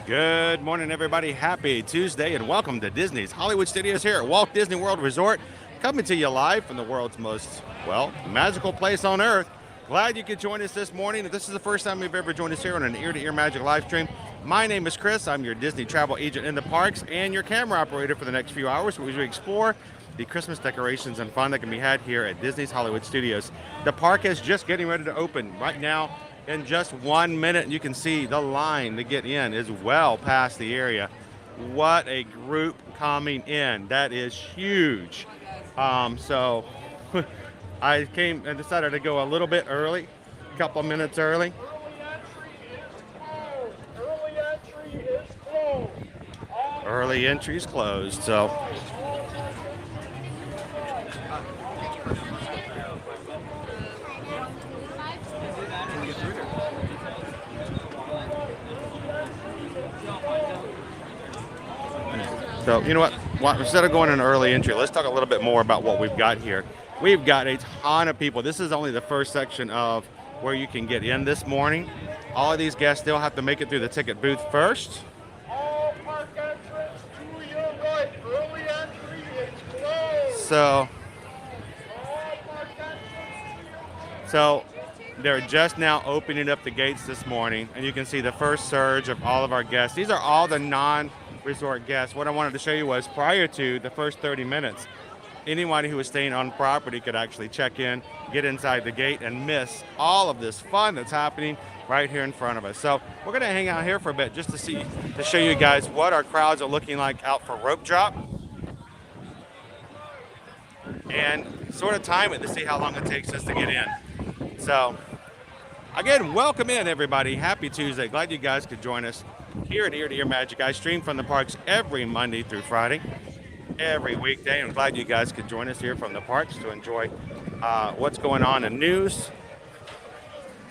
Good morning, everybody. Happy Tuesday, and welcome to Disney's Hollywood Studios here at Walt Disney World Resort, coming to you live from the world's most, magical place on earth. Glad you could join us this morning. If this is the first time you've ever joined us here on an ear-to-ear magic live stream, my name is Chris. I'm your Disney travel agent in the parks and your camera operator for the next few hours as we explore the Christmas decorations and fun that can be had here at Disney's Hollywood Studios. The park is just getting ready to open right now. In just 1 minute, you can see the line to get in is well past the area. What a group coming in. That is huge. So I came and decided to go a little bit early, a couple of minutes early. Early entry is closed, so. So, you know what? Instead of going in early entry, let's talk a little bit more about what we've got here. We've got a ton of people. This is only the first section of where you can get in this morning. All of these guests still have to make it through the ticket booth first. All park entrance to your right. Early entry is closed. So they're just now opening up the gates this morning, and you can see the first surge of all of our guests. These are all the non-resort guests. What I wanted to show you was prior to the first 30 minutes, anybody who was staying on property could actually check in, get inside the gate, and miss all of this fun that's happening right here in front of us. So we're going to hang out here for a bit just to show you guys what our crowds are looking like out for rope drop, and sort of time it to see how long it takes us to get in. So again, welcome in, everybody. Happy Tuesday. Glad you guys could join us here at Ear to Ear Magic. I stream from the parks every Monday through Friday, every weekday. I'm glad you guys could join us here from the parks to enjoy what's going on in news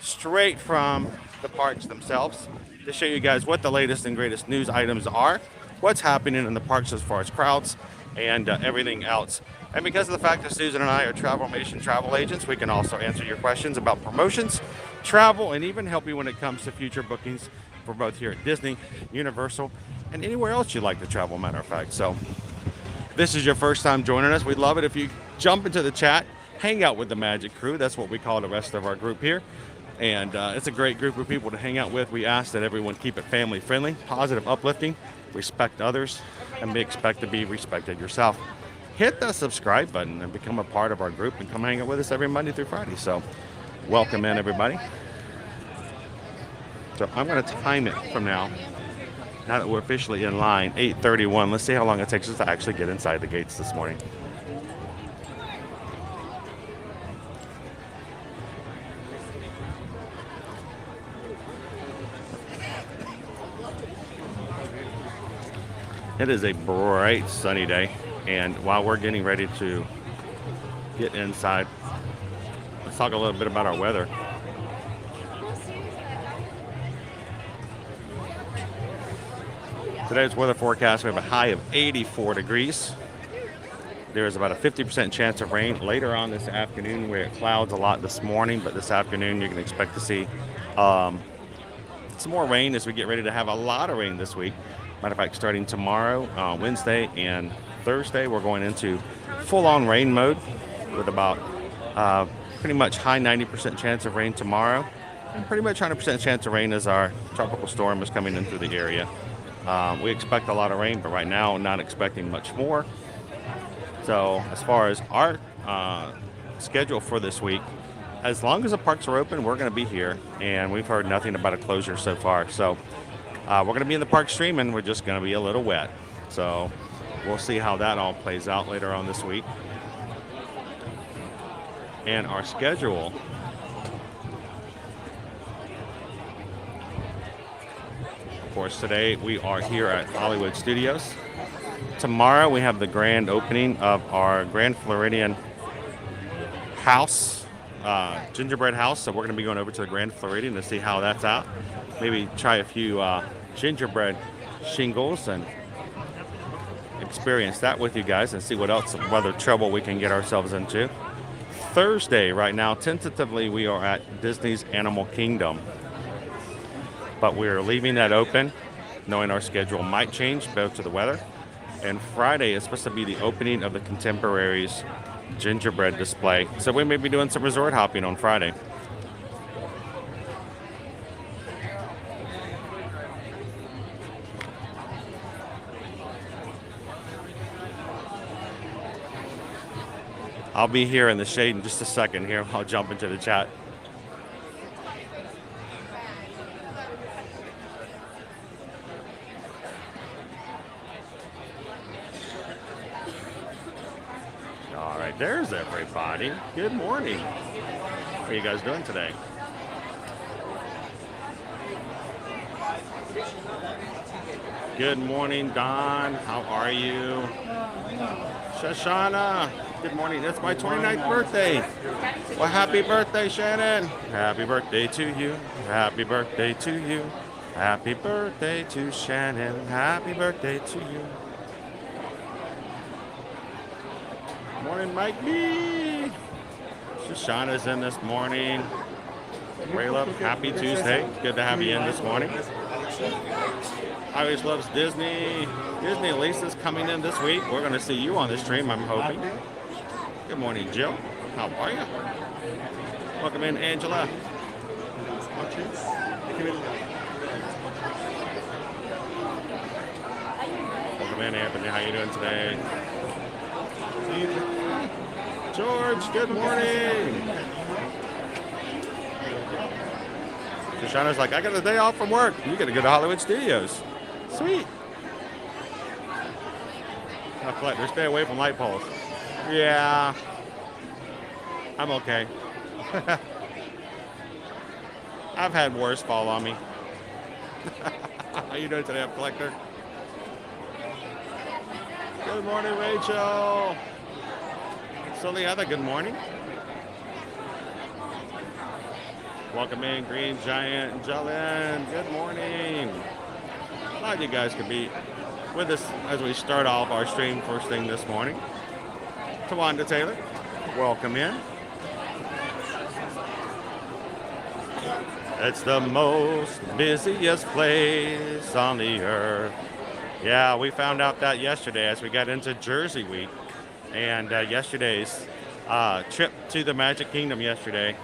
straight from the parks themselves, to show you guys what the latest and greatest news items are, what's happening in the parks as far as crowds and everything else. And because of the fact that Susan and I are Travelmation travel agents, we can also answer your questions about promotions, travel, and even help you when it comes to future bookings for both here at Disney, Universal, and anywhere else you'd like to travel, matter of fact. So if this is your first time joining us, we'd love it if you jump into the chat, hang out with the Magic Crew. That's what we call the rest of our group here. And it's a great group of people to hang out with. We ask that everyone keep it family friendly, positive, uplifting, respect others, and we expect to be respected yourself. Hit the subscribe button and become a part of our group and come hang out with us every Monday through Friday. So welcome in, everybody. So I'm going to time it from now that we're officially in line, 8:31. Let's see how long it takes us to actually get inside the gates this morning. It is a bright, sunny day. And while we're getting ready to get inside, let's talk a little bit about our weather. Today's weather forecast, we have a high of 84 degrees. There's about a 50% chance of rain later on this afternoon, where it clouds a lot this morning, but this afternoon you can expect to see some more rain as we get ready to have a lot of rain this week. Matter of fact, starting tomorrow, Wednesday, and Thursday, we're going into full-on rain mode with about pretty much high 90% chance of rain tomorrow, and pretty much 100% chance of rain as our tropical storm is coming in through the area. We expect a lot of rain, but right now not expecting much more. So as far as our schedule for this week, as long as the parks are open, we're going to be here, and we've heard nothing about a closure so far. So we're going to be in the park streaming. We're just going to be a little wet. So we'll see how that all plays out later on this week. And our schedule. Of course, today we are here at Hollywood Studios. Tomorrow we have the grand opening of our Grand Floridian house, gingerbread house. So we're going to be going over to the Grand Floridian to see how that's out. Maybe try a few gingerbread shingles and experience that with you guys and see what else, what other trouble we can get ourselves into. Thursday, right now, tentatively, we are at Disney's Animal Kingdom, but we're leaving that open knowing our schedule might change both to the weather. And Friday is supposed to be the opening of the Contemporaries gingerbread display. So we may be doing some resort hopping on Friday. I'll be here in the shade in just a second here. I'll jump into the chat. All right, there's everybody. Good morning. How are you guys doing today? Good morning, Don. How are you? Shoshana. Good morning. It's my 29th birthday. Well, happy birthday, Shannon. Happy birthday to you. Happy birthday to you. Happy birthday to Shannon. Happy birthday to you. Morning, Mike B. Shoshana's in this morning. Rayla, happy Tuesday. Good to have you in this morning. Iris loves Disney. Disney Lisa's coming in this week. We're going to see you on the stream, I'm hoping. Good morning, Jill. How are you? Welcome in, Angela. Welcome in, Anthony. How you doing today? George, good morning. Shoshana's like, I got a day off from work. You got to go to Hollywood Studios. Sweet. Now, collector, stay away from light poles. Yeah. I'm okay. I've had worse fall on me. How you doing today, collector? Good morning, Rachel. Sully Heather, good morning. Welcome in, Green Giant and Jalen. Good morning. Glad you guys could be with us as we start off our stream first thing this morning. Tawanda Taylor, welcome in. It's the most busiest place on the earth. Yeah, we found out that yesterday as we got into Jersey Week. And yesterday's trip to the Magic Kingdom yesterday.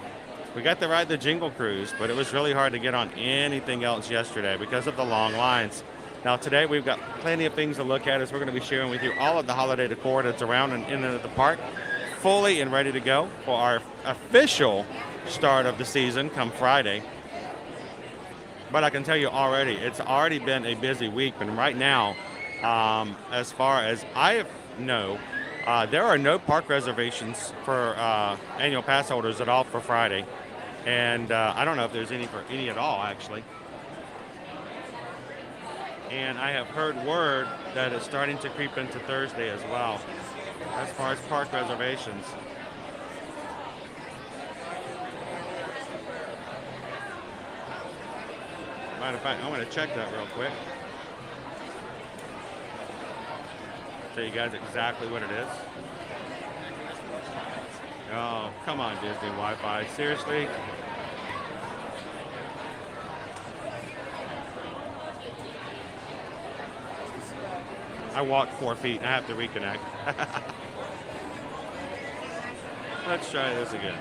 We got to ride the Jingle Cruise, but it was really hard to get on anything else yesterday because of the long lines. Now today we've got plenty of things to look at as we're going to be sharing with you all of the holiday decor that's around and in and out of the park, fully and ready to go for our official start of the season come Friday. But I can tell you already, it's already been a busy week. And right now, as far as I know, there are no park reservations for annual pass holders at all for Friday. And I don't know if there's any for any at all, actually. And I have heard word that it's starting to creep into Thursday as well, as far as park reservations. Matter of fact, I'm going to check that real quick. Tell you guys exactly what it is. Oh, come on, Disney Wi-Fi. Seriously? I walked 4 feet and I have to reconnect. Let's try this again.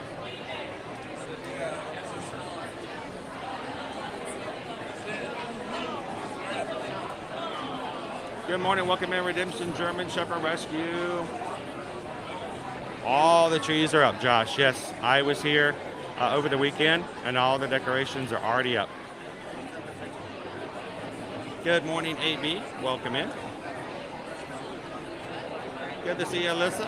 Good morning, welcome in Redemption German Shepherd Rescue. All the trees are up, Josh. Yes, I was here over the weekend and all the decorations are already up. Good morning, AB. Welcome in. Good to see you, Alyssa.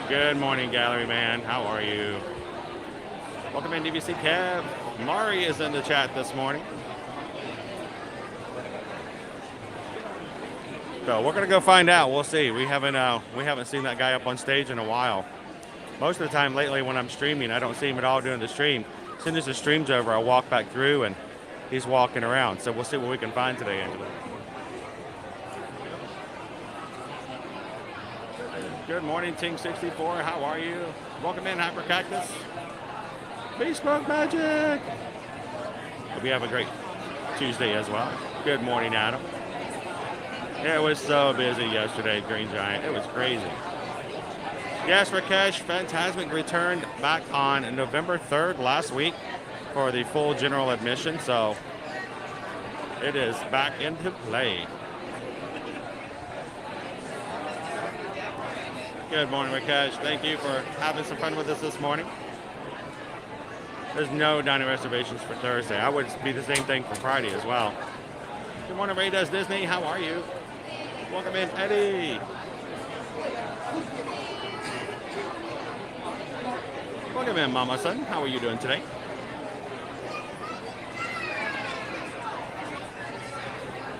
Good morning, Gallery Man. How are you? Welcome in, DVC Kev. Mari is in the chat this morning. So we're gonna go find out. We'll see. We haven't seen that guy up on stage in a while. Most of the time lately when I'm streaming, I don't see him at all during the stream. As soon as the stream's over, I'll walk back through and he's walking around. So we'll see what we can find today, Angela. Good morning, Ting64. How are you? Welcome in, Hyper Cactus. Bespoke Magic. Hope you have a great Tuesday as well. Good morning, Adam. Yeah, it was so busy yesterday, Green Giant. It was crazy. Yes, Rakesh, Fantasmic returned back on November 3rd last week for the full general admission, so it is back into play. Good morning, Rakesh. Thank you for having some fun with us this morning. There's no dining reservations for Thursday. I would be the same thing for Friday as well. Good morning, Ray Does Disney. How are you? Welcome in, Eddie. Welcome in, Mama Son. How are you doing today?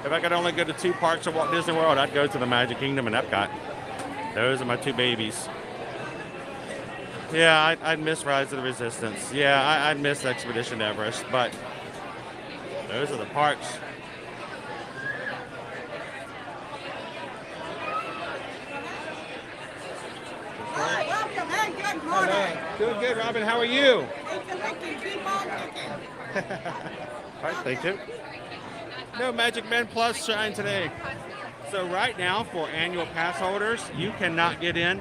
If I could only go to 2 parks of Walt Disney World, I'd go to the Magic Kingdom and Epcot. Those are my 2 babies. Yeah, I'd miss Rise of the Resistance. Yeah, I'd miss Expedition Everest, but those are the parks. Hi, welcome and good morning. Hello. Doing good, Robin. How are you? Keep on kicking. All right, thank you. No Magic Man Plus shine today. So right now, for annual pass holders, you cannot get in.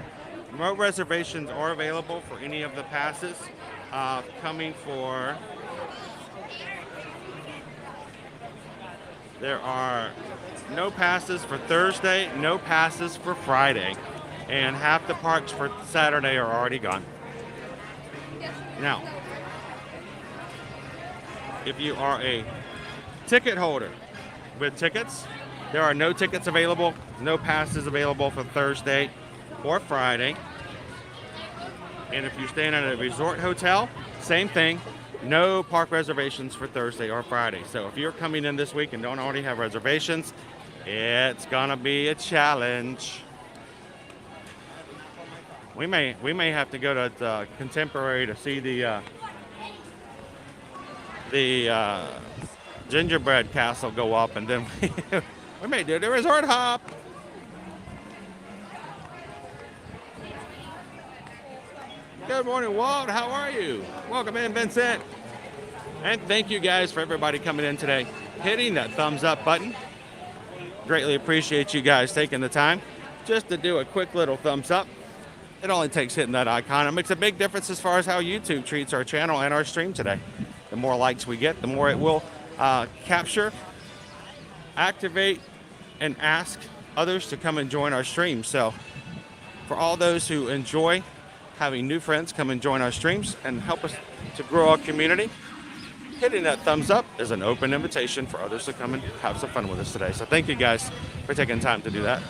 No reservations are available for any of the passes. Coming for... There are no passes for Thursday, no passes for Friday, and half the parks for Saturday are already gone. Now, if you are a ticket holder with tickets, there are no tickets available, no passes available for Thursday or Friday. And if you're staying at a resort hotel, same thing, no park reservations for Thursday or Friday. So if you're coming in this week and don't already have reservations, it's gonna be a challenge. We may have to go to the Contemporary to see the gingerbread castle go up, and then we may do the resort hop. Good morning, Walt. How are you? Welcome in, Vincent. And thank you guys for everybody coming in today, hitting that thumbs up button. Greatly appreciate you guys taking the time just to do a quick little thumbs up. It only takes hitting that icon. It makes a big difference as far as how YouTube treats our channel and our stream today. The more likes we get, the more it will capture, activate, and ask others to come and join our stream. So for all those who enjoy having new friends come and join our streams and help us to grow our community, hitting that thumbs up is an open invitation for others to come and have some fun with us today. So thank you guys for taking time to do that.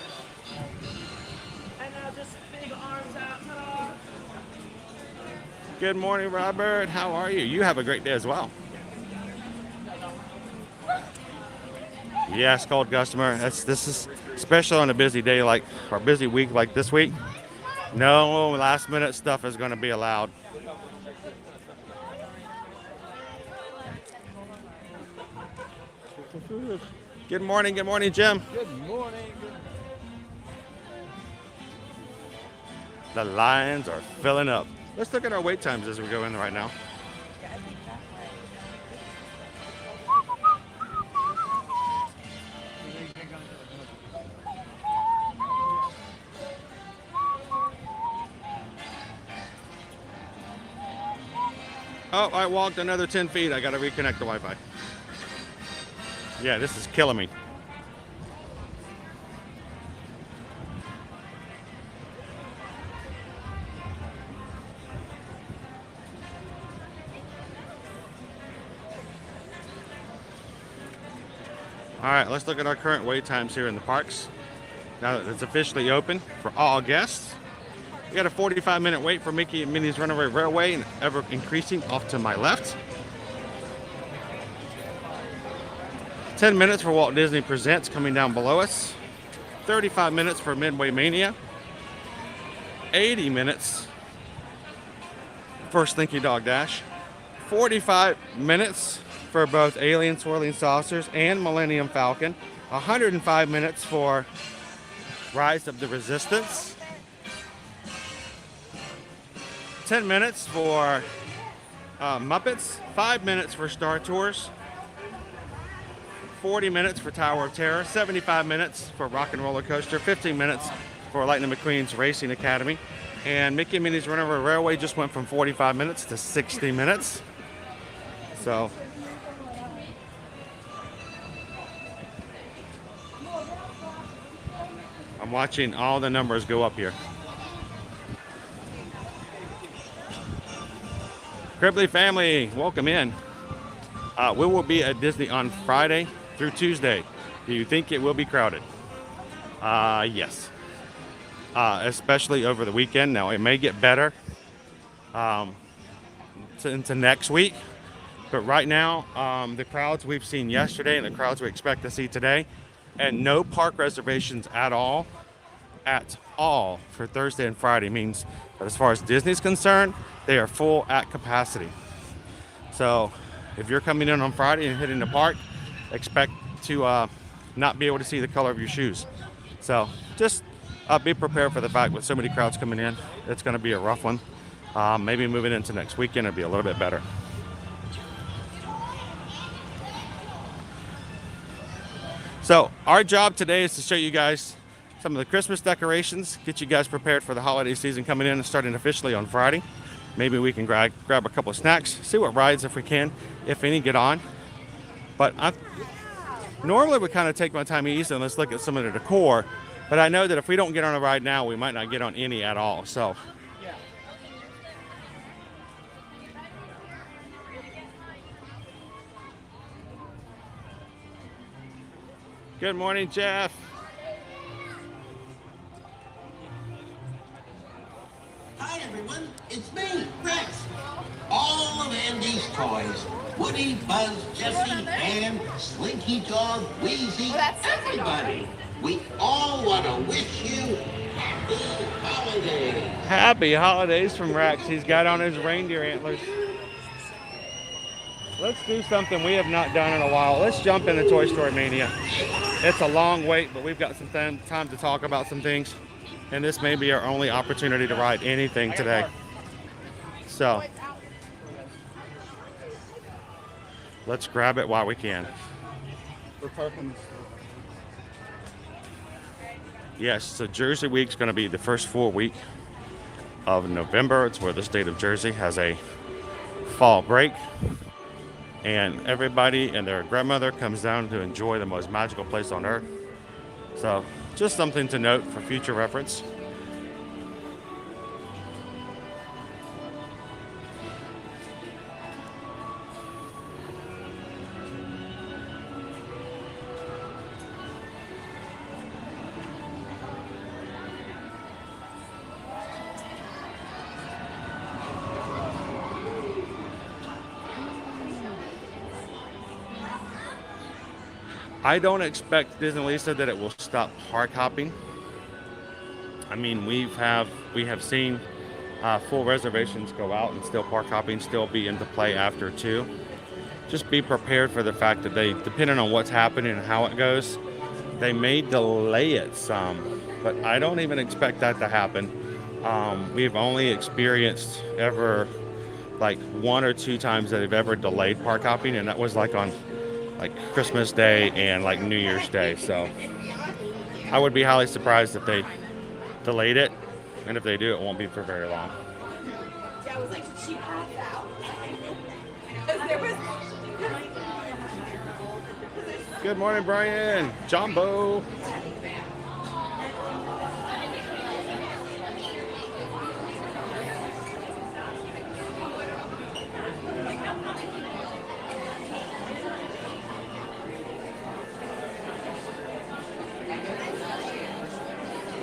And now just big arms out. Ta-da. Good morning, Robert. How are you? You have a great day as well. Yes, cold customer. This is especially on a busy day like, or busy week like this week. No last minute stuff is going to be allowed. Good morning, Jim. Good morning. The lines are filling up. Let's look at our wait times as we go in right now. Oh, I walked another 10 feet. I got to reconnect the Wi-Fi. Yeah, this is killing me. All right, let's look at our current wait times here in the parks. Now that it's officially open for all guests. We got a 45-minute wait for Mickey and Minnie's Runaway Railway, and ever increasing off to my left. 10 minutes for Walt Disney Presents coming down below us. 35 minutes for Midway Mania. 80 minutes for Slinky Dog Dash. 45 minutes for both Alien Swirling Saucers and Millennium Falcon. 105 minutes for Rise of the Resistance. 10 minutes for Muppets. 5 minutes for Star Tours. 40 minutes for Tower of Terror, 75 minutes for Rock and Roller Coaster, 15 minutes for Lightning McQueen's Racing Academy. And Mickey and Minnie's Runaway Railway just went from 45 minutes to 60 minutes. So I'm watching all the numbers go up here. Cribley family, welcome in. We will be at Disney on Friday through Tuesday. Do you think it will be crowded? Yes. Especially over the weekend. Now, it may get better into next week. But right now, the crowds we've seen yesterday and the crowds we expect to see today, and no park reservations at all for Thursday and Friday, means that as far as Disney's concerned, they are full at capacity. So if you're coming in on Friday and hitting the park, expect to not be able to see the color of your shoes. So just be prepared for the fact with so many crowds coming in, it's going to be a rough one. Maybe moving into next weekend, it'll be a little bit better. So our job today is to show you guys some of the Christmas decorations, get you guys prepared for the holiday season coming in and starting officially on Friday. Maybe we can grab a couple of snacks, see what rides, if we can, if any, get on. But normally we kind of take my time easy and let's look at some of the decor. But I know that if we don't get on a ride now, we might not get on any at all. So good morning, Jeff. Hi everyone, it's me, Rex. All of Andy's toys. Woody, Buzz, Jessie, Ann, Slinky Dog, Wheezy, everybody. We all want to wish you happy holidays. Happy holidays from Rex. He's got on his reindeer antlers. Let's do something we have not done in a while. Let's jump into Toy Story Mania. It's a long wait, but we've got some time to talk about some things. And this may be our only opportunity to ride anything today. So let's grab it while we can. Yes, so Jersey Week's going to be the first full week of November. It's where the state of Jersey has a fall break. And everybody and their grandmother comes down to enjoy the most magical place on earth. So just something to note for future reference. I don't expect Disney Lisa that it will stop park hopping. I mean, we have seen full reservations go out and still park hopping still be into play after 2. Just be prepared for the fact that they, depending on what's happening and how it goes, they may delay it some. But I don't even expect that to happen. We've only experienced ever like 1 or 2 times that they've ever delayed park hopping, and that was like on like Christmas Day and like New Year's Day. So I would be highly surprised if they delayed it, and if they do, it won't be for very long. Yeah, I was like, she passed out. Because there was... Good morning, Brian. Jumbo.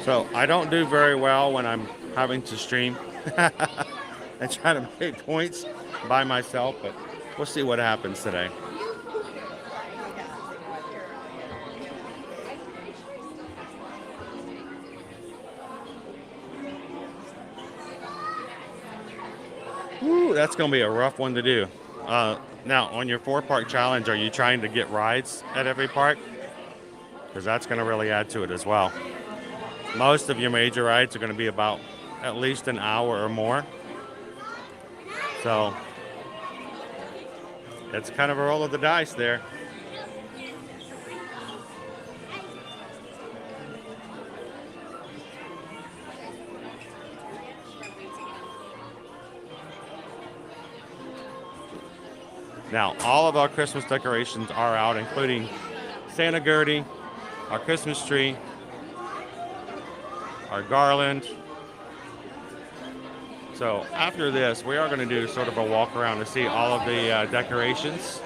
So I don't do very well when I'm having to stream and try to make points by myself, but we'll see what happens today. Woo, that's going to be a rough one to do. Now, on your 4-park challenge, are you trying to get rides at every park? Because that's going to really add to it as well. Most of your major rides are going to be about at least an hour or more. So it's kind of a roll of the dice there. Now, all of our Christmas decorations are out, including Santa Gertie, our Christmas tree, our garland. So after this, we are going to do sort of a walk around to see all of the decorations.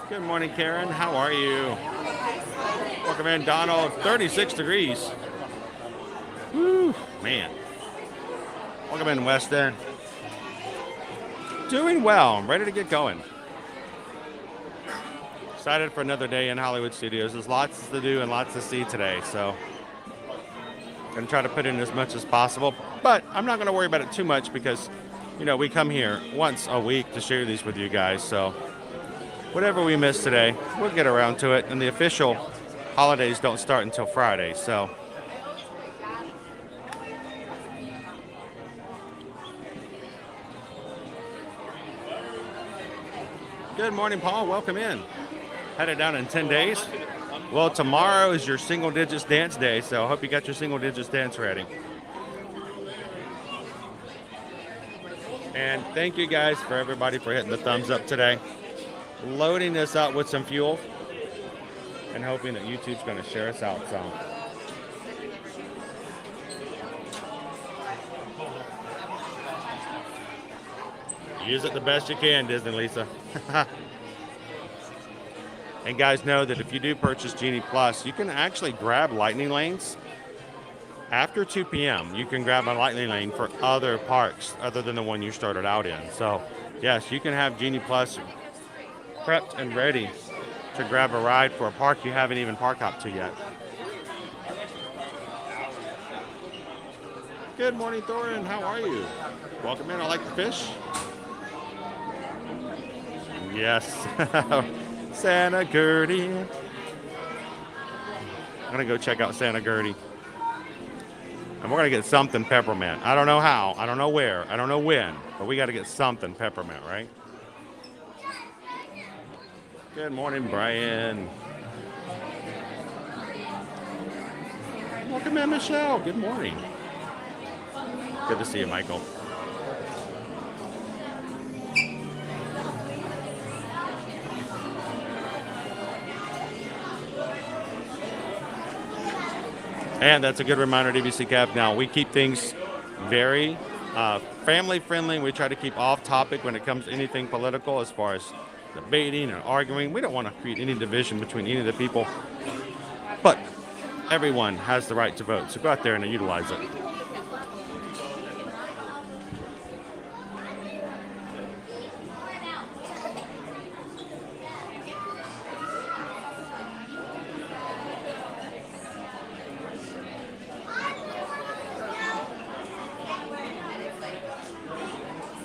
Good morning, Karen. How are you? Welcome in, Donald. 36 degrees. Woo, man. Welcome in, Weston. Doing well. I'm ready to get going. Excited for another day in Hollywood Studios. There's lots to do and lots to see today, so I'm going to try to put in as much as possible. But I'm not going to worry about it too much because, you know, we come here once a week to share these with you guys, so whatever we miss today, we'll get around to it. And the official holidays don't start until Friday, so. Good morning, Paul. Welcome in. Headed down in 10 days. Well, tomorrow is your single digits dance day, so I hope you got your single digits dance ready. And thank you guys for everybody for hitting the thumbs up today. Loading this up with some fuel and hoping that YouTube's going to share us out some. Use it the best you can, Disney Lisa. And guys, know that if you do purchase Genie Plus, you can actually grab lightning lanes. After 2 p.m., you can grab a lightning lane for other parks other than the one you started out in. So, yes, you can have Genie Plus prepped and ready to grab a ride for a park you haven't even park hopped to yet. Good morning, Thorin. How are you? Welcome in. I like the fish. Yes. Santa Gertie. I'm going to go check out Santa Gertie. And we're going to get something peppermint. I don't know how. I don't know where. I don't know when. But we got to get something peppermint, right? Good morning, Brian. Welcome in, Michelle. Good morning. Good to see you, Michael. And that's a good reminder, DBC Cap. Now, we keep things very family friendly. We try to keep off topic when it comes to anything political as far as debating and arguing. We don't want to create any division between any of the people. But everyone has the right to vote, so go out there and utilize it.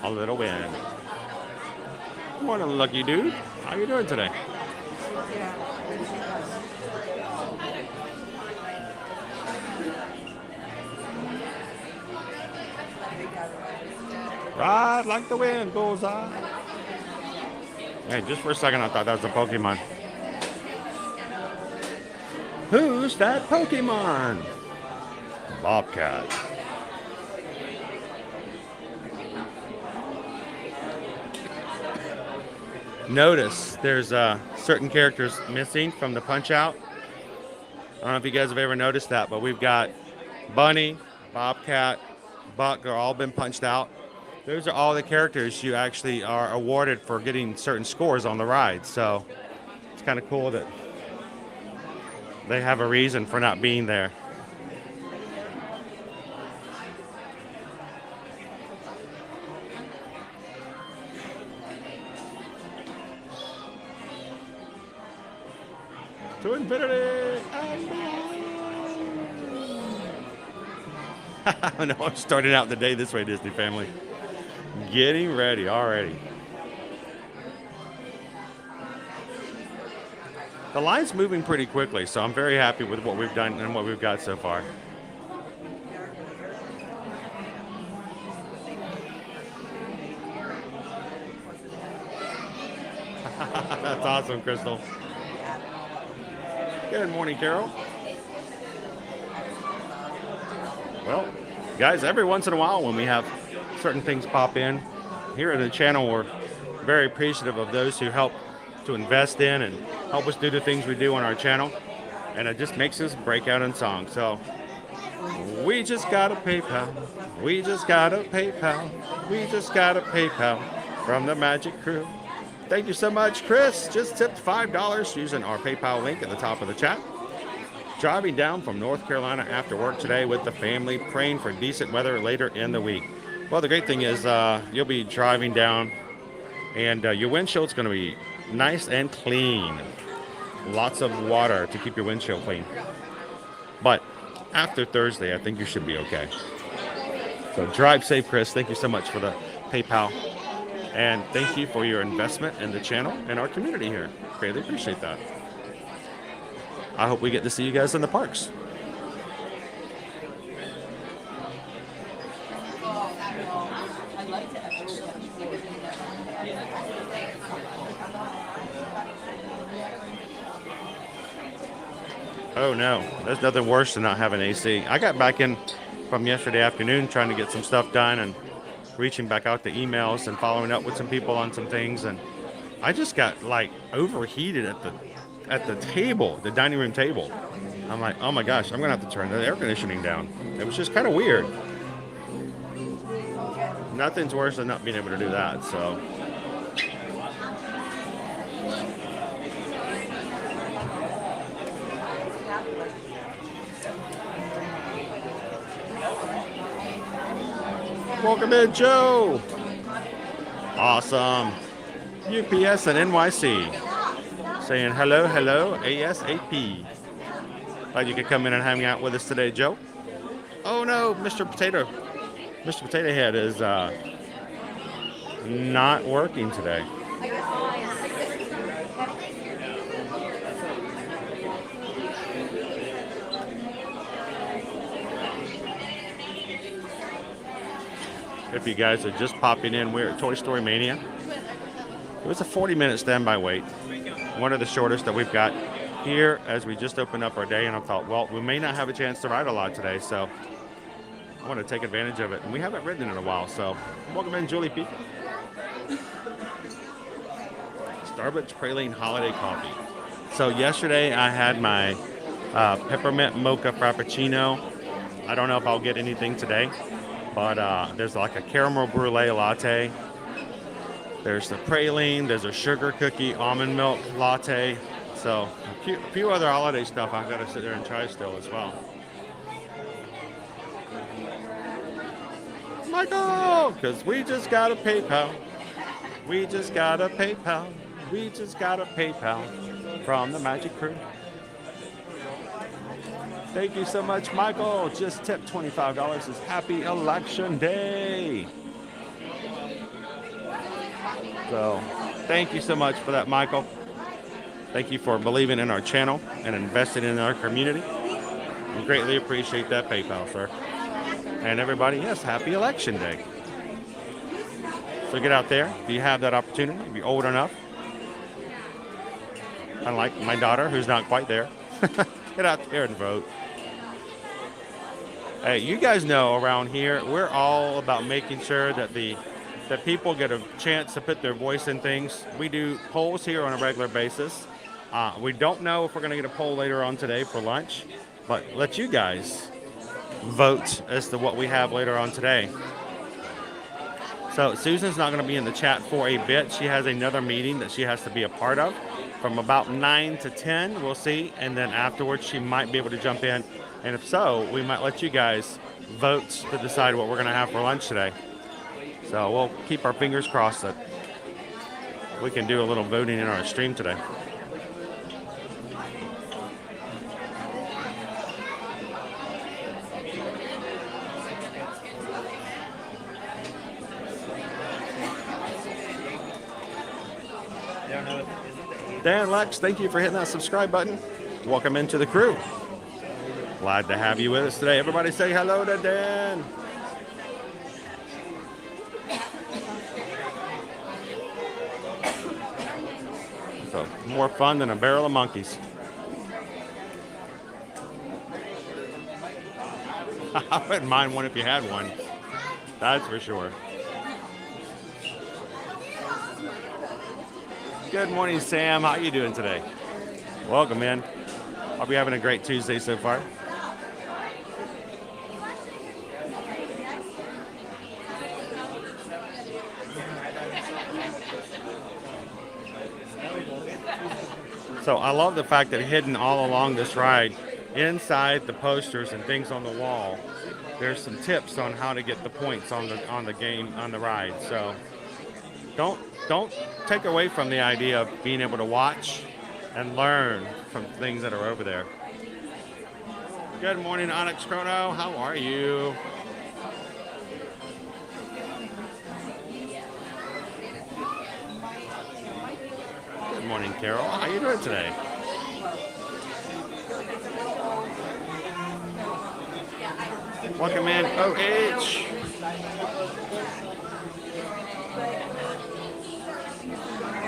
A little wind. Morning, lucky dude. How you doing today? Ride like the wind goes on. Hey, just for a second I thought that was a Pokemon. Who's that Pokemon? Bobcat. Notice there's certain characters missing from the punch out. I don't know if you guys have ever noticed that, but we've got Bunny, Bobcat, Buck are all been punched out. Those are all the characters you actually are awarded for getting certain scores on the ride. So it's kind of cool that they have a reason for not being there. To infinity and beyond. I know I'm starting out the day this way, Disney family. Getting ready already. The line's moving pretty quickly, so I'm very happy with what we've done and what we've got so far. That's awesome, Crystal. Good morning, Carol. Well, guys, every once in a while when we have certain things pop in here at the channel, we're very appreciative of those who help to invest in and help us do the things we do on our channel. And it just makes us break out in song. So we just got a PayPal. We just got a PayPal. We just got a PayPal from the Magic Crew. Thank you so much, Chris. Just tipped $5 using our PayPal link at the top of the chat. Driving down from North Carolina after work today with the family, praying for decent weather later in the week. Well, the great thing is you'll be driving down and your windshield's going to be nice and clean. Lots of water to keep your windshield clean. But after Thursday, I think you should be okay. So drive safe, Chris. Thank you so much for the PayPal. And thank you for your investment in the channel and our community here. Greatly appreciate that. I hope we get to see you guys in the parks. Oh no, there's nothing worse than not having AC. I got back in from yesterday afternoon trying to get some stuff done and reaching back out to emails and following up with some people on some things, and I just got like overheated at the table, the dining room table. I'm like, oh my gosh, I'm gonna have to turn the air conditioning down. It was just kind of weird. Nothing's worse than not being able to do that. So welcome in, Joe. Awesome. UPS and NYC saying hello, hello, ASAP. Glad you could come in and hang out with us today, Joe. Oh no, Mr. Potato Head is not working today. If you guys are just popping in, we're at Toy Story Mania. It was a 40-minute standby wait. One of the shortest that we've got here as we just opened up our day, and I thought, well, we may not have a chance to ride a lot today, so I want to take advantage of it. And we haven't ridden in a while, so welcome in, Julie P. Starbucks Praline Holiday Coffee. So yesterday I had my peppermint mocha frappuccino. I don't know if I'll get anything today, but there's like a caramel brulee latte. There's the praline, there's a sugar cookie almond milk latte. So a few other holiday stuff I've got to sit there and try still as well. Michael, because we just got a PayPal. We just got a PayPal. We just got a PayPal from the Magic Crew. Thank you so much, Michael. Just tipped $25. It's Happy Election Day. So thank you so much for that, Michael. Thank you for believing in our channel and investing in our community. We greatly appreciate that PayPal, sir. And everybody, yes, Happy Election Day. So get out there if you have that opportunity, if you're old enough. Unlike my daughter, who's not quite there. Get out there and vote. Hey, you guys know around here, we're all about making sure that that people get a chance to put their voice in things. We do polls here on a regular basis. We don't know if we're going to get a poll later on today for lunch, but let you guys vote as to what we have later on today. So Susan's not going to be in the chat for a bit. She has another meeting that she has to be a part of from about 9 to 10. We'll see. And then afterwards, she might be able to jump in. And if so, we might let you guys vote to decide what we're going to have for lunch today. So we'll keep our fingers crossed that we can do a little voting in our stream today. Dan Lex, thank you for hitting that subscribe button. Welcome into the crew. Glad to have you with us today. Everybody say hello to Dan. So more fun than a barrel of monkeys. I wouldn't mind one if you had one. That's for sure. Good morning, Sam. How you doing today? Welcome in. Hope you're having a great Tuesday so far. So I love the fact that hidden all along this ride, inside the posters and things on the wall, there's some tips on how to get the points on the game, on the ride. So don't take away from the idea of being able to watch and learn from things that are over there. Good morning, Onyx Chrono. How are you? Good morning, Carol. How you doing today? Welcome in, OH.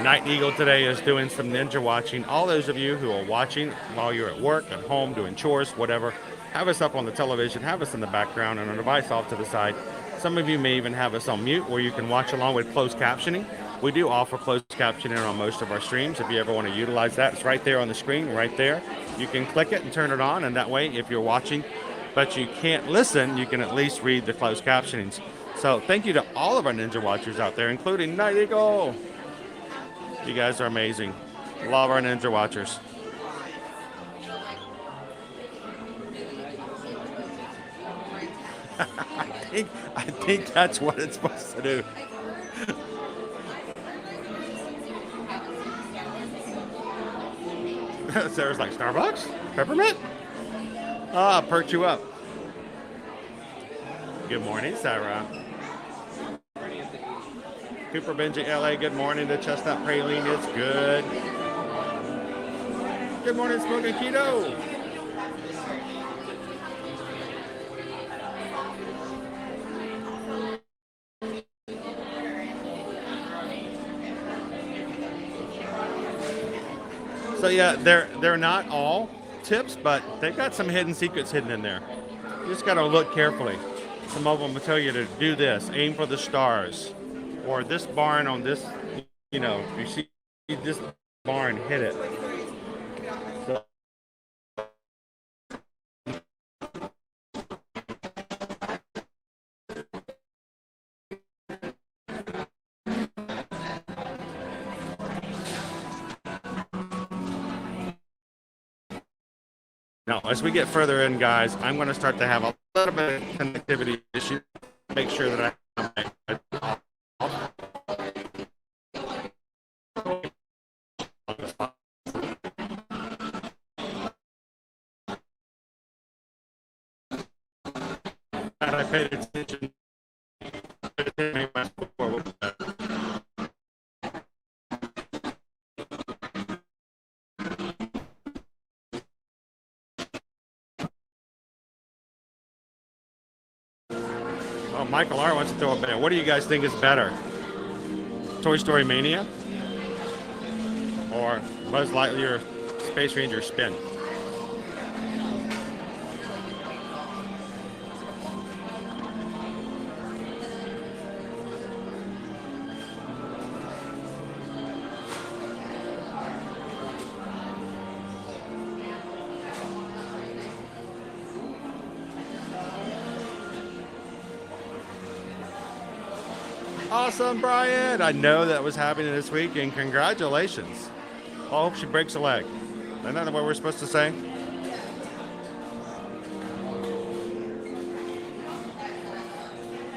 Night Eagle today is doing some ninja watching. All those of you who are watching while you're at work, at home, doing chores, whatever, have us up on the television, have us in the background, and a device off to the side. Some of you may even have us on mute where you can watch along with closed captioning. We do offer closed captioning on most of our streams. If you ever want to utilize that, it's right there on the screen, right there. You can click it and turn it on, and that way, if you're watching but you can't listen, you can at least read the closed captionings. So thank you to all of our ninja watchers out there, including Night Eagle. You guys are amazing. Love our ninja watchers. I think that's what it's supposed to do. Sarah's like, Starbucks? Peppermint? Ah, perk you up. Good morning, Sarah. Cooper Benji LA, good morning. The chestnut praline is good. Good morning, Smoking Keto. So yeah, they're not all tips, but they've got some hidden secrets hidden in there. You just got to look carefully. Some of them will tell you to do this, aim for the stars, or this barn on this, you know, you see this barn, hit it. So, now, as we get further in, guys, I'm going to start to have a little bit of connectivity issue. Make sure that I have my and I paid attention. Oh, Michael R wants to throw a band. What do you guys think is better? Toy Story Mania or Buzz Lightyear Space Ranger Spin? Awesome, Brian. I know that was happening this week, and congratulations. I hope she breaks a leg. Isn't that what we're supposed to say?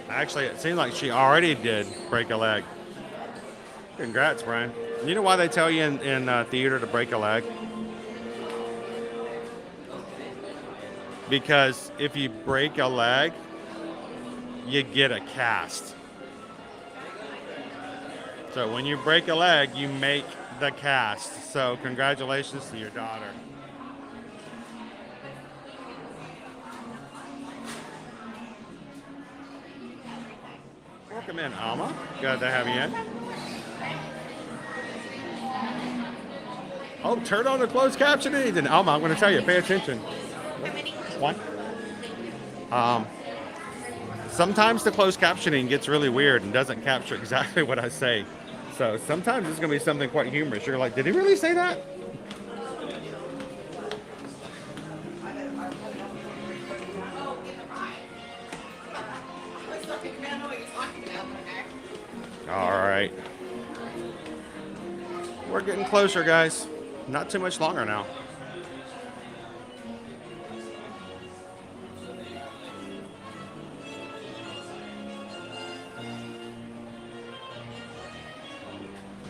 Actually, it seems like she already did break a leg. Congrats, Brian. You know why they tell you in theater to break a leg? Because if you break a leg, you get a cast. So when you break a leg, you make the cast. So congratulations to your daughter. Welcome in, Alma. Glad to have you in. Oh, turn on the closed captioning. And Alma, I'm going to tell you, pay attention. One. Sometimes the closed captioning gets really weird and doesn't capture exactly what I say. So sometimes it's going to be something quite humorous. You're like, did he really say that? All right. We're getting closer, guys. Not too much longer now.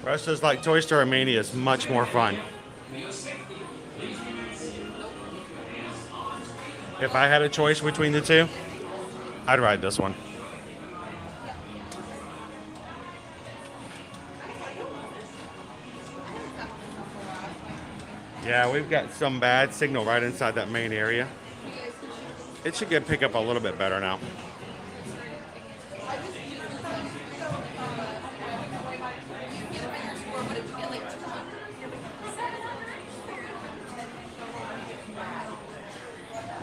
Rush is like Toy Story Mania is much more fun. If I had a choice between the two, I'd ride this one. Yeah, we've got some bad signal right inside that main area. It should get pick up a little bit better now.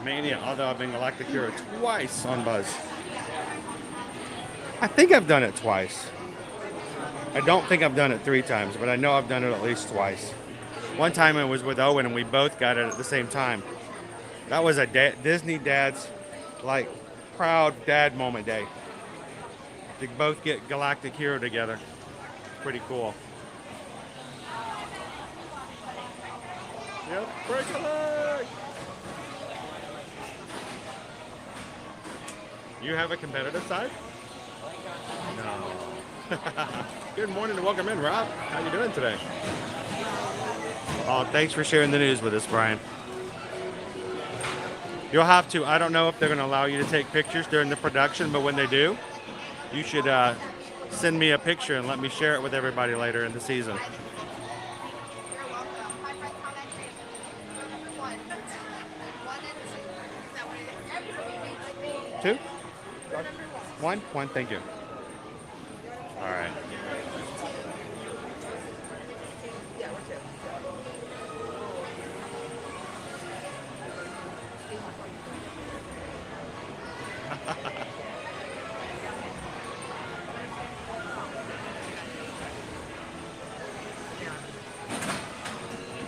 Mania, although I've been Galactic Hero twice on Buzz. I think I've done it twice. I don't think I've done it 3 times, but I know I've done it at least twice. One time it was with Owen and we both got it at the same time. That was a Disney dad's, like, proud dad moment day. To both get Galactic Hero together. Pretty cool. Yep, break a leg! You have a competitive side? No. Good morning and welcome in, Rob. How you doing today? Oh, thanks for sharing the news with us, Brian. You'll have to. I don't know if they're going to allow you to take pictures during the production, but when they do, you should send me a picture and let me share it with everybody later in the season. Two? One? One, thank you. All right.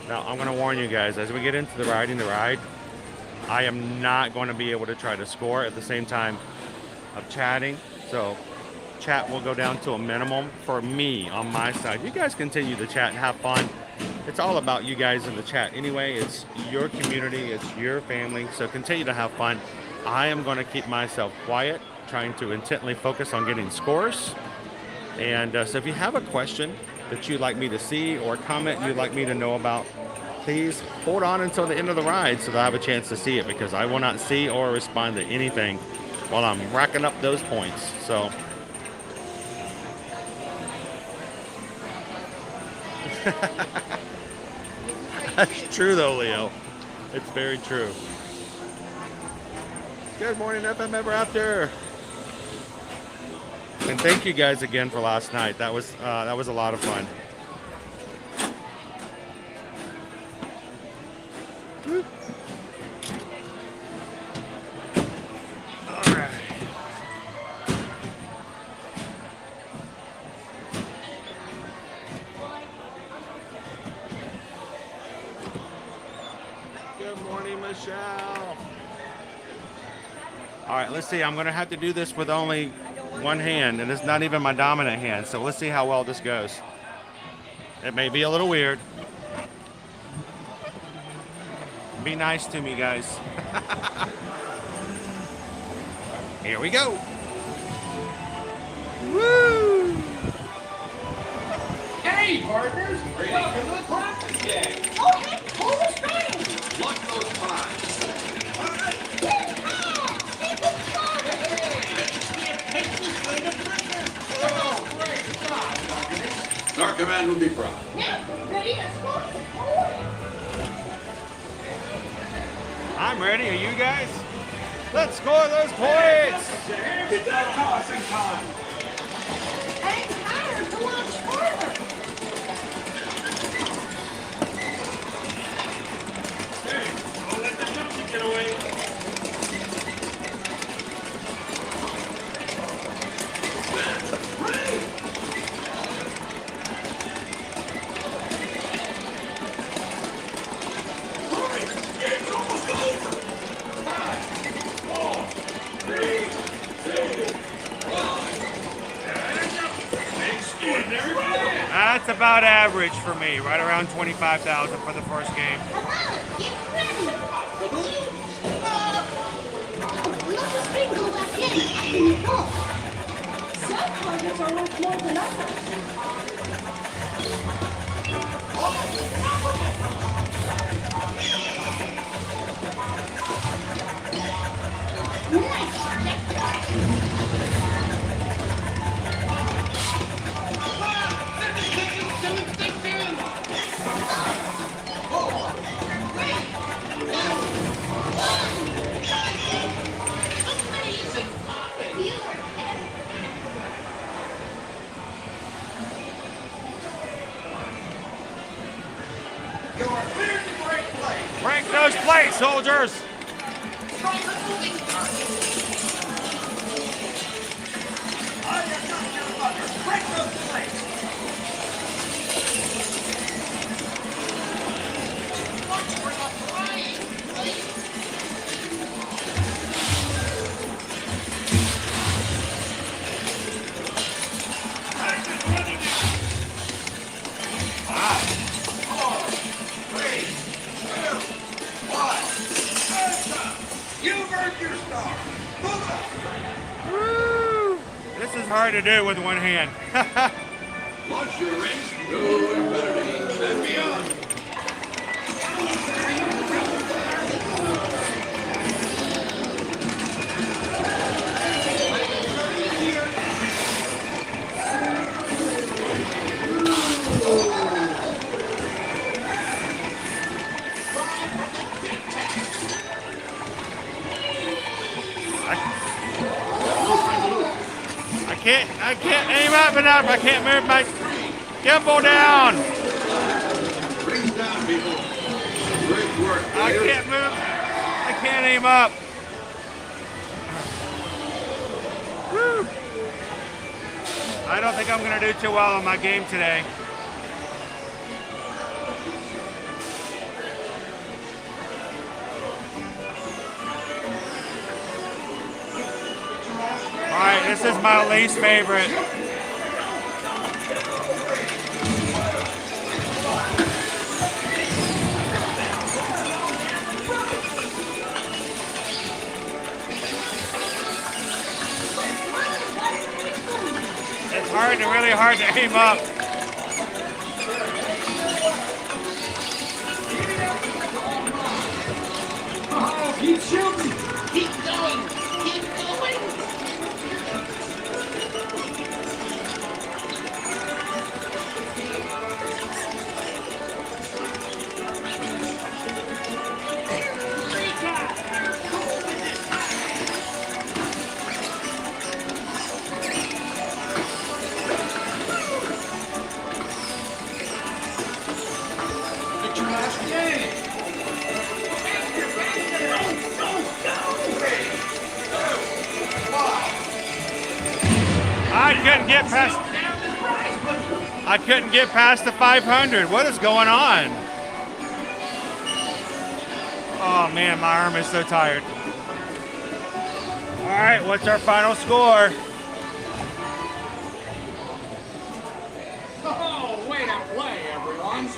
Now, I'm going to warn you guys, as we get into the ride, I am not going to be able to try to score at the same time of chatting. So chat will go down to a minimum for me on my side. You guys continue to chat and have fun. It's all about you guys in the chat. Anyway, it's your community, it's your family. So continue to have fun. I am going to keep myself quiet, trying to intently focus on getting scores. And so if you have a question that you'd like me to see or a comment you'd like me to know about, please hold on until the end of the ride so that I have a chance to see it, because I will not see or respond to anything while I'm racking up those points. So that's true though, Leo. It's very true. Good morning, FM Ever After. And thank you guys again for last night. That was a lot of fun. Woo. All right. Good morning, Michelle. All right, let's see. I'm going to have to do this with only one hand, and it's not even my dominant hand. So let's see how well this goes. It may be a little weird. Be nice to me, guys. Here we go. Woo! Hey, partners! Welcome to the Cupcake! Oh, hey, pull the string! Look those pies. Our command will be proud. Yeah, ready? Let's go. I'm ready. Are you guys? Let's score those points. It's that tossing time! I'm tired. Go on further. Hey, don't let the monkey get away! That's about average for me, right around 25,000 for the first game. Some targets are worth more than others. Break those plates, soldiers! Woo! This is hard to do with one hand. Launch your race to infinity and beyond. I can't aim up enough. I can't move my gimbal down. Rings down, people. Great work. I can't move. I can't aim up. Woo. I don't think I'm going to do too well on my game today. All right, this is my least favorite. It's really hard to aim up. Oh, keep shooting. Keep going. Keep going. I couldn't get past the 500. What is going on? Oh man, my arm is so tired. All right, what's our final score? Oh, way to play, everyone.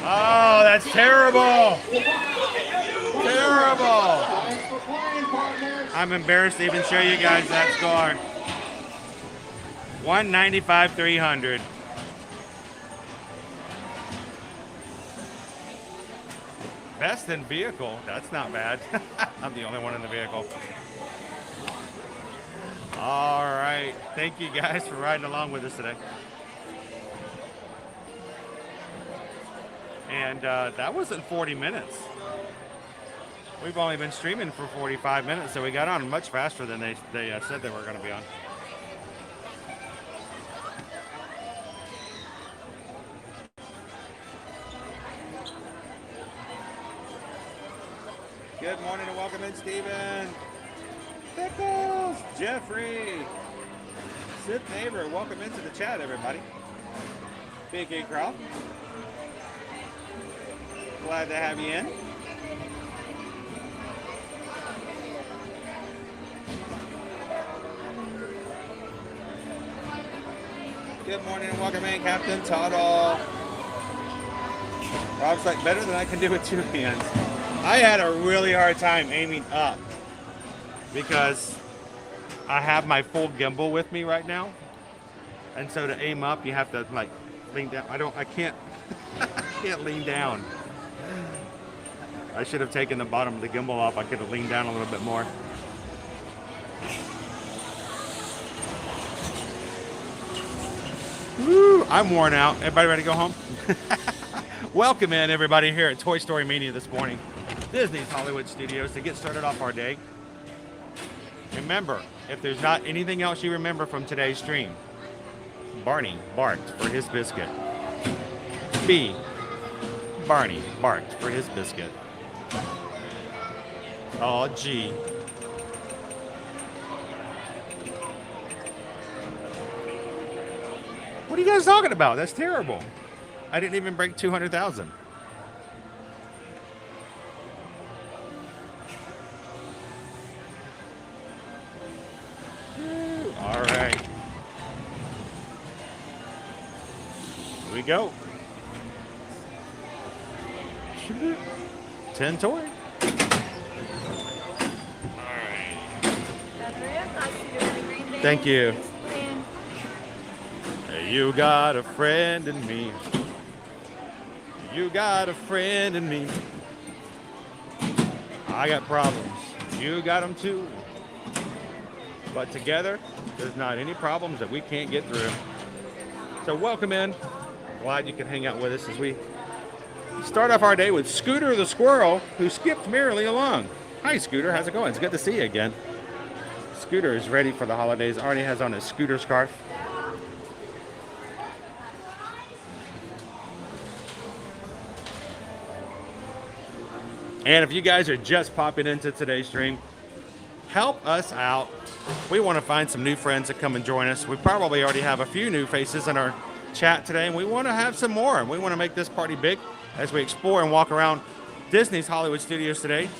Oh, that's terrible. Terrible. Thanks for playing, partners. I'm embarrassed to even show you guys that score. 195,300. Best in vehicle. That's not bad. I'm the only one in the vehicle. All right. Thank you guys for riding along with us today. And that wasn't 40 minutes. We've only been streaming for 45 minutes, so we got on much faster than they said they were going to be on. Good morning and welcome in, Steven. Pickles, Jeffrey, Sith Neighbor, welcome into the chat, everybody. Big A Croft. Glad to have you in. good morning and welcome in, Captain Tuttle. Rob's like, better than I can do with two hands. I had a really hard time aiming up because I have my full gimbal with me right now. And so to aim up, you have to like lean down. I can't, I can't lean down. I should have taken the bottom of the gimbal off. I could have leaned down a little bit more. Woo, I'm worn out. Everybody ready to go home? Welcome in, everybody, here at Toy Story Mania this morning. Disney's Hollywood Studios to get started off our day. Remember, if there's not anything else you remember from today's stream, Barney barked for his biscuit. B. Barney barked for his biscuit. Oh, G. What are you guys talking about? That's terrible. I didn't even break 200,000. All right. Here we go. 10 toy. All right. Thank you. You got a friend in me. You got a friend in me. I got problems. You got them too. But together, there's not any problems that we can't get through. So welcome in. Glad you can hang out with us as we start off our day with Scooter the squirrel, who skipped merrily along. Hi, Scooter. How's it going? It's good to see you again. Scooter is ready for the holidays. Already has on his Scooter scarf. And if you guys are just popping into today's stream, help us out. We want to find some new friends to come and join us. We probably already have a few new faces in our chat today, and we want to have some more. We want to make this party big as we explore and walk around Disney's Hollywood Studios today.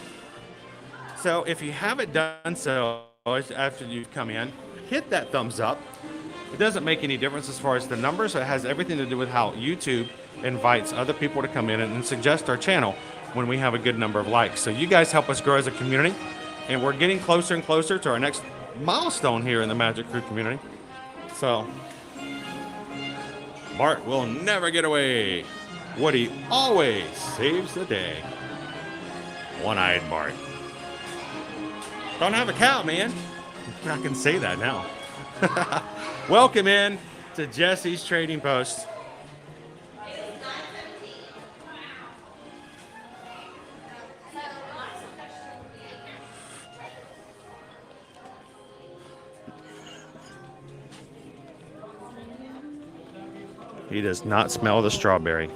So if you haven't done so after you've come in, hit that thumbs up. It doesn't make any difference as far as the numbers. It has everything to do with how YouTube invites other people to come in and suggest our channel when we have a good number of likes. So you guys help us grow as a community, and we're getting closer and closer to our next milestone here in the Magic Crew community. So Bart will never get away. Woody always saves the day. One-eyed Bart. Don't have a cow, man. I can say that now. Welcome in to Jesse's Trading Post. He does not smell the strawberry.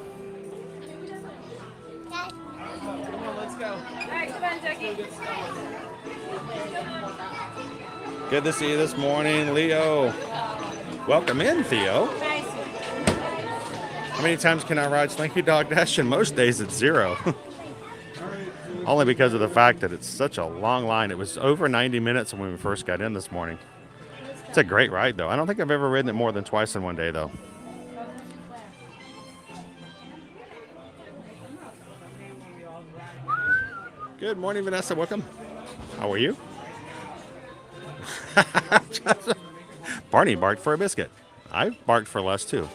Let's go. All right, come on, Dougie. Good to see you this morning, Leo. Welcome in, Theo. How many times can I ride Slinky Dog Dash? And most days it's 0. Only because of the fact that it's such a long line. It was over 90 minutes when we first got in this morning. It's a great ride, though. I don't think I've ever ridden it more than twice in one day, though. Good morning, Vanessa. Welcome. How are you? Barney barked for a biscuit. I barked for less, too.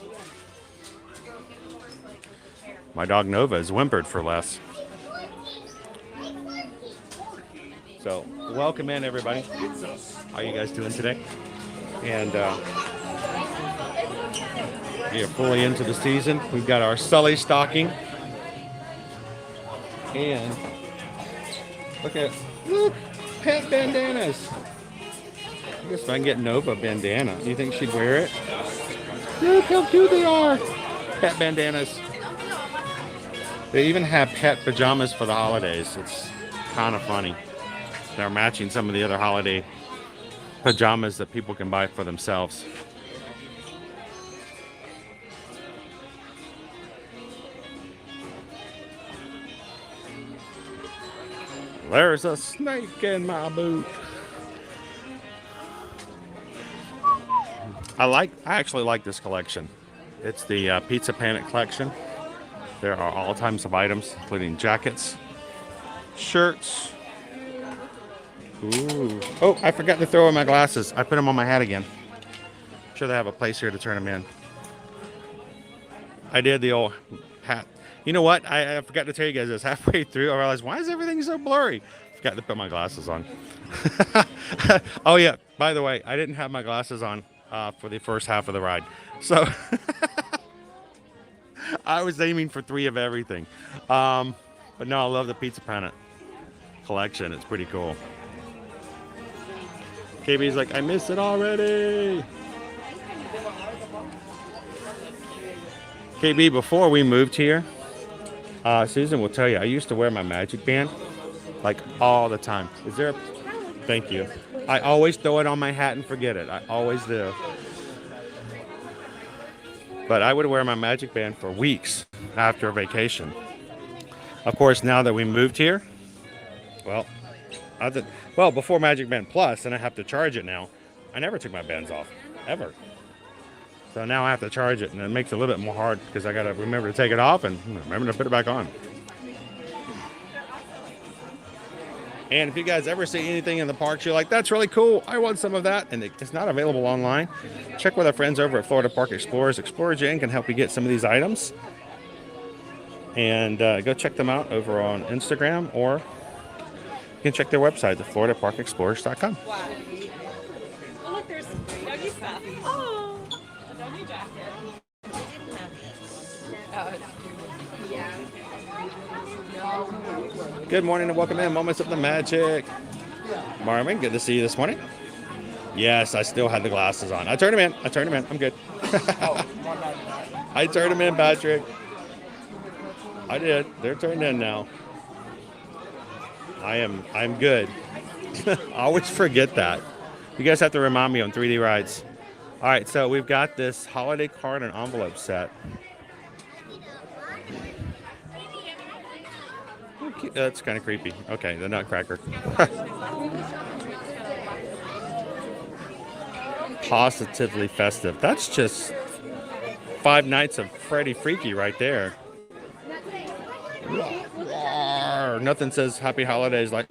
My dog Nova has whimpered for less. So, welcome in, everybody. How are you guys doing today? And we are fully into the season. We've got our Sully stocking. And look, pet bandanas. I guess if I can get Nova a bandana, do you think she'd wear it? Look how cute they are. Pet bandanas. They even have pet pajamas for the holidays. It's kind of funny. They're matching some of the other holiday pajamas that people can buy for themselves. There's a snake in my boot. I actually like this collection. It's the Pizza Panic collection. There are all types of items, including jackets, shirts. Ooh. Oh, I forgot to throw in my glasses. I put them on my hat again. I'm sure they have a place here to turn them in. I did the old hat. You know what? I forgot to tell you guys this. Halfway through, I realized, why is everything so blurry? Forgot to put my glasses on. Oh, yeah. By the way, I didn't have my glasses on for the first half of the ride. So I was aiming for 3 of everything. But no, I love the Pizza Panic collection. It's pretty cool. KB's like, I missed it already. KB, before we moved here, Susan will tell you, I used to wear my magic band like all the time. Is there a... Thank you. I always throw it on my hat and forget it. I always do. But I would wear my magic band for weeks after a vacation. Of course, now that we moved here, well, before Magic Band Plus, and I have to charge it now, I never took my bands off, ever. So now I have to charge it, and it makes it a little bit more hard because I got to remember to take it off and remember to put it back on. And if you guys ever see anything in the parks, you're like, that's really cool, I want some of that, and it's not available online, check with our friends over at Florida Park Explorers. Explorer Jen can help you get some of these items. And go check them out over on Instagram, or you can check their website at floridaparkexplorers.com. Wow. Oh, look, there's doggy stuff. Oh, a doggy jacket. Oh, yeah. Good morning and welcome in Moments of the Magic. Marvin, good to see you this morning. Yes, I still had the glasses on. I turned them in. I'm good. I turned them in, Patrick. I did. They're turned in now. I'm good. I always forget that. You guys have to remind me on 3D rides. All right, so we've got this holiday card and envelope set. Okay, that's kind of creepy. Okay, the Nutcracker. Positively festive. That's just 5 nights of Freddy Freaky right there. Nothing says happy holidays like.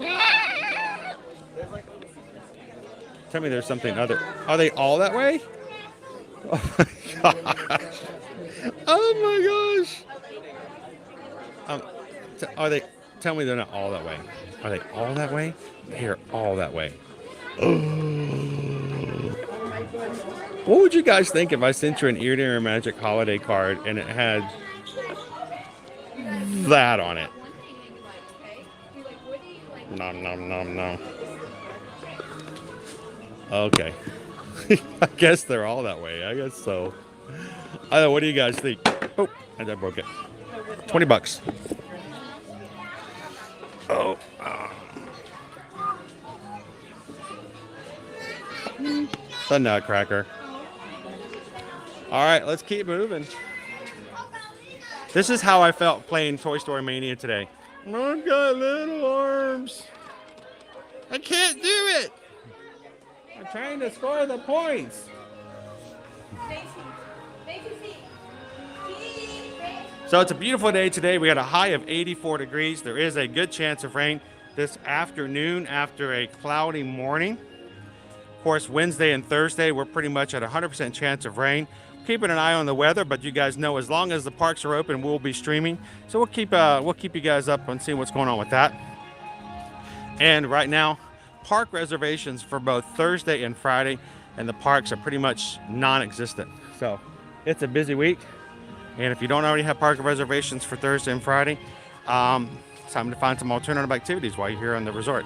Tell me there's something other. Are they all that way? Oh my gosh. Oh my gosh. Are they? Tell me they're not all that way. Are they all that way? They're all that way. What would you guys think if I sent you an Ear to Ear Magic holiday card and it had that on it? Nom nom nom nom. Okay. I guess they're all that way. I guess so. What do you guys think? Oh, I broke it. $20. Oh. The Nutcracker. All right, let's keep moving. This is how I felt playing Toy Story Mania today. I've got little arms. I can't do it. I'm trying to score the points. So it's a beautiful day today. We got a high of 84 degrees. There is a good chance of rain this afternoon after a cloudy morning. Of course, Wednesday and Thursday, we're pretty much at 100% chance of rain. Keeping an eye on the weather, but you guys know as long as the parks are open, we'll be streaming. So we'll keep you guys up on seeing what's going on with that. And right now, park reservations for both Thursday and Friday, and the parks are pretty much non-existent. So it's a busy week. And if you don't already have park reservations for Thursday and Friday, it's time to find some alternative activities while you're here on the resort.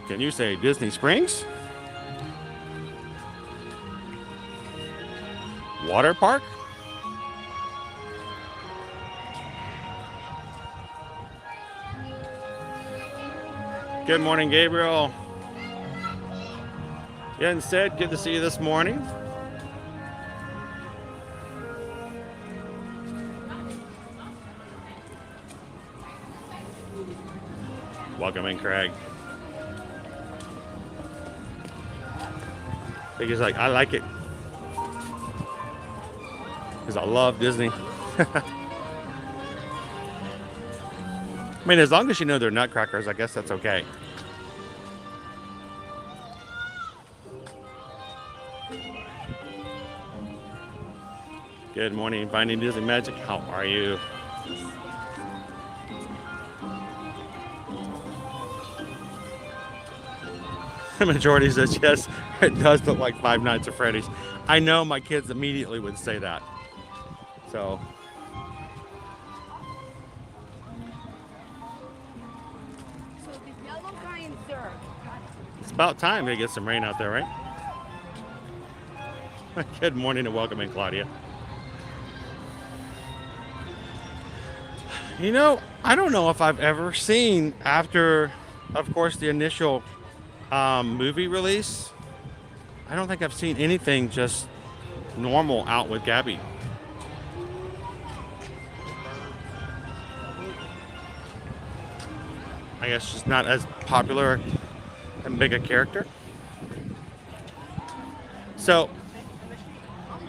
Can you say Disney Springs? Water park? Good morning, Gabriel. Jen said, good to see you this morning. Welcome in, Craig. He's like, I like it. Because I love Disney. I mean, as long as you know they're nutcrackers, I guess that's okay. Good morning, Finding Disney Magic. How are you? The majority says yes, it does look like Five Nights at Freddy's. I know my kids immediately would say that. So. It's about time to get some rain out there, right? Good morning and welcome in, Claudia. You know, I don't know if I've ever seen, after, of course, the initial movie release, I don't think I've seen anything just normal out with Gabby. I guess she's not as popular and big a character. So,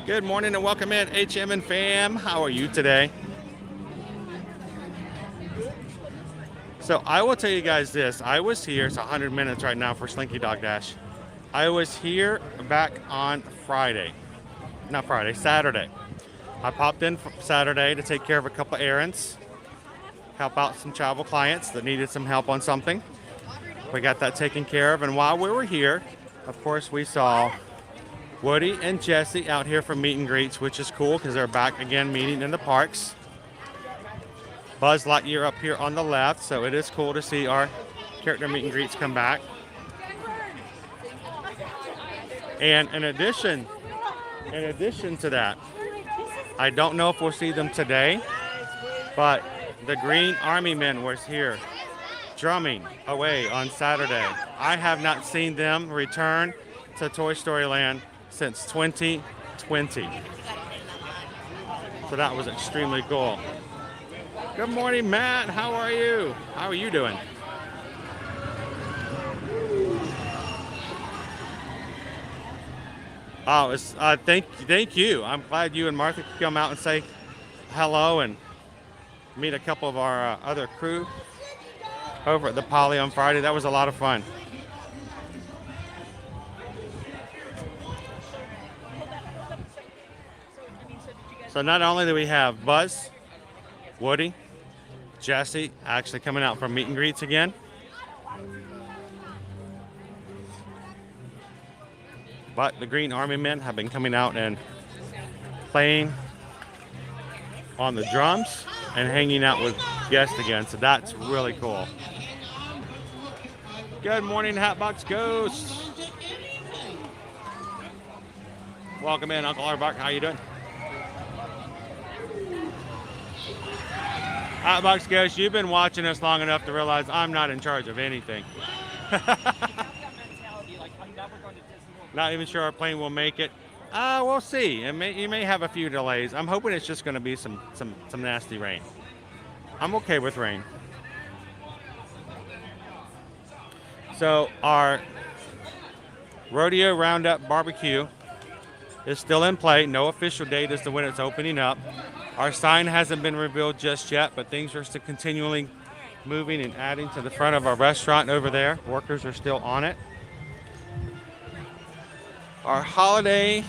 good morning and welcome in, HM and fam. How are you today? So I will tell you guys this. I was here, it's 100 minutes right now for Slinky Dog Dash. I was here back on Saturday. I popped in Saturday to take care of a couple errands, help out some travel clients that needed some help on something. We got that taken care of, and while we were here, of course, we saw Woody and Jesse out here for meet and greets, which is cool because they're back again meeting in the parks. Buzz Lightyear up here on the left, so it is cool to see our character meet and greets come back. And in addition to that, I don't know if we'll see them today, but the Green Army Men was here drumming away on Saturday. I have not seen them return to Toy Story Land since 2020. So that was extremely cool. Good morning, Matt. How are you? How are you doing? Oh, it's thank you. I'm glad you and Martha could come out and say hello and meet a couple of our other crew over at the Poly on Friday. That was a lot of fun. So not only do we have Buzz, Woody, Jesse actually coming out for meet and greets again, but the Green Army Men have been coming out and playing on the drums and hanging out with guests again, so that's really cool. Good morning, Hatbox Ghosts. Welcome in, Uncle Arbach. How you doing? Hatbox Ghost, you've been watching us long enough to realize I'm not in charge of anything. Not even sure our plane will make it. We'll see. You may have a few delays. I'm hoping it's just going to be some nasty rain. I'm okay with rain. So our Rodeo Roundup Barbecue is still in play. No official date as to when it's opening up. Our sign hasn't been revealed just yet, but things are still continually moving and adding to the front of our restaurant over there. Workers are still on it. Our holiday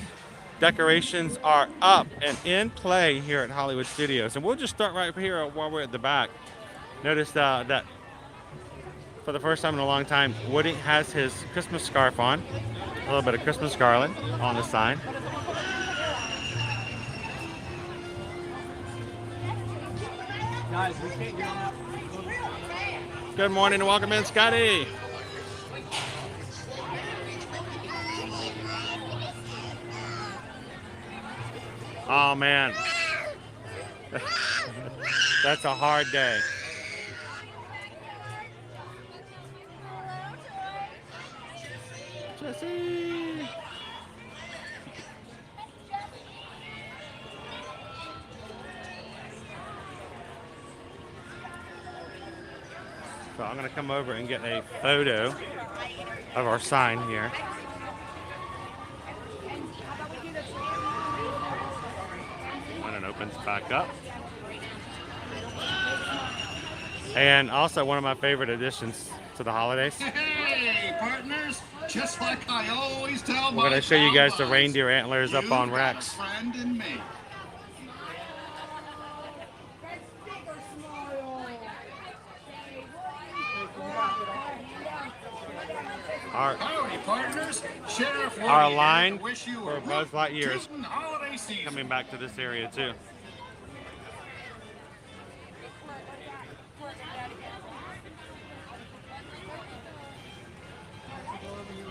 decorations are up and in play here at Hollywood Studios. And we'll just start right here while we're at the back. Notice that for the first time in a long time, Woody has his Christmas scarf on. A little bit of Christmas garland on the sign. Guys, we can't get on. Good morning and welcome in, Scotty. Oh man, that's a hard day. Jesse. So I'm going to come over and get a photo of our sign here. opens back up. And also one of my favorite additions to the holidays. Hey, partners! Just like I always tell We're going to show you guys the reindeer antlers up on You've got a racks. friend in me. Howdy, partners. Sheriff Our Woody line here to wish you for a Buzz Lightyear's rootin' holiday season. coming back to this area too.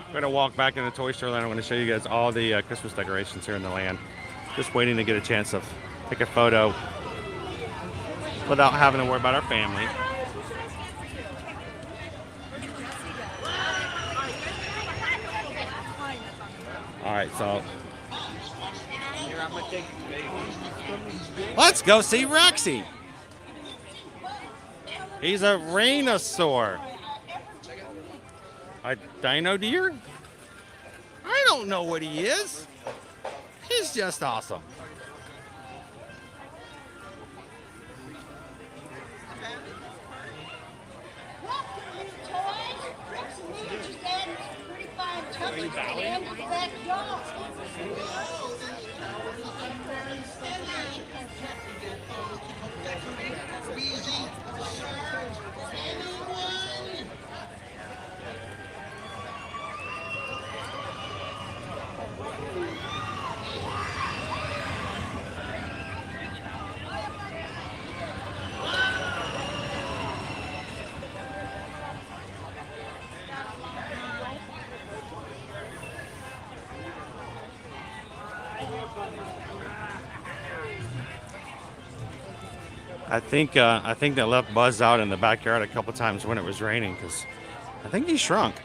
We're gonna walk back in the toy store land. I'm gonna show you guys all the Christmas decorations here in the land. Just waiting to get a chance to take a photo without having to worry about our family. All right, so let's go see Rexy. He's a rhinosaur. A dino deer? I don't know what he is. He's just awesome. I think they left Buzz out in the backyard a couple times when it was raining because I think he shrunk.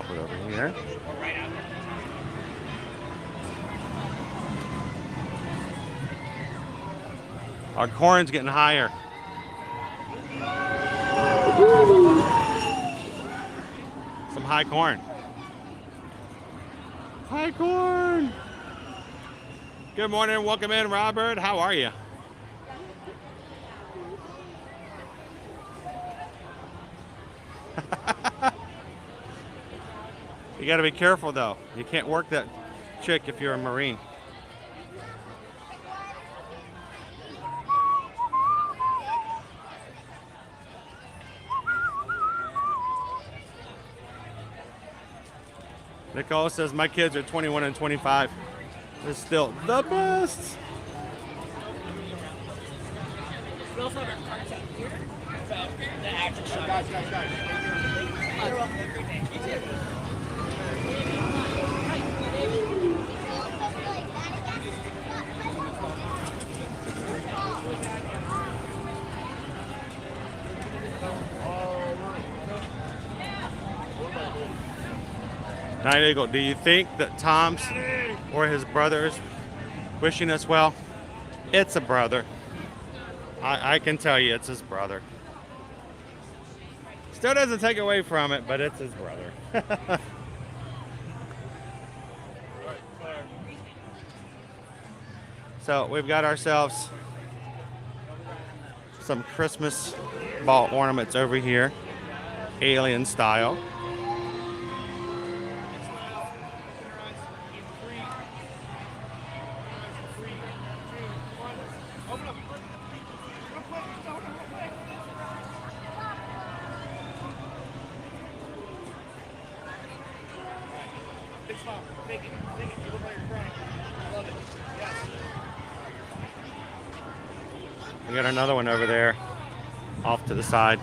Put it over here. Our corn's getting higher. Some high corn. High corn. Good morning, welcome in, Robert. How are you? You got to be careful though. You can't work that chick if you're a Marine. Nicole says my kids are 21 and 25. They're still the best. We also have our cards out here about the action shot. You're welcome. You too. Night Eagle, do you think that Tom's or his brother's wishing us well? It's a brother. I can tell you it's his brother. Still doesn't take away from it, but it's his brother. So we've got ourselves some Christmas ball ornaments over here, alien style. We got another one over there, off to the side.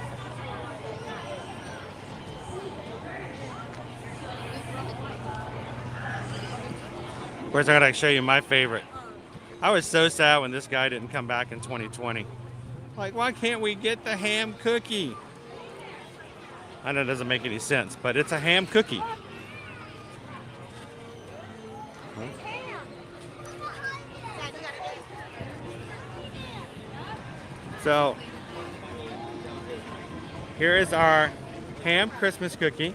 Of course, I gotta show you my favorite. I was so sad when this guy didn't come back in 2020. Like, why can't we get the ham cookie? I know it doesn't make any sense, but it's a ham cookie. So here is our ham Christmas cookie.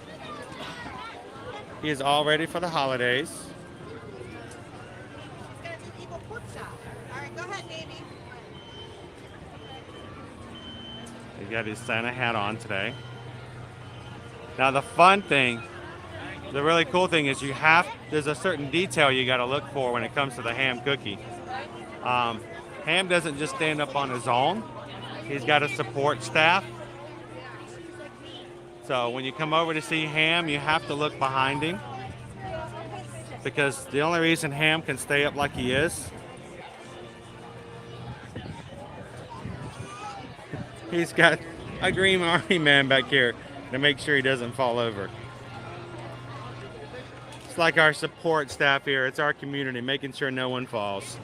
He is all ready for the holidays. He's got his Santa hat on today. Now the fun thing, the really cool thing is there's a certain detail you got to look for when it comes to the ham cookie. Ham doesn't just stand up on his own. He's got a support staff. So when you come over to see Ham, you have to look behind him, because the only reason Ham can stay up like he is, he's got a green army man back here to make sure he doesn't fall over. It's like our support staff here. It's our community, making sure no one falls.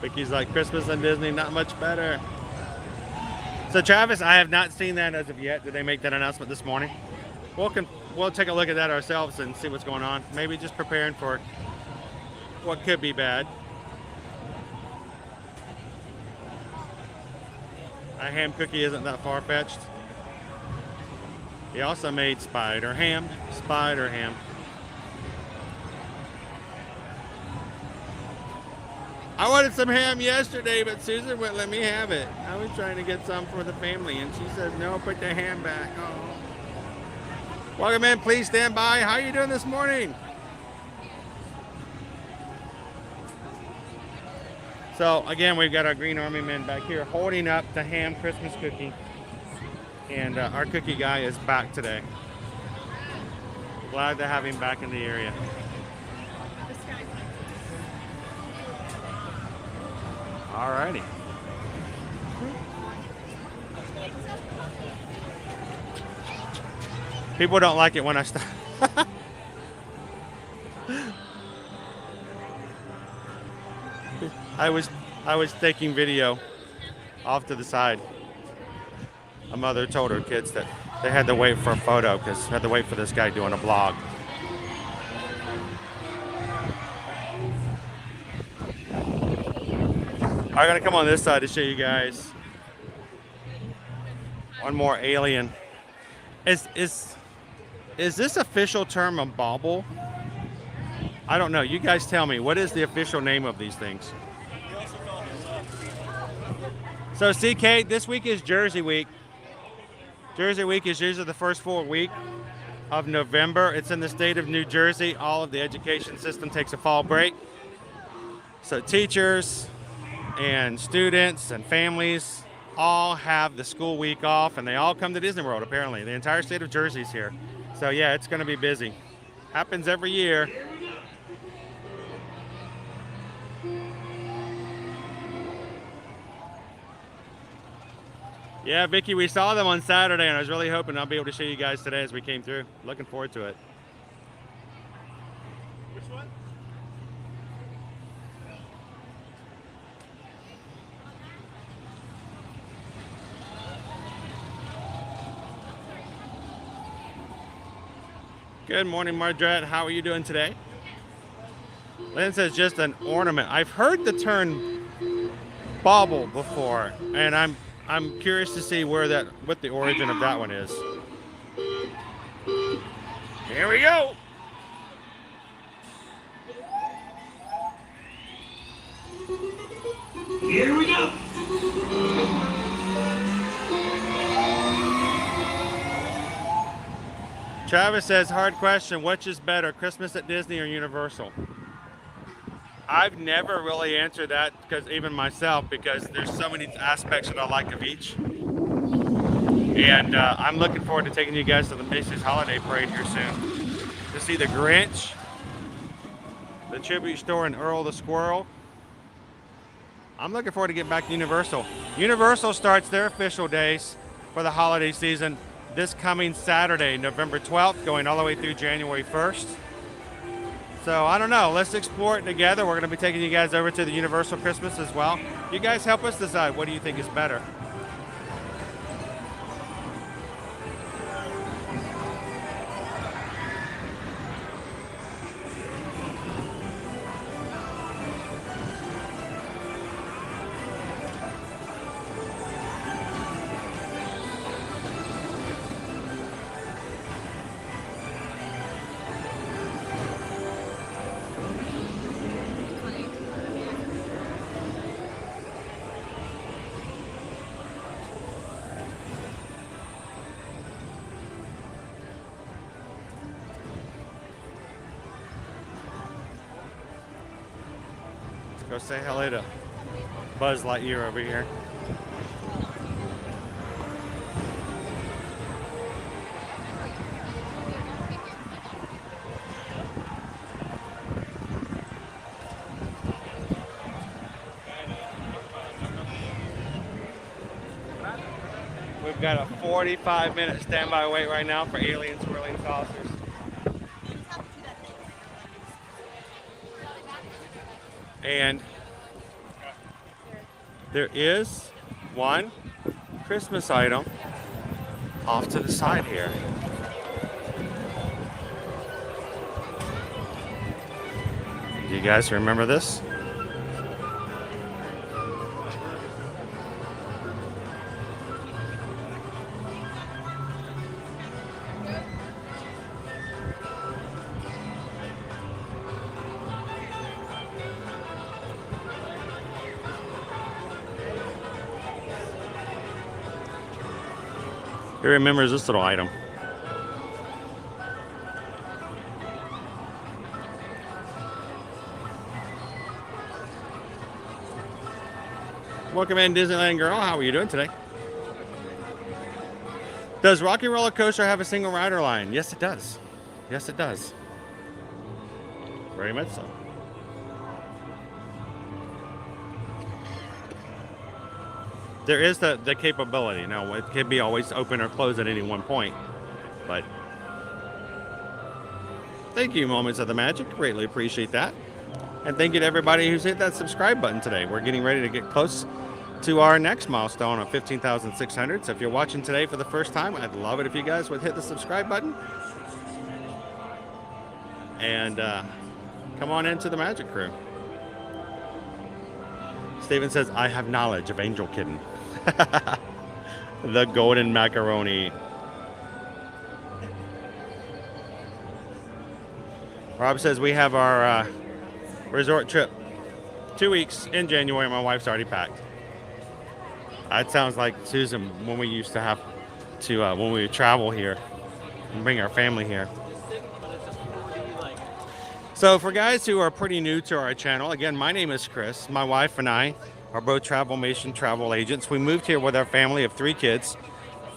Vicky's like, Christmas and Disney, not much better. So Travis, I have not seen that as of yet. Did they make that announcement this morning? We'll take a look at that ourselves and see what's going on. Maybe just preparing for what could be bad. A ham cookie isn't that far-fetched. He also made spider ham. I wanted some ham yesterday, but Susan wouldn't let me have it. I was trying to get some for the family, and she says, no, put the ham back. Oh. Welcome in, please stand by. How are you doing this morning? So, again, we've got our Green Army men back here holding up the ham Christmas cookie. And our cookie guy is back today. Glad to have him back in the area. Alrighty. People don't like it when I stop. I was taking video off to the side. A mother told her kids that they had to wait for a photo because they had to wait for this guy doing a vlog. I'm gonna come on this side to show you guys one more alien. Is this official term a bauble? I don't know. You guys tell me. What is the official name of these things? So CK, this week is Jersey Week. Jersey Week is usually the first full week of November. It's in the state of New Jersey. All of the education system takes a fall break. So teachers and students and families all have the school week off, and they all come to Disney World, apparently. The entire state of Jersey's here. So yeah, it's gonna be busy. Happens every year. Yeah, Vicky, we saw them on Saturday, and I was really hoping I'll be able to show you guys today as we came through. Looking forward to it. Which one? Good morning, Margaret. How are you doing today? Lynn says just an ornament. I've heard the term bauble before, and I'm curious to see what the origin of that one is. Here we go. Here we go. Travis says, hard question, which is better, Christmas at Disney or Universal? I've never really answered that, even myself, because there's so many aspects that I like of each. And I'm looking forward to taking you guys to the Macy's Holiday Parade here soon to see the Grinch, the Tribute Store, and Earl the Squirrel. I'm looking forward to getting back to Universal. Universal starts their official days for the holiday season this coming Saturday, November 12th, going all the way through January 1st. So I don't know, let's explore it together. We're going to be taking you guys over to the Universal Christmas as well. You guys help us decide, what do you think is better? Go say hello to Buzz Lightyear over here. We've got a 45-minute standby wait right now for alien swirling saucers. And there is one Christmas item off to the side here. Do you guys remember this? Who remembers this little item? Welcome in, Disneyland girl. How are you doing today? Does Rocky Roller Coaster have a single rider line? Yes, it does. Yes, it does. Very much so. There is the capability. Now, it can be always open or closed at any one point, but thank you, Moments of the Magic. Greatly appreciate that. And thank you to everybody who's hit that subscribe button today. We're getting ready to get close to our next milestone of 15,600. So if you're watching today for the first time, I'd love it if you guys would hit the subscribe button. And come on into the Magic Crew. Steven says, I have knowledge of Angel Kitten. The golden macaroni. Rob says we have our resort trip 2 weeks in January. My wife's already packed. That sounds like Susan when we used to have to when we would travel here and bring our family here. So for guys who are pretty new to our channel, again, my name is Chris. My wife and I are both Travelmation travel agents. We moved here with our family of 3 kids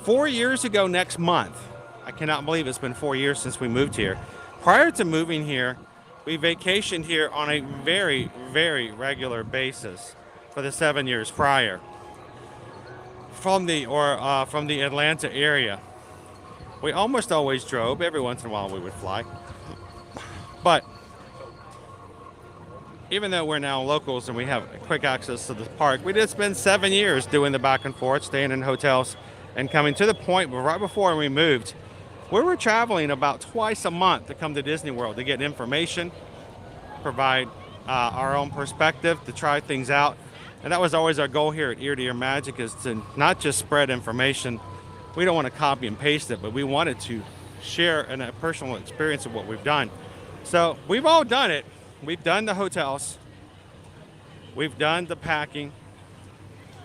4 years ago next month. I cannot believe it's been 4 years since we moved here. Prior to moving here, we vacationed here on a very, very regular basis for the 7 years prior from the Atlanta area. We almost always drove. Every once in a while we would fly. But even though we're now locals and we have quick access to the park, we did spend 7 years doing the back and forth, staying in hotels and coming to the point where right before we moved, we were traveling about twice a month to come to Disney World to get information, provide our own perspective, to try things out. And that was always our goal here at Ear to Ear Magic, is to not just spread information. We don't want to copy and paste it, but we wanted to share a personal experience of what we've done. So we've all done it. We've done the hotels. We've done the packing.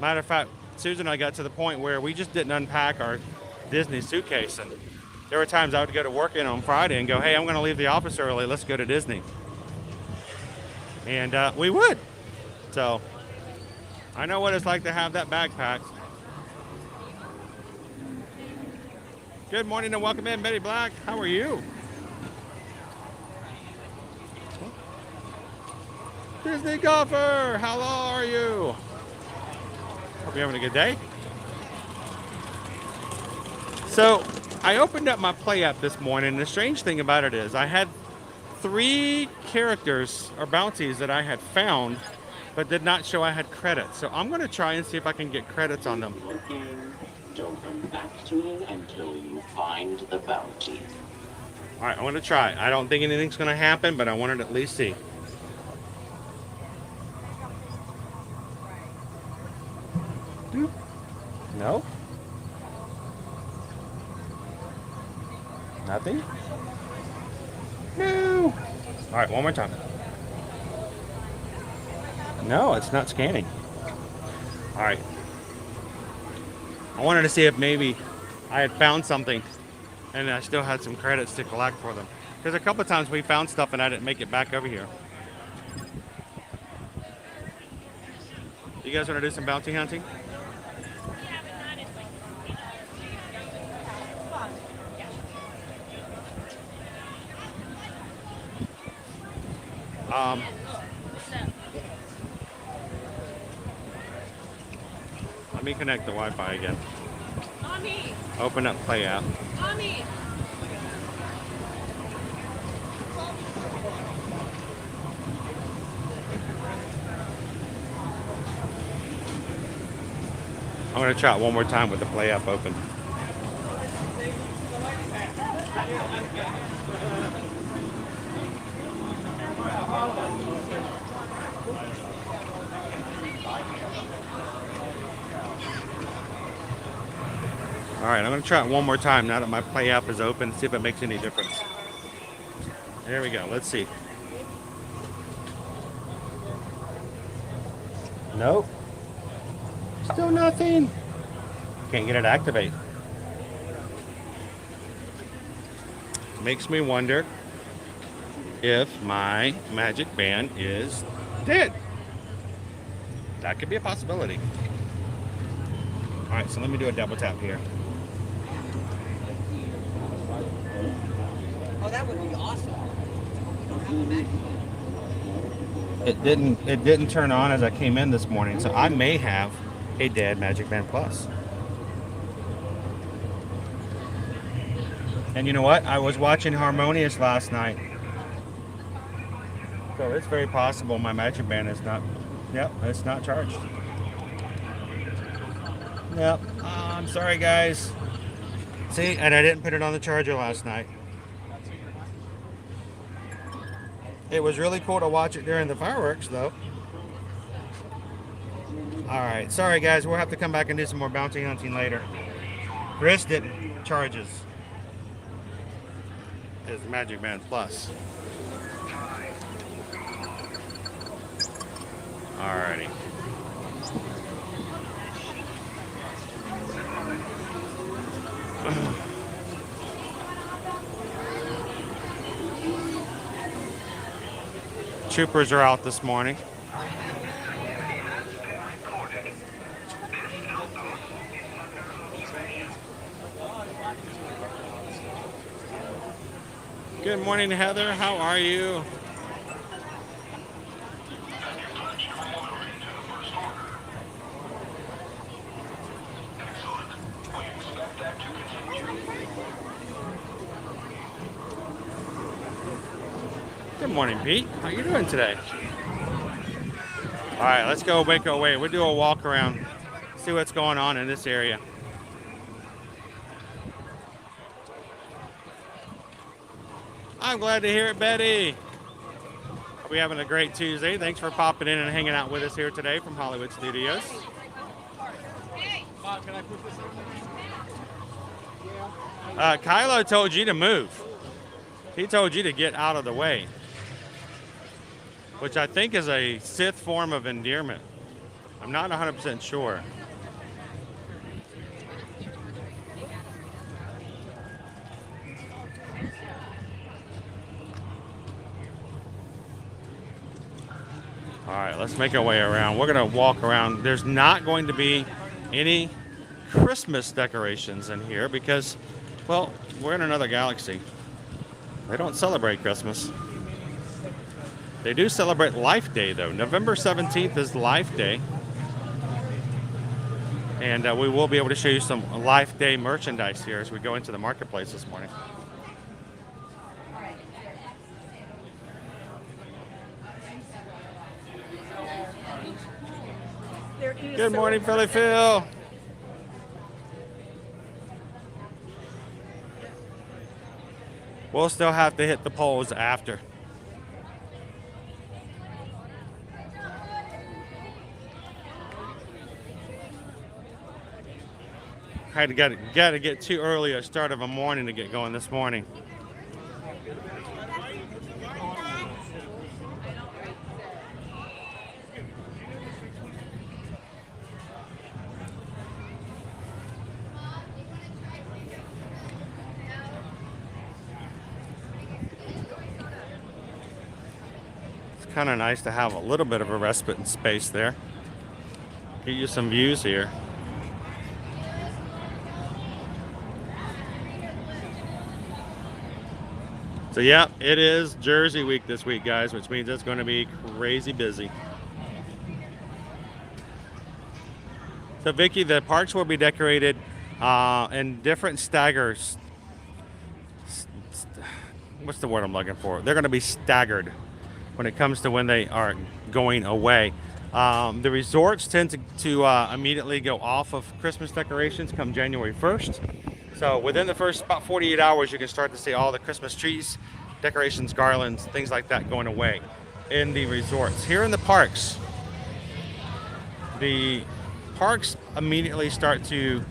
Matter of fact, Susan and I got to the point where we just didn't unpack our Disney suitcase. And there were times I would go to work in on Friday and go, hey, I'm going to leave the office early. Let's go to Disney. And we would. So I know what it's like to have that bag packed. Good morning and welcome in, Betty Black. How are you? Disney Golfer, how are you? Hope you're having a good day. So I opened up my Play app this morning, and the strange thing about it is I had 3 characters or bounties that I had found, but did not show I had credits. So I'm going to try and see if I can get credits on them. Don't come back to it until you find the bounty. All right, I want to try. I don't think anything's going to happen, but I wanted to at least see. No? Nothing? No. All right, one more time. No, it's not scanning. All right. I wanted to see if maybe I had found something and I still had some credits to collect for them. Because a couple of times we found stuff and I didn't make it back over here. You guys want to do some bounty hunting? Let me connect the Wi-Fi again. Mommy! Open up Play app. Mommy! I'm going to try it one more time with the Play app open. All right, I'm going to try it one more time now that my Play app is open, see if it makes any difference. There we go. Let's see. Nope. Still nothing. Can't get it to activate. Makes me wonder if my magic band is dead. That could be a possibility. All right, so let me do a double tap here. Oh, that would be awesome. It didn't turn on as I came in this morning, so I may have a dead Magic Band Plus. And you know what? I was watching Harmonious last night. So it's very possible my Magic Band is not, yep, it's not charged. Yep, I'm sorry guys. See, and I didn't put it on the charger last night. It was really cool to watch it during the fireworks though. All right, sorry guys, we'll have to come back and do some more bounty hunting later. Chris didn't charge his Magic Band Plus. Alrighty. Troopers are out this morning. Good morning, Heather. How are you? Good morning, Pete. How you doing today? All right, let's go make our way. We'll do a walk around, see what's going on in this area. I'm glad to hear it, Betty. Hope you're having a great Tuesday. Thanks for popping in and hanging out with us here today from Hollywood Studios. Kylo told you to move. He told you to get out of the way, which I think is a Sith form of endearment. I'm not 100% sure. All right, let's make our way around. We're going to walk around. There's not going to be any Christmas decorations in here because, well, we're in another galaxy. They don't celebrate Christmas. They do celebrate Life Day, though. November 17th is Life Day. And we will be able to show you some Life Day merchandise here as we go into the marketplace this morning. Good morning, Philly Phil. We'll still have to hit the polls after. Got to get too early a start of a morning to get going this morning. It's kind of nice to have a little bit of a respite and space there. Get you some views here. So yeah, it is Jersey week this week, guys, which means it's going to be crazy busy. So Vicky, the parks will be decorated in different staggers. What's the word I'm looking for? They're going to be staggered when it comes to when they are going away. The resorts tend to immediately go off of Christmas decorations come January 1st. So within the first about 48 hours, you can start to see all the Christmas trees, decorations, garlands, things like that going away in the resorts. Here in the parks immediately start to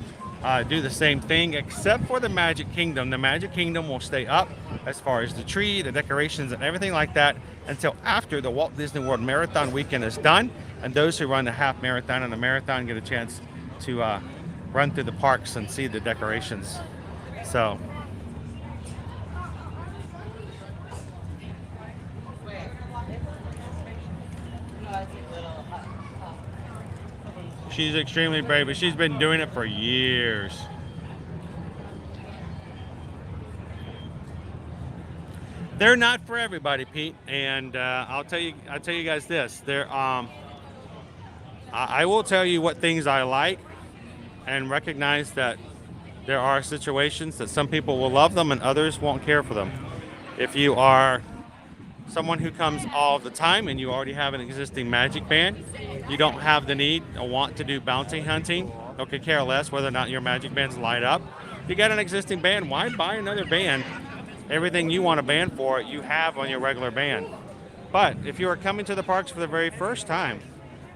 do the same thing, except for the Magic Kingdom. The Magic Kingdom will stay up as far as the tree, the decorations, and everything like that until after the Walt Disney World Marathon weekend is done. And those who run the half marathon and the marathon get a chance to run through the parks and see the decorations. So she's extremely brave, but she's been doing it for years. They're not for everybody, Pete, and I'll tell you guys this. I will tell you what things I like, and recognize that there are situations that some people will love them and others won't care for them. If you are someone who comes all the time and you already have an existing magic band, you don't have the need or want to do bounty hunting, or could care less whether or not your magic bands light up. You got an existing band, why buy another band? Everything you want a band for, you have on your regular band. But if you are coming to the parks for the very first time,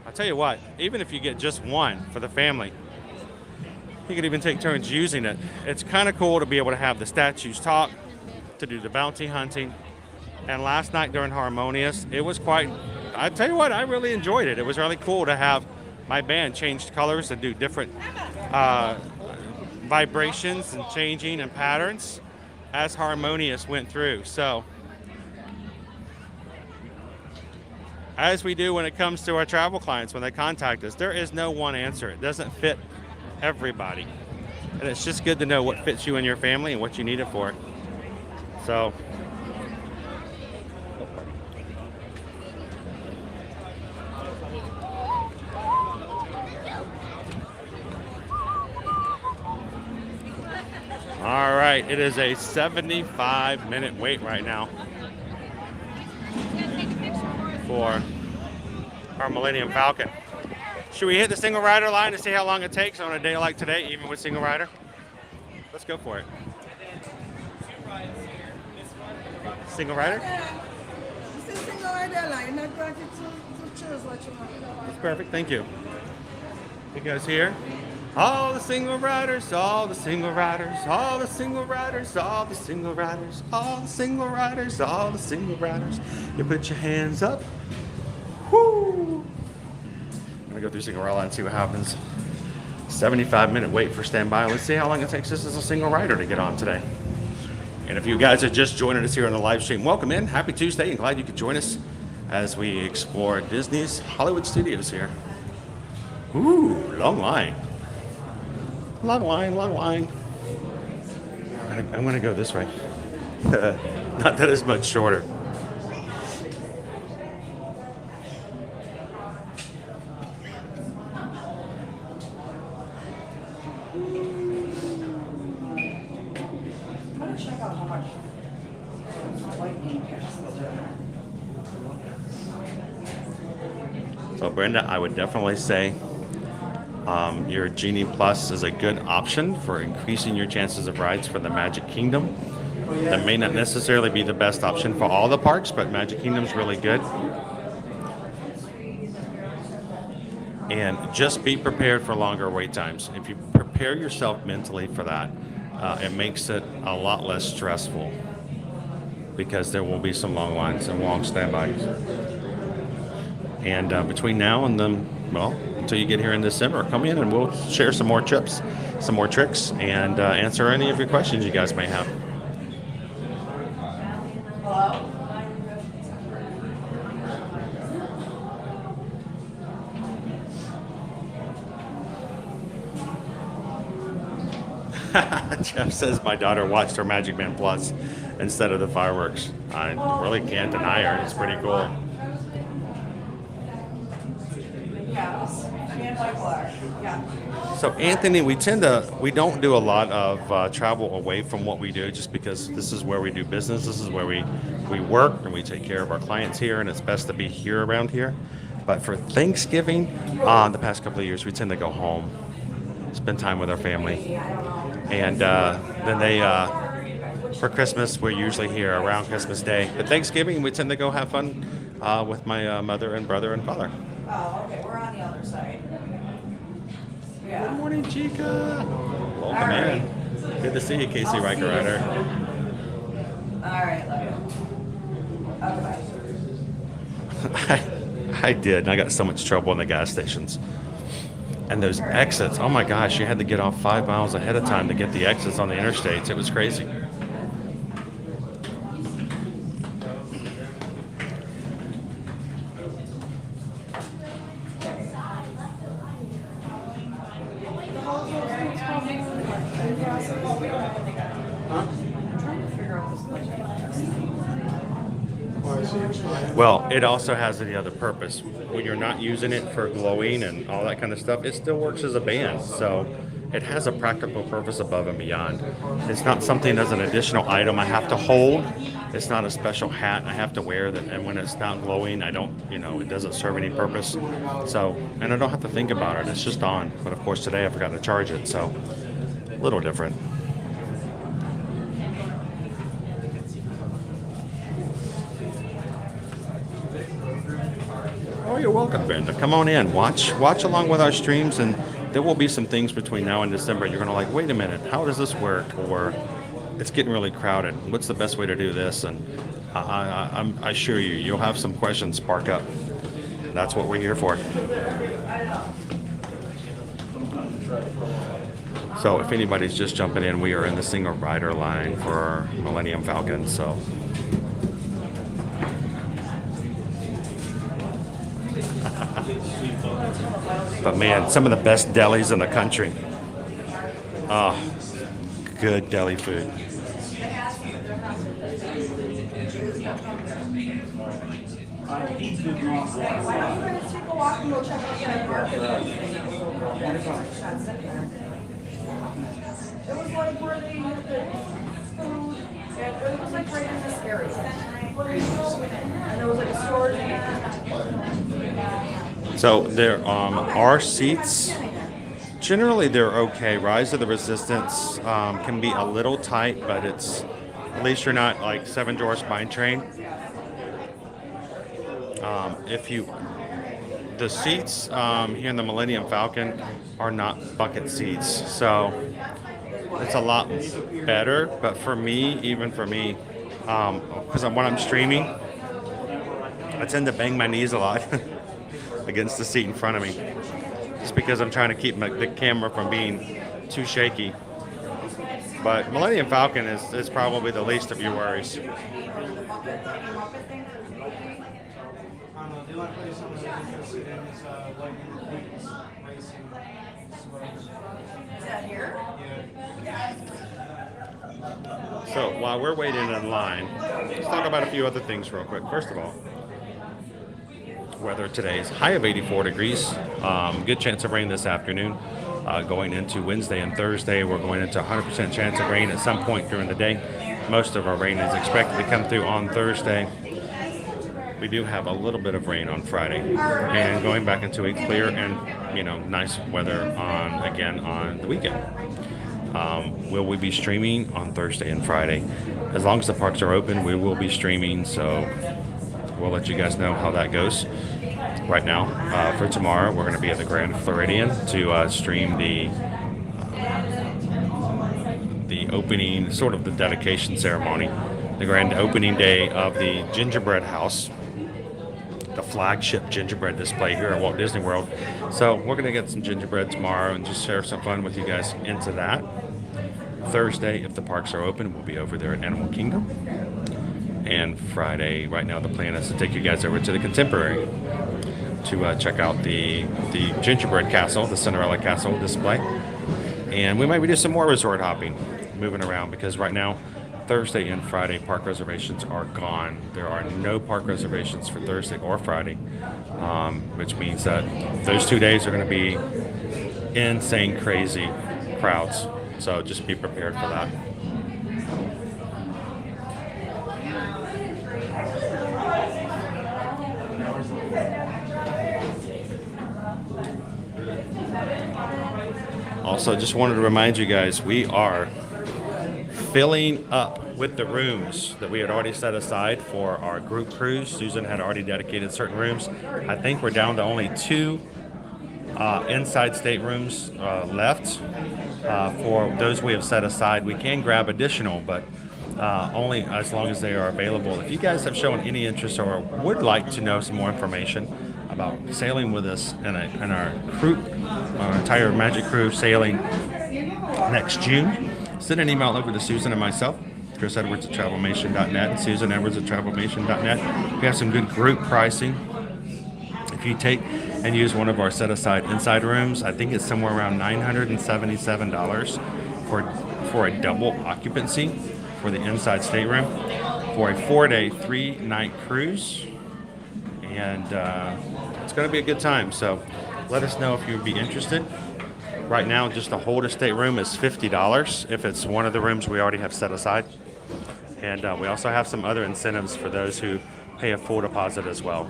I'll tell you what, even if you get just one for the family, you could even take turns using it. It's kind of cool to be able to have the statues talk, to do the bounty hunting. And last night during Harmonious, it was quite, I tell you what, I really enjoyed it. It was really cool to have my band change colors and do different vibrations and changing and patterns as Harmonious went through. So, as we do when it comes to our travel clients when they contact us, there is no one answer. It doesn't fit everybody. And it's just good to know what fits you and your family and what you need it for. So, all right, it is a 75-minute wait right now for our Millennium Falcon. Should we hit the single rider line to see how long it takes on a day like today, even with single rider? Let's go for it. Single rider? It's a single rider line, not granted to choose what you want. That's perfect, thank you. You guys here? All the single riders, all the single riders, all the single riders, all the single riders, all the single riders, all the single riders. You put your hands up. Woo! I'm gonna go through single rider line and see what happens. 75-minute wait for standby. Let's see how long it takes us as a single rider to get on today. And if you guys are just joining us here on the live stream, welcome in. Happy Tuesday, and glad you could join us as we explore Disney's Hollywood Studios here. Ooh, long line. Long line, long line. I'm gonna go this way. Not that it's much shorter. So Brenda, I would definitely say your Genie Plus is a good option for increasing your chances of rides for the Magic Kingdom. That may not necessarily be the best option for all the parks, but Magic Kingdom's really good. And just be prepared for longer wait times. If you prepare yourself mentally for that, it makes it a lot less stressful because there will be some long lines and long standbys. And between now and then, well, until you get here in December, come in and we'll share some more tips, some more tricks, and answer any of your questions you guys may have. Jeff says my daughter watched her Magic Man Plus instead of the fireworks. I really can't deny her. It's pretty cool. So Anthony, we don't do a lot of travel away from what we do just because this is where we do business. This is where we work and we take care of our clients here, and it's best to be here around here. But for Thanksgiving, the past couple of years, we tend to go home, spend time with our family. And then for Christmas, we're usually here around Christmas Day. But Thanksgiving, we tend to go have fun with my mother and brother and father. Oh, okay, we're on the other side. Yeah. Good morning, Chica. Welcome in. Good to see you, Casey Riker Rider. All right, love you. I did, and I got so much trouble in the gas stations. And those exits, oh my gosh, you had to get off 5 miles ahead of time to get the exits on the interstates. It was crazy. Well, it also has the other purpose. When you're not using it for glowing and all that kind of stuff, it still works as a band. So it has a practical purpose above and beyond. It's not something as an additional item I have to hold. It's not a special hat I have to wear that, and when it's not glowing, I don't, it doesn't serve any purpose. So, and I don't have to think about it. It's just on. But of course today I forgot to charge it, so a little different. Oh, you're welcome, Brenda. Come on in. Watch along with our streams, and there will be some things between now and December. You're going to wait a minute, how does this work? Or it's getting really crowded. What's the best way to do this? And I assure you, you'll have some questions spark up. That's what we're here for. So if anybody's just jumping in, we are in the single rider line for Millennium Falcon. So. But man, some of the best delis in the country. Oh, good deli food. It was like where they had the food, and it was like right in this area. And there was like a storage area. So there are seats. Generally, they're okay. Rise of the Resistance can be a little tight, but it's at least you're not like 7-door spine train. The seats here in the Millennium Falcon are not bucket seats, so it's a lot better. But for me, because when I'm streaming, I tend to bang my knees a lot against the seat in front of me, just because I'm trying to keep the camera from being too shaky. But Millennium Falcon is probably the least of your worries. So while we're waiting in line, let's talk about a few other things real quick. First of all, weather today is high of 84 degrees. Good chance of rain this afternoon. Going into Wednesday and Thursday, we're going into 100% chance of rain at some point during the day. most of our rain is expected to come through on Thursday. We do have a little bit of rain on Friday, and going back into a clear and, you know, nice weather again on the weekend. Will we be streaming on Thursday and Friday? As long as the parks are open, we will be streaming, so we'll let you guys know how that goes. Right now, for tomorrow, we're going to be at the Grand Floridian to stream the opening, sort of the dedication ceremony, the grand opening day of the gingerbread house, the flagship gingerbread display here at Walt Disney World. So we're going to get some gingerbread tomorrow and just share some fun with you guys into that. Thursday, if the parks are open, we'll be over there at Animal Kingdom. And Friday, right now the plan is to take you guys over to the Contemporary to check out the gingerbread castle, the Cinderella castle display. And we might do some more resort hopping, moving around, because right now Thursday and Friday park reservations are gone. There are no park reservations for Thursday or Friday, which means that those 2 days are going to be insane, crazy crowds. So just be prepared for that. Also, just wanted to remind you guys, we are filling up with the rooms that we had already set aside for our group cruise. Susan had already dedicated certain rooms. I think we're down to only 2 inside staterooms left. For those we have set aside, we can grab additional, but only as long as they are available. If you guys have shown any interest or would like to know some more information about sailing with us in our crew, our entire Magic Crew sailing next June, send an email over to Susan and myself, chrisedwards at travelmation.net, and Susan Edwards at travelmation.net. We have some good group pricing. If you take and use one of our set-aside inside rooms, I think it's somewhere around $977 for a double occupancy for the inside stateroom for a 4-day, 3-night cruise. And it's going to be a good time, so let us know if you would be interested. Right now, just to hold a stateroom is $50 if it's one of the rooms we already have set aside. And we also have some other incentives for those who pay a full deposit as well.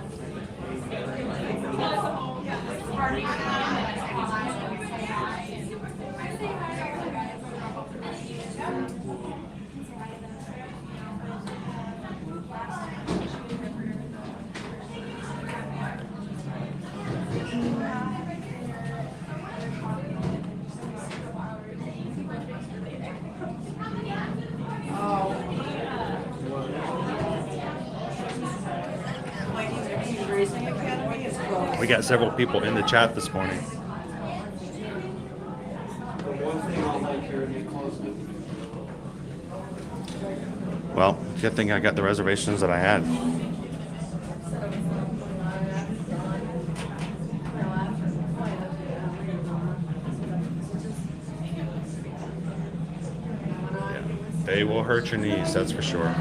We got several people in the chat this morning. Well, good thing I got the reservations that I had. Yeah, they will hurt your knees, that's for sure.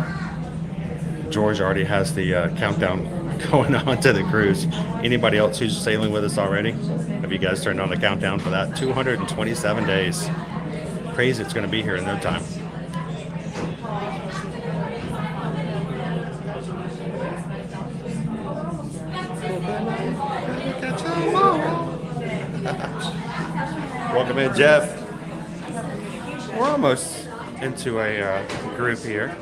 George already has the countdown going on to the cruise. Anybody else who's sailing with us already? Have you guys turned on the countdown for that? 227 days. Crazy, it's going to be here in no time. Welcome in, Jeff. We're almost into a group here.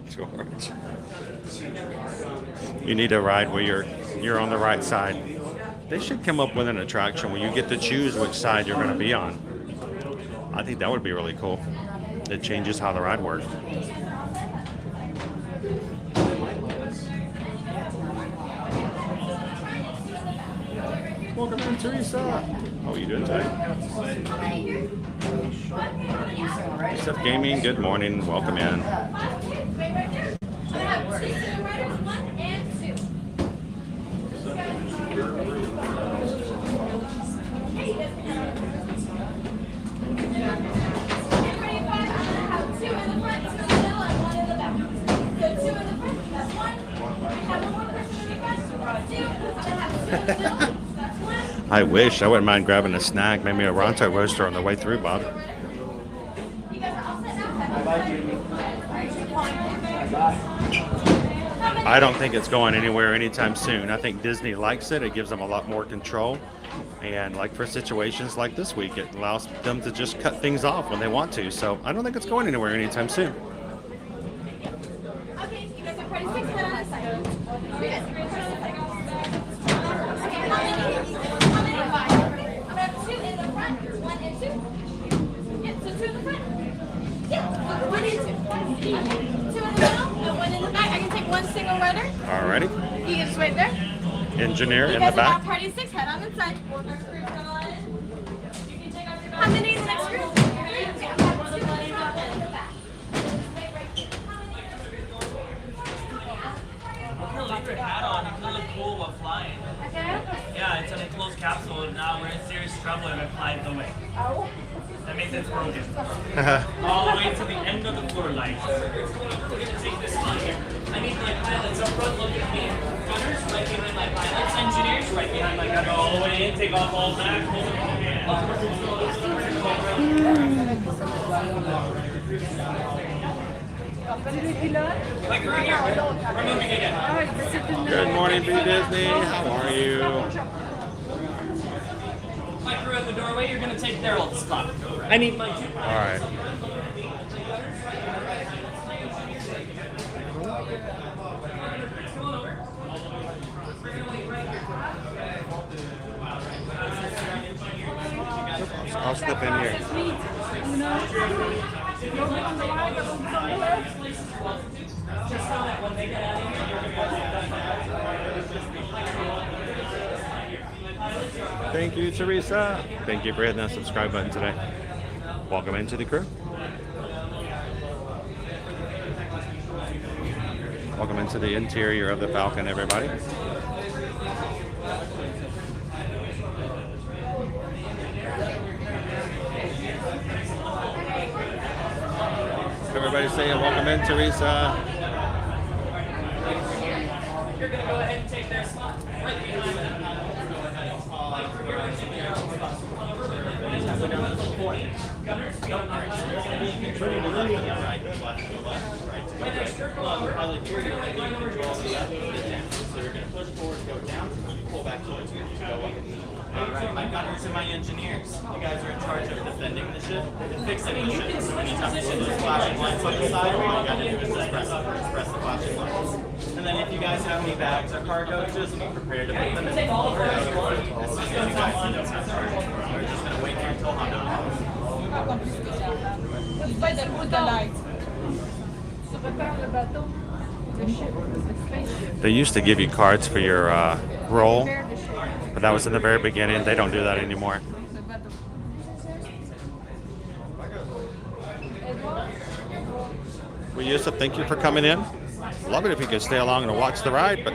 George, you need a ride where you're on the right side. They should come up with an attraction where you get to choose which side you're going to be on. I think that would be really cool. It changes how the ride works. Welcome in, Teresa. How are you doing today? Steph Gaming, good morning. Welcome in. I wish. I wouldn't mind grabbing a snack, maybe a Ronto roaster on the way through, Bob. I don't think it's going anywhere anytime soon. I think Disney likes it. It gives them a lot more control. And like for situations like this week, it allows them to just cut things off when they want to. So I don't think it's going anywhere anytime soon. Okay, you guys are pretty quick. Head on this side. You guys are pretty quick. Okay, how many? Five. I'm gonna have 2 in the front, 1 and 2. Yeah, so 2 in the front. Yeah, 1 and 2. 2 in the middle and 1 in the back. I can take 1 single runner. Alrighty. You can just wait there. Engineer You in the guys are now back. party 6. Head on inside. How many in the next group? Leave your hat on. You can look cool while flying. Yeah, it's an enclosed capsule, and now we're in serious trouble if it flies away. That means it's broken. All the way to the end of the floor lights. We're gonna take this on here. I need my pilots up front, look at me. Gunners right behind my pilots. Engineers right behind my gunner. All the way in, take off all back, hold it in your hand. My crew here. We're moving again. Good morning, B Disney. How are you? My crew at the doorway, you're gonna take their old spot. I need my 2 All right. I'll step in here. Thank you, Teresa. Thank you for hitting that subscribe button today. Welcome into the crew. Welcome into the interior of the Falcon, everybody. Everybody saying welcome in, Teresa. You're gonna go ahead and take their spot right behind them. Gunners, go Gunners. You're gonna be in control of the left and the right. When I circle over, I'll let you know my number goes to the left and down. So you're gonna push forward, go down, and you pull back towards you, go up. Alright, my gunners and my engineers. You guys are in charge of defending the ship and fixing the ship. Anytime you see those flashing lights on the side, all you gotta do is just press the flashing lights. And then if you guys have any bags or cargo, just be prepared to put them in the water. As soon as you guys see those guys, we're just gonna wait here until Honda comes. They used to give you cards for your roll, but that was in the very beginning. They don't do that anymore. Well, Yusuf, thank you for coming in. Love it if you could stay along and watch the ride, but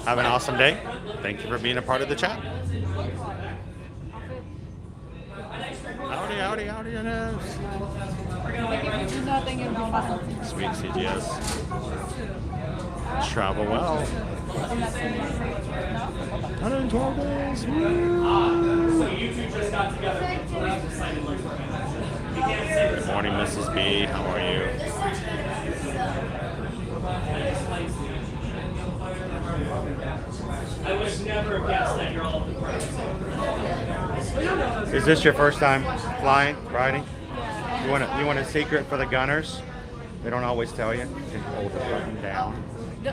have an awesome day. Thank you for being a part of the chat. Howdy, howdy, howdy, Inez. Sweet CGS. Travel well. 112 days. So you two just got together. Good morning, Mrs. B. How are you? I would never have guessed that you're all the parties. Is this your first time flying, riding? You want a secret for the gunners? They don't always tell you. You can hold the button down. You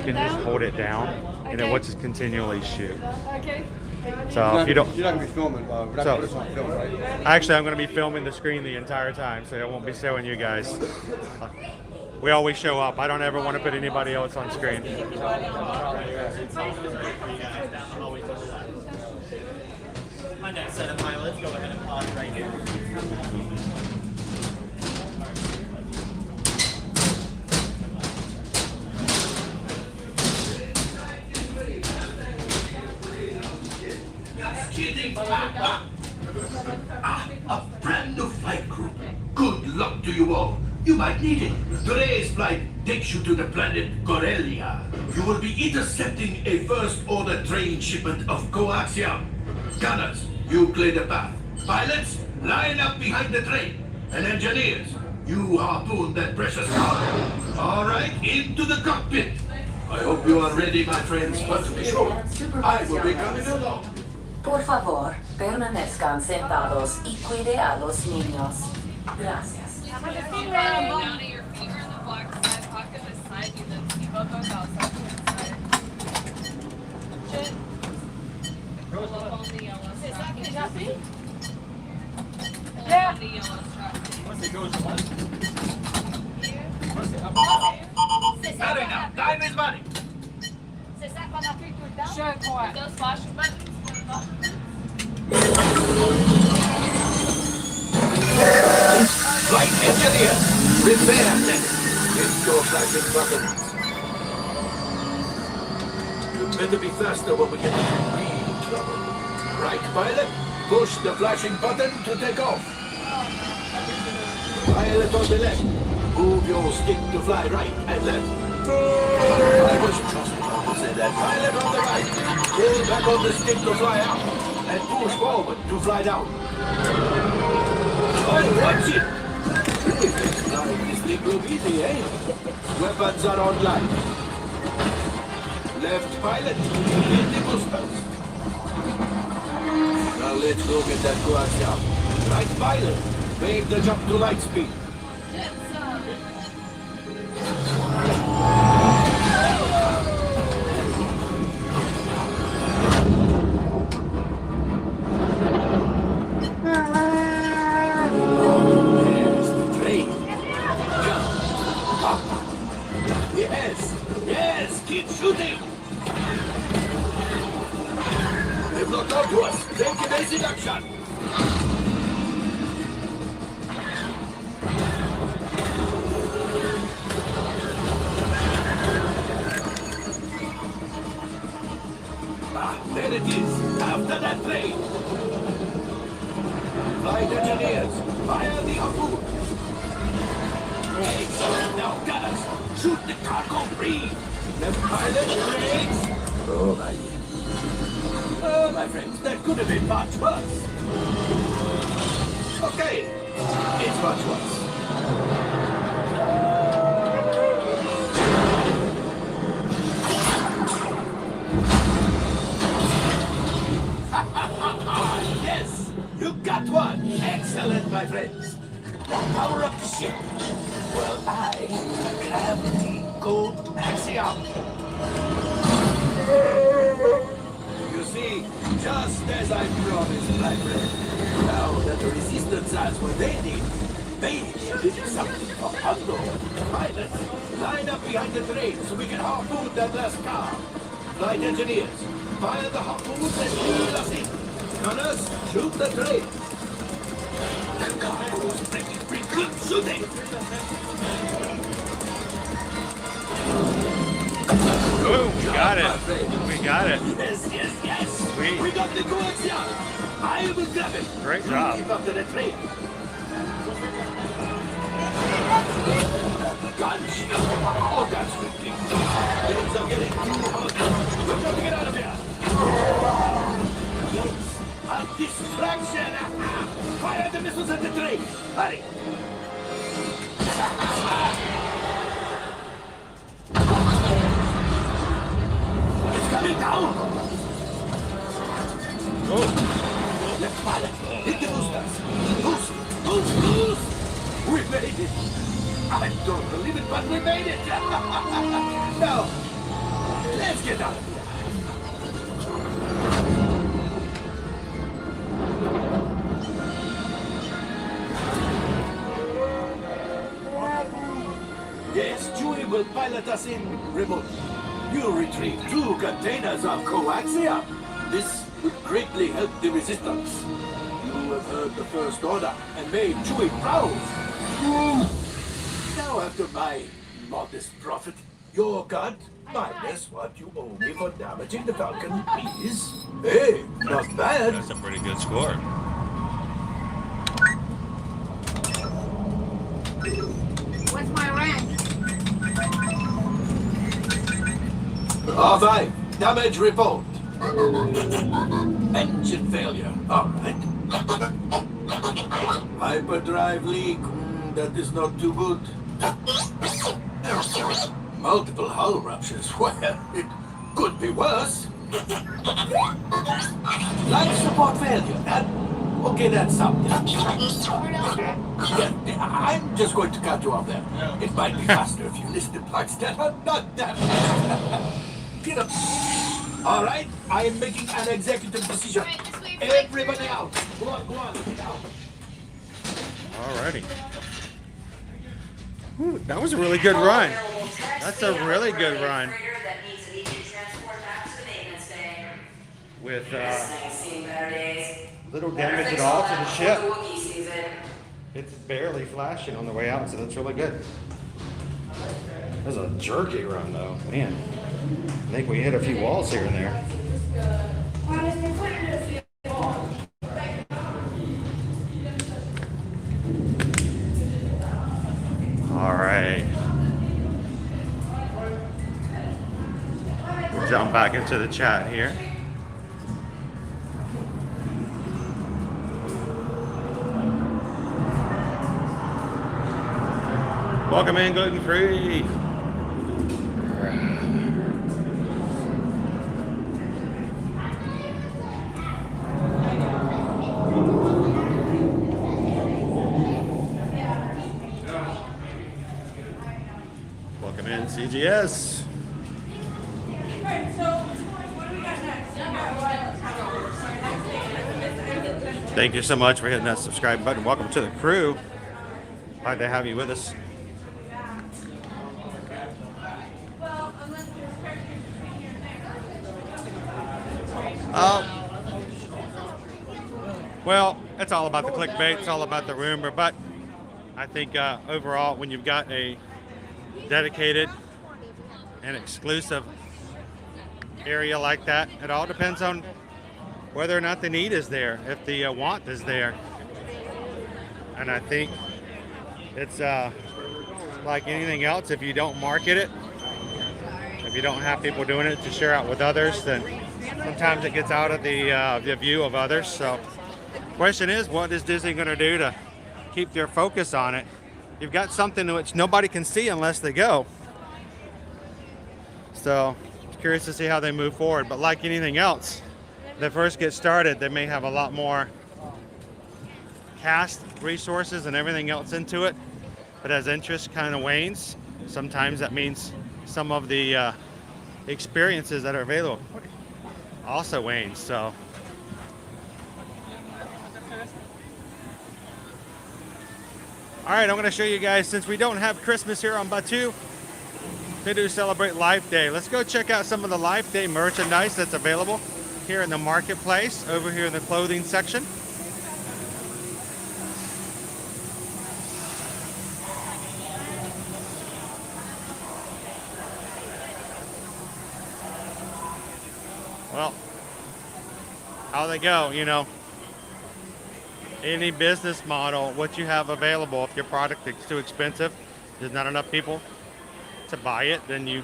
can just hold it down, and it will just continually shoot. Okay. So if you don't, You're not gonna be filming. We're not gonna put this on film, right? actually, I'm going to be filming the screen the entire time, so I won't be showing you guys. We always show up. I don't ever want to put anybody else on screen. My next set of pilots, go ahead and pause right here. Kidding. A brand new flight crew. Good luck to you all. You might need it. Today's flight takes you to the planet Corellia. You will be intercepting a first-order train shipment of coaxium. Gunners, you clear the path. Pilots, line up behind the train. And engineers, you harpoon that precious cargo. All right, into the cockpit. I hope you are ready, my friends, but to be sure, I will be coming along. Por favor, permanezcan sentados y cuide a los niños. Gracias. Down at your finger in the black side pocket beside you, then see both of outside to the side. Shit. Pull up on the yellow strap. Pull up on the yellow strap. Once it goes left. Got it now. Time is money. C'est ça qu'on a fait tout le temps? Je crois. Those flash buttons. Flight engineer, repair that. Hit your flashing buttons. You better be faster when we get into real trouble. Right, pilot? Push the flashing button to take off. Pilot on the left. Move your stick to fly right and left. I was just about to say that. Pilot on the right. Pull back on the stick to fly out. And push forward to fly down. Oh, watch it! Flying this thing will be easy, eh? Weapons are online. Left pilot, hit the boosters. Now let's go get that coaxium. Right pilot, make the jump to light speed. Yes, keep shooting! They've locked onto us. Take evasive action! Ah, there it is. After that plane. Flight engineers, fire the harpoon. Excellent. Now, gunners, shoot the cargo free. Left pilot, brakes. Oh, my friends, that could have been much worse. Okay, it's much worse. Yes, you got one. Excellent, my friends. Power up the ship. Well, I have the gold axiom. You see, just as I promised, my friend, now that the resistance has what they need, they did something for Hundo. Pilots, line up behind the train so we can harpoon that last car. Flight engineers, fire the harpoons and lead us in. Gunners, shoot the train. The cargo's pretty good shooting. Oh, we got it. We got it. Yes. Sweet. We got the coaxium. I will grab it. Great job. Keep up to the train. Guns. Oh, that's ridiculous. Things are getting too hot. We've got to get out of here. Yes. A distraction. Fire the missiles at the train. Hurry. It's coming down. Oh. Left pilot. Hit the boosters. Boost. We made it. I don't believe it, but we made it. Now, let's get out of here. Yes, Chewie will pilot us in remotely. You retrieve 2 containers of coaxium. This would greatly help the resistance. You have heard the First Order and made Chewie proud. Now, after my modest profit, your cut minus what you owe me for damaging the Falcon is... Hey, not bad. That's a pretty good score. What's my rank? R5, damage report. Engine failure. All right. Hyperdrive leak. That is not too good. Multiple hull ruptures. Well, it could be worse. Life support failure. Okay, that's something. Yeah, I'm just going to cut you off there. It might be faster if you listen like that, but not that. Get up. All right, I am making an executive decision. Everybody out. Go on, get out. Alrighty. Ooh, that was a really good run. That's a really good run. With little damage at all to the ship. It's barely flashing on the way out, so that's really good. That was a jerky run though, man. I think we hit a few walls here and there. All right. We'll jump back into the chat here. Welcome in, gluten free. Welcome in, CGS. Thank you so much for hitting that subscribe button. Welcome to the crew. Glad to have you with us. Well, it's all about the clickbait. It's all about the rumor. But I think overall, when you've got a dedicated and exclusive area like that, it all depends on whether or not the need is there, if the want is there. And I think it's like anything else. If you don't market it, if you don't have people doing it to share out with others, then sometimes it gets out of the view of others. So the question is, what is Disney going to do to keep their focus on it? You've got something which nobody can see unless they go. So I'm curious to see how they move forward. But like anything else, when they first get started, they may have a lot more cast resources and everything else into it. But as interest kind of wanes, sometimes that means some of the experiences that are available also wanes. So all right, I'm going to show you guys, since we don't have Christmas here on Batuu, they do celebrate Life Day. Let's go check out some of the Life Day merchandise that's available here in the marketplace, over here in the clothing section. Well, how they go, you know. Any business model, what you have available, if your product is too expensive, there's not enough people to buy it, then you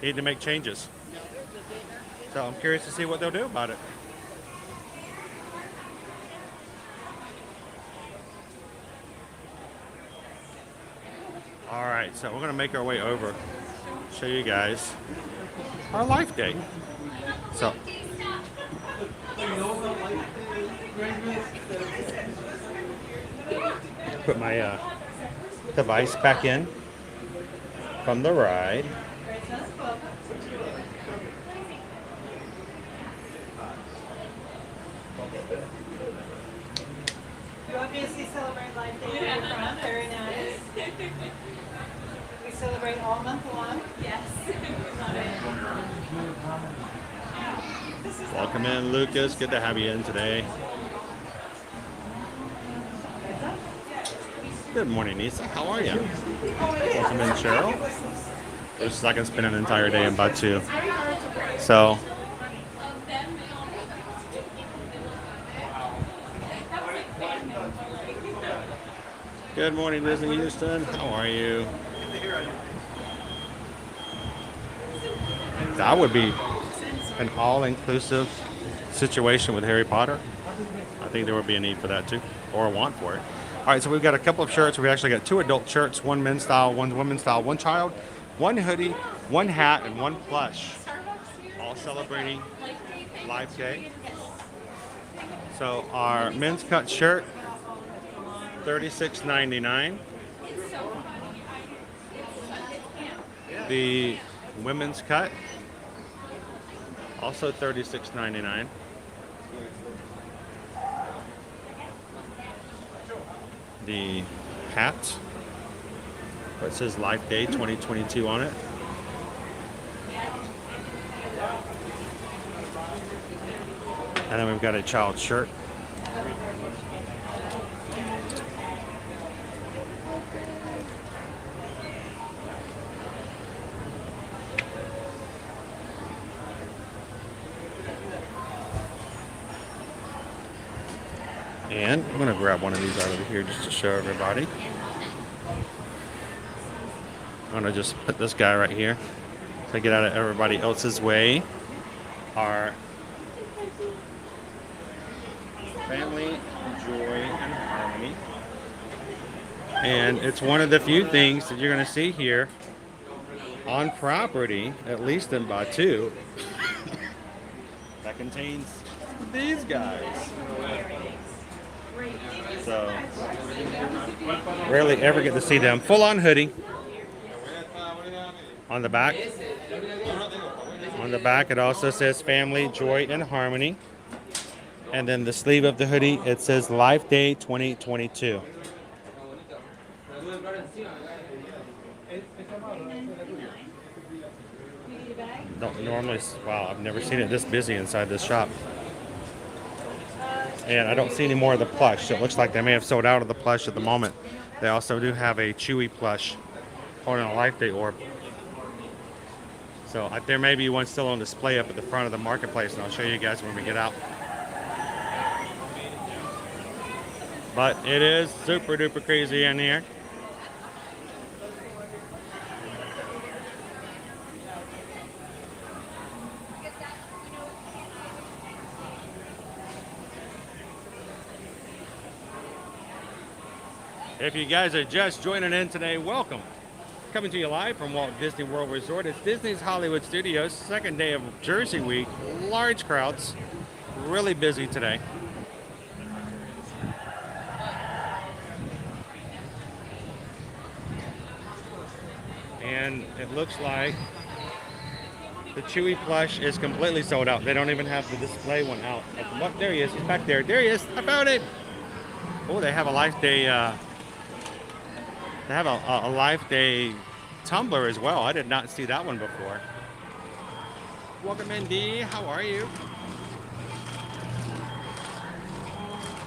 need to make changes. So I'm curious to see what they'll do about it. All right, so we're gonna make our way over, show you guys our Life Day. So put my device back in from the ride. You obviously celebrate Life Day in front. Very nice. We celebrate all month long. Yes. Welcome in, Lucas. Good to have you in today. Good morning, Nisa. How are you? Welcome in, Cheryl. Just I can spend an entire day in Batuu. So good morning, Disney Houston. How are you? that would be an all-inclusive situation with Harry Potter. I think there would be a need for that too, or a want for it. All right, so we've got a couple of shirts. We actually got 2 adult shirts, 1 men's style, 1 women's style, 1 child, 1 hoodie, 1 hat, and 1 plush, all celebrating Life Day. So our men's cut shirt, $36.99. The women's cut, also $36.99. The hat, where it says Life Day 2022 on it. And then we've got a child shirt. And I'm going to grab one of these out of here just to show everybody. I'm going to just put this guy right here to get out of everybody else's way. Our family, joy, and harmony. And it's one of the few things that you're going to see here on property, at least in Batuu, that contains these guys. So, rarely ever get to see them. Full-on hoodie. On the back. On the back, it also says Family, Joy, and Harmony. And then the sleeve of the hoodie, it says Life Day 2022. Don't normally, wow, I've never seen it this busy inside this shop. And I don't see any more of the plush. So it looks like they may have sold out of the plush at the moment. They also do have a Chewy plush holding a Life Day orb. So there may be one still on display up at the front of the marketplace, and I'll show you guys when we get out. But it is super duper crazy in here. If you guys are just joining in today, welcome. Coming to you live from Walt Disney World Resort. It's Disney's Hollywood Studios, second day of Jersey Week. Large crowds, really busy today. And it looks like the Chewy plush is completely sold out. They don't even have the display one out. What? There he is. He's back there. There he is. I found it. Oh, they have a Life Day. They have a Life Day tumbler as well. I did not see that one before. Welcome in, Dee. How are you?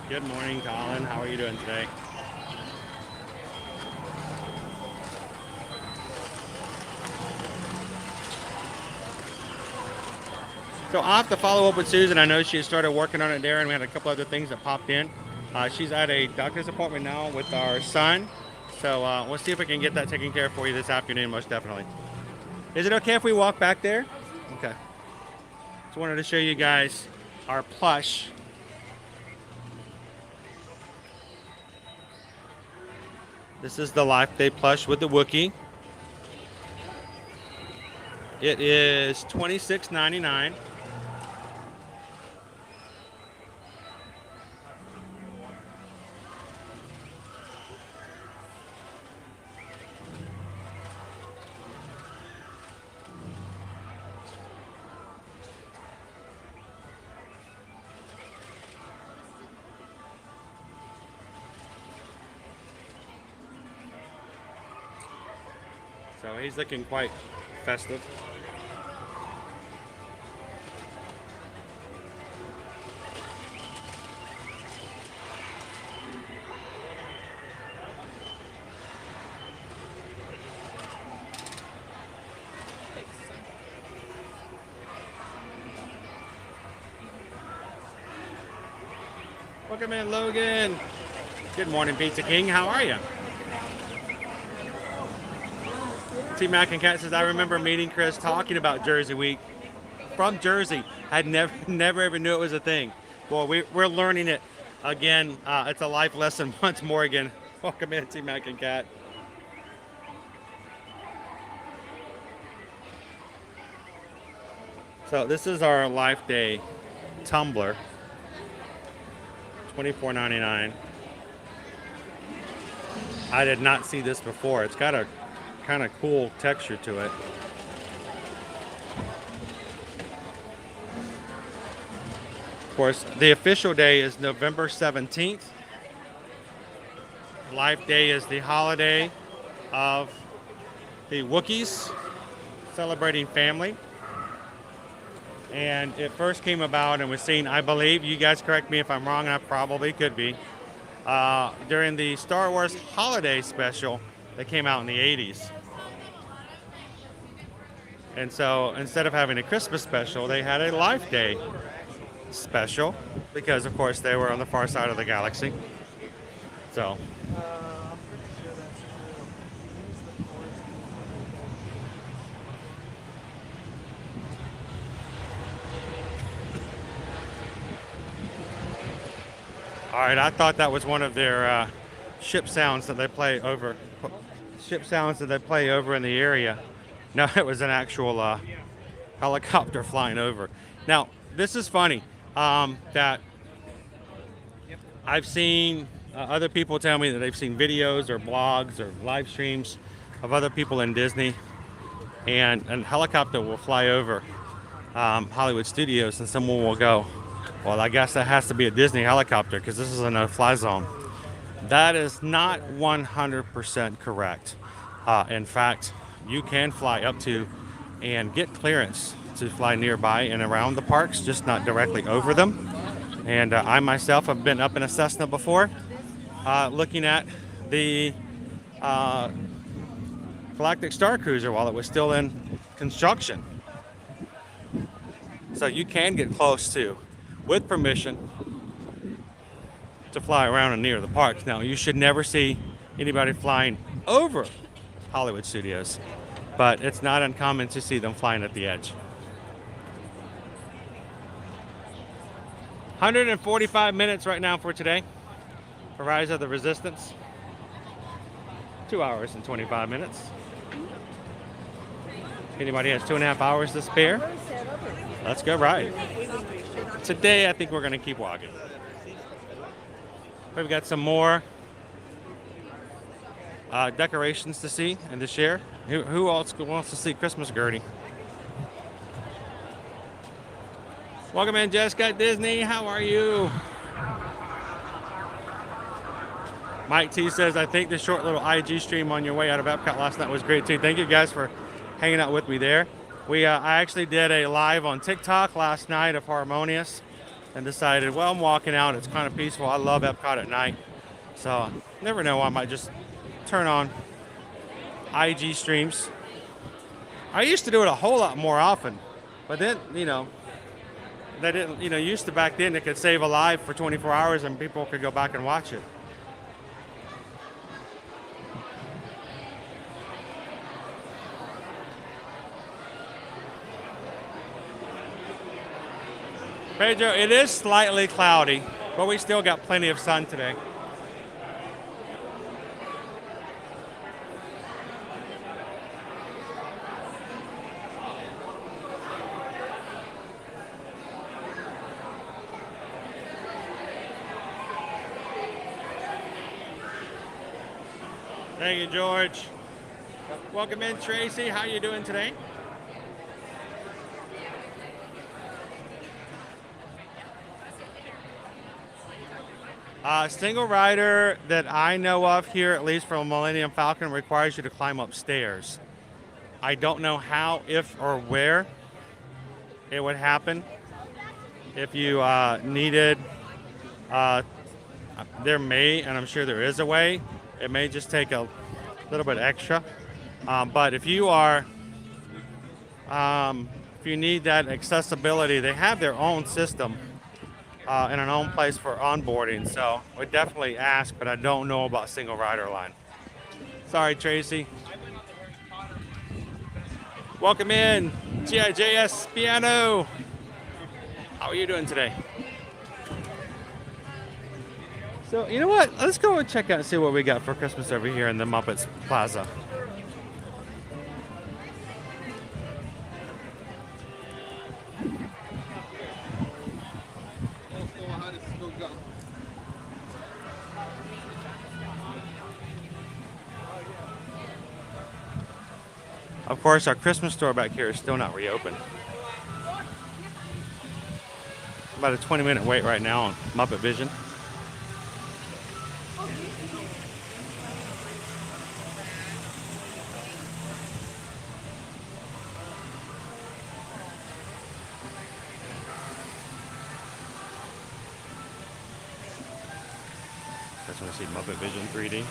Good morning, Colin. How are you doing today? So I'll have to follow up with Susan. I know she started working on it there, and we had a couple other things that popped in. She's at a doctor's appointment now with our son. So we'll see if we can get that taken care of for you this afternoon, most definitely. Is it okay if we walk back there? Okay. Just wanted to show you guys our plush. This is the Life Day plush with the Wookiee. It is $26.99. So he's looking quite festive. Welcome in, Logan. Good morning, Pizza King. How are you? T Mac and Cat says, I remember meeting Chris talking about Jersey Week from Jersey. I'd never ever knew it was a thing. Well, we're learning it again. It's a life lesson once more again. Welcome in, T Mac and Cat. So this is our Life Day tumbler, $24.99. I did not see this before. It's got a kind of cool texture to it. Of course, the official day is November 17th. Life Day is the holiday of the Wookiees, celebrating family. And it first came about and was seen, I believe, you guys correct me if I'm wrong, I probably could be, during the Star Wars holiday special that came out in the 80s. And so instead of having a Christmas special, they had a Life Day special because, of course, they were on the far side of the galaxy. So. All right, I thought that was one of their ship sounds that they play over. Ship sounds that they play over in the area. No, it was an actual helicopter flying over. Now, this is funny that I've seen other people tell me that they've seen videos or blogs or live streams of other people in Disney, and a helicopter will fly over Hollywood Studios, and someone will go, well, I guess that has to be a Disney helicopter because this is a no-fly zone. That is not 100% correct. In fact, you can fly up to and get clearance to fly nearby and around the parks, just not directly over them. And I myself have been up in a Cessna before, looking at the Galactic Star Cruiser while it was still in construction. So you can get close to, with permission, to fly around and near the parks. Now, you should never see anybody flying over Hollywood Studios, but it's not uncommon to see them flying at the edge. 145 minutes right now for today for Rise of the Resistance. 2 hours and 25 minutes. Anybody has 2.5 hours to spare? Let's go ride. Today, I think we're going to keep walking. We've got some more decorations to see and to share. Who else wants to see Christmas Gertie? Welcome in, Jessica Disney. How are you? Mike T says, I think the short little IG stream on your way out of Epcot last night was great too. Thank you guys for hanging out with me there. I actually did a live on TikTok last night of Harmonious and decided, well, I'm walking out. It's kind of peaceful. I love Epcot at night. So never know, I might just turn on IG streams. I used to do it a whole lot more often, but then, they didn't, used to back then, it could save a live for 24 hours and people could go back and watch it. Pedro, it is slightly cloudy, but we still got plenty of sun today. Thank you, George. Welcome in, Tracy. How you doing today? Single rider that I know of here, at least from Millennium Falcon, requires you to climb upstairs. I don't know how, if, or where it would happen. If you needed, there may, and I'm sure there is a way, it may just take a little bit extra. But if you are, if you need that accessibility, they have their own system in an own place for onboarding. So we definitely ask, but I don't know about single rider line. Sorry, Tracy. Welcome in, TIJS Piano. How are you doing today? So, you know what? Let's go and check out and see what we got for Christmas over here in the Muppets Plaza. Of course, our Christmas store back here is still not reopened. About a 20-minute wait right now on Muppet Vision. Just want to see Muppet Vision 3D.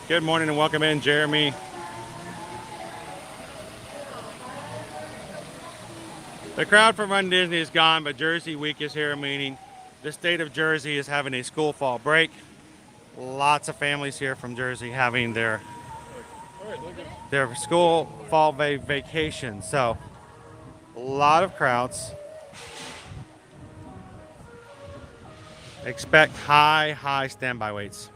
Good morning and welcome in, Jeremy. The crowd for Run Disney is gone, but Jersey Week is here, meaning the state of Jersey is having a school fall break. Lots of families here from Jersey having their school fall vacation. So a lot of crowds. Expect high standby waits.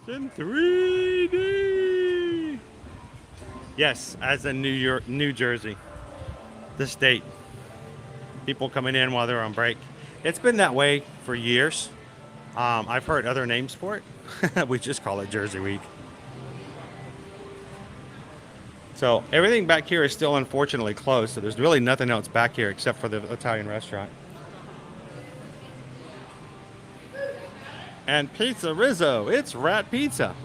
In 3D. Yes, as in New Jersey, the state. People coming in while they're on break. It's been that way for years. I've heard other names for it. We just call it Jersey Week. So everything back here is still unfortunately closed. So there's really nothing else back here except for the Italian restaurant. And Pizza Rizzo, it's Rat Pizza.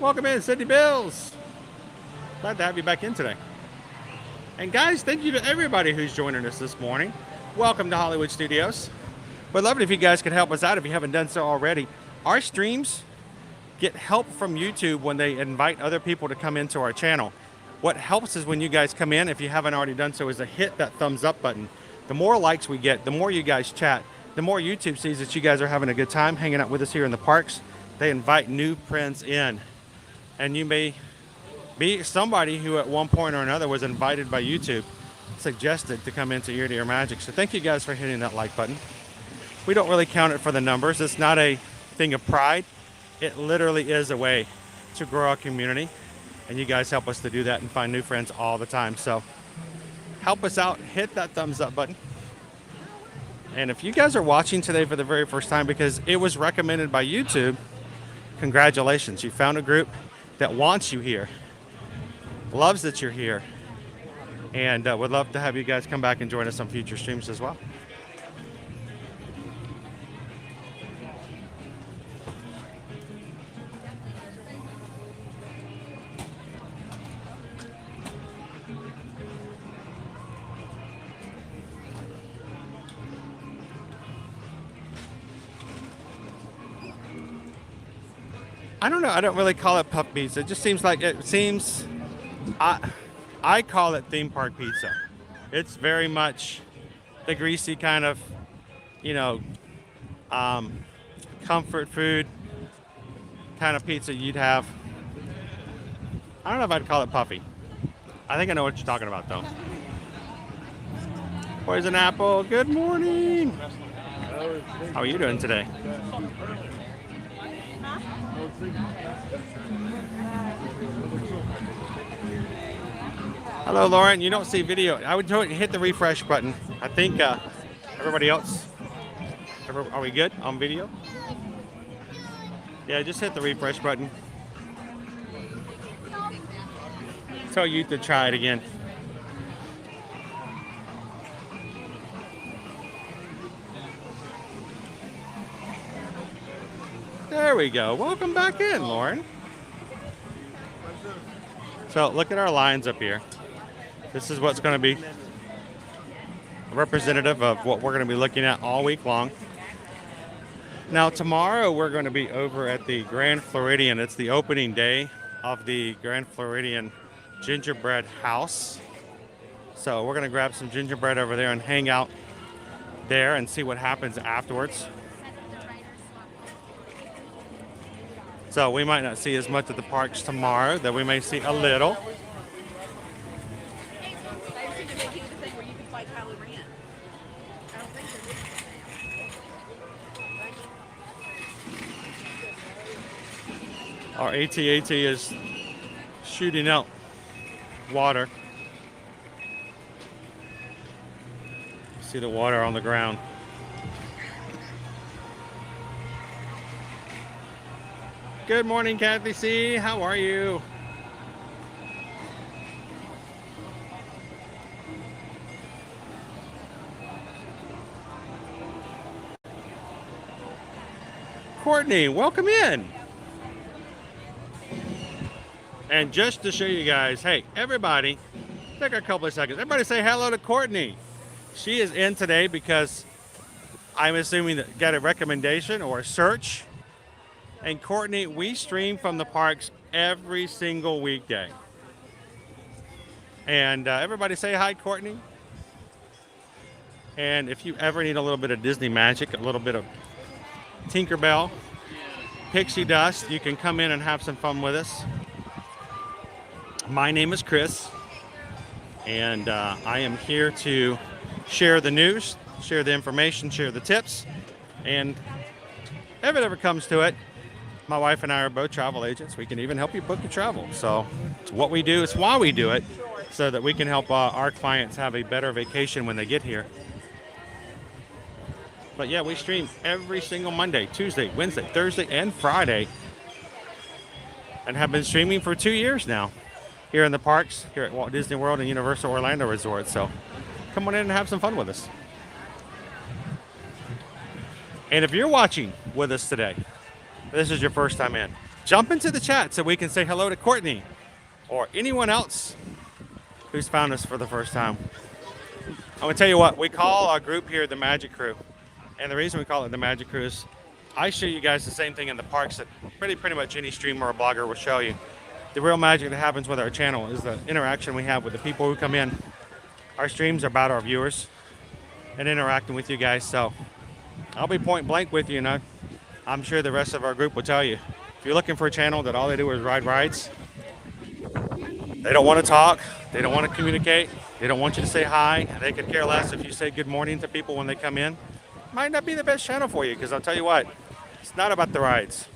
Welcome in, Sydney Bills. Glad to have you back in today. And guys, thank you to everybody who's joining us this morning. Welcome to Hollywood Studios. We'd love it if you guys could help us out if you haven't done so already. Our streams get help from YouTube when they invite other people to come into our channel. What helps is when you guys come in, if you haven't already done so, is to hit that thumbs up button. The more likes we get, the more you guys chat, the more YouTube sees that you guys are having a good time hanging out with us here in the parks. They invite new friends in. And you may be somebody who at one point or another was invited by YouTube, suggested to come into Ear to Ear Magic. So thank you guys for hitting that like button. We don't really count it for the numbers. It's not a thing of pride. It literally is a way to grow our community. And you guys help us to do that and find new friends all the time. So help us out, hit that thumbs up button. And if you guys are watching today for the very first time because it was recommended by YouTube, congratulations. You found a group that wants you here, loves that you're here, and would love to have you guys come back and join us on future streams as well. I don't know. I don't really call it puff pizza. It just seems like I call it theme park pizza. It's very much the greasy kind of, comfort food kind of pizza you'd have. I don't know if I'd call it puffy. I think I know what you're talking about though. Poison Apple, good morning. How are you doing today? Hello, Lauren. You don't see video. I would hit the refresh button. I think everybody else. Are we good on video? Yeah, just hit the refresh button. Tell you to try it again. There we go. Welcome back in, Lauren. So look at our lines up here. This is what's going to be representative of what we're going to be looking at all week long. Now tomorrow we're going to be over at the Grand Floridian. It's the opening day of the Grand Floridian Gingerbread House. So we're going to grab some gingerbread over there and hang out there and see what happens afterwards. So we might not see as much at the parks tomorrow, though we may see a little. Our AT-AT is shooting out water. See the water on the ground. Good morning, Kathy C. How are you? Courtney, welcome in. And just to show you guys, hey, everybody, take a couple of seconds. Everybody say hello to Courtney. She is in today because I'm assuming that got a recommendation or a search. And Courtney, we stream from the parks every single weekday. And everybody say hi, Courtney. And if you ever need a little bit of Disney magic, a little bit of Tinkerbell, pixie dust, you can come in and have some fun with us. My name is Chris, and I am here to share the news, share the information, share the tips, and if it ever comes to it, my wife and I are both travel agents. We can even help you book your travel. So it's what we do, it's why we do it, so that we can help our clients have a better vacation when they get here. But yeah, we stream every single Monday, Tuesday, Wednesday, Thursday, and Friday, and have been streaming for 2 years now here in the parks, here at Walt Disney World and Universal Orlando Resort. So come on in and have some fun with us. And if you're watching with us today, this is your first time in, jump into the chat so we can say hello to Courtney or anyone else who's found us for the first time. I'm gonna tell you what, we call our group here the Magic Crew. And the reason we call it the Magic Crew is I show you guys the same thing in the parks that pretty much any streamer or blogger will show you. The real magic that happens with our channel is the interaction we have with the people who come in. Our streams are about our viewers and interacting with you guys. So I'll be point blank with you, and I'm sure the rest of our group will tell you. If you're looking for a channel that all they do is ride rides, they don't want to talk, they don't want to communicate, they don't want you to say hi, they could care less if you say good morning to people when they come in, might not be the best channel for you, because I'll tell you what, it's not about the rides.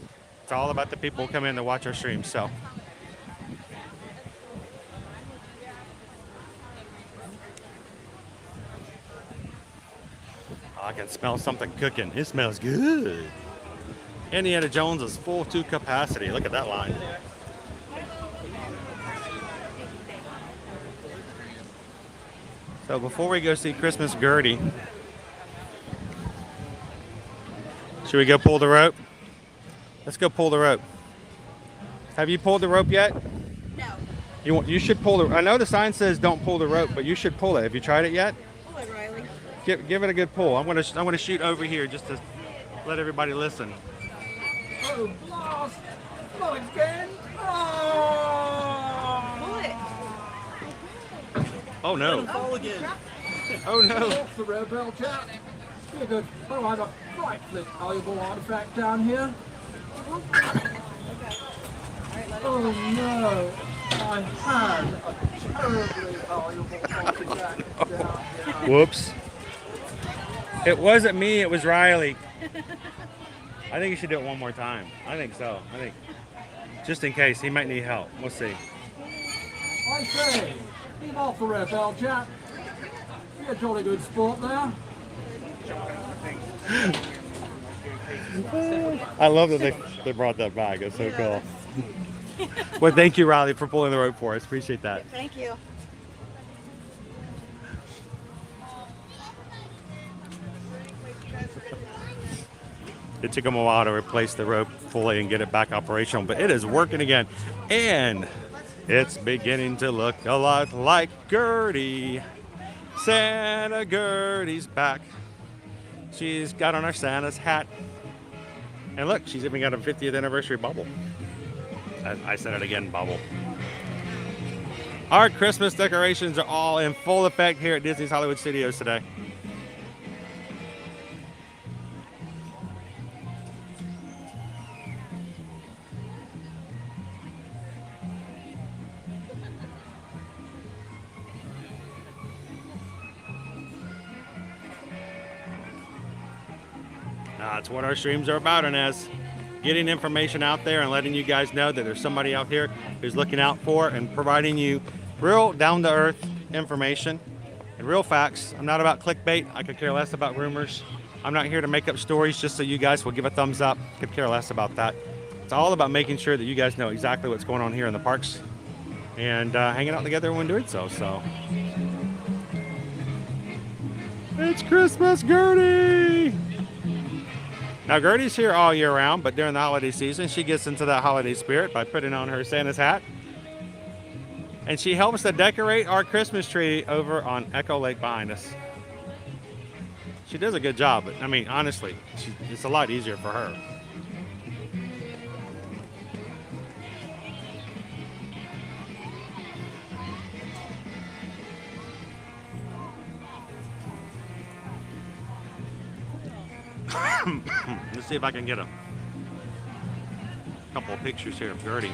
It's all about the people who come in to watch our streams. So I can smell something cooking. It smells good. Indiana Jones is full to capacity. Look at that line. So before we go see Christmas Gertie, should we go pull the rope? Let's go pull the rope. Have you pulled the rope yet? No. You should pull the. I know the sign says don't pull the rope, but you should pull it. Have you tried it yet? Pull it, Riley. Give it a good pull. I'm gonna shoot over here just to let everybody listen. Oh, blast! Not again! Oh! Pull it. Oh no! Fall again. Oh no! Off the rebel chat. You're good. Oh, I have a frightfully valuable artifact down here. Oh no! I had a terribly valuable artifact down here. Whoops! It wasn't me. It was Riley. I think you should do it one more time. I think so. I think just in case he might need help. We'll see. I say, leave off the rebel chat. You're a jolly good sport there. I love that they brought that back. It's so cool. Well, thank you, Riley, for pulling the rope for us. Appreciate that. Thank you. It took them a while to replace the rope fully and get it back operational, but it is working again. And it's beginning to look a lot like Gertie. Santa Gertie's back. She's got on her Santa's hat. And look, she's even got a 50th anniversary bubble. I said it again, bubble. Our Christmas decorations are all in full effect here at Disney's Hollywood Studios today. That's what our streams are about, and as getting information out there and letting you guys know that there's somebody out here who's looking out for and providing you real down-to-earth information and real facts. I'm not about clickbait. I could care less about rumors. I'm not here to make up stories just so you guys will give a thumbs up. Could care less about that. It's all about making sure that you guys know exactly what's going on here in the parks and hanging out together when doing so. So it's Christmas, Gertie! Now, Gertie's here all year round, but during the holiday season, she gets into that holiday spirit by putting on her Santa's hat. And she helps to decorate our Christmas tree over on Echo Lake behind us. She does a good job, but I mean, honestly, it's a lot easier for her. Let's see if I can get a couple of pictures here of Gertie.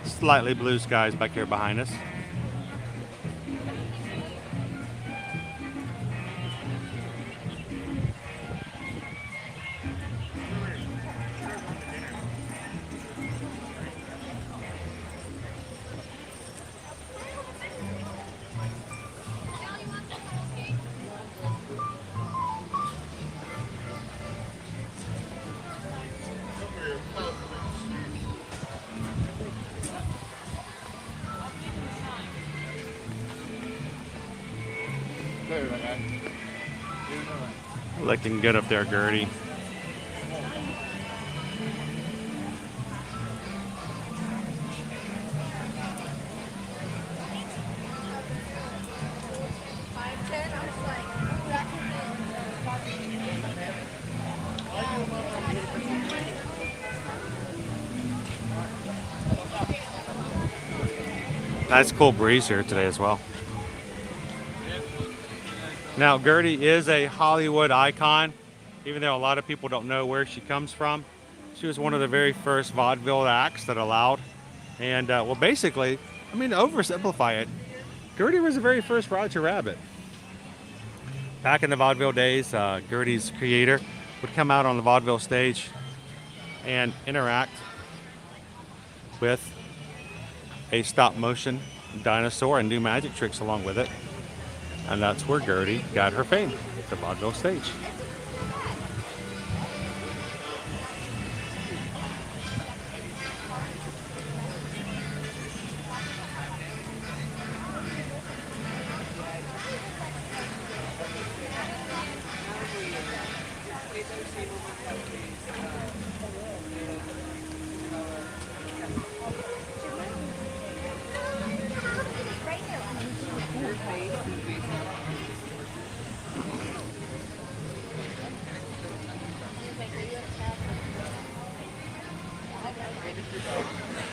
Slightly blue skies back here behind us. Looking good up there, Gertie. Nice cool breeze here today as well. Now, Gertie is a Hollywood icon, even though a lot of people don't know where she comes from. She was one of the very first vaudeville acts that allowed. And, well, basically, I mean, to oversimplify it, Gertie was the very first Roger Rabbit. Back in the vaudeville days, Gertie's creator would come out on the vaudeville stage and interact with a stop-motion dinosaur and do magic tricks along with it. And that's where Gertie got her fame, the vaudeville stage.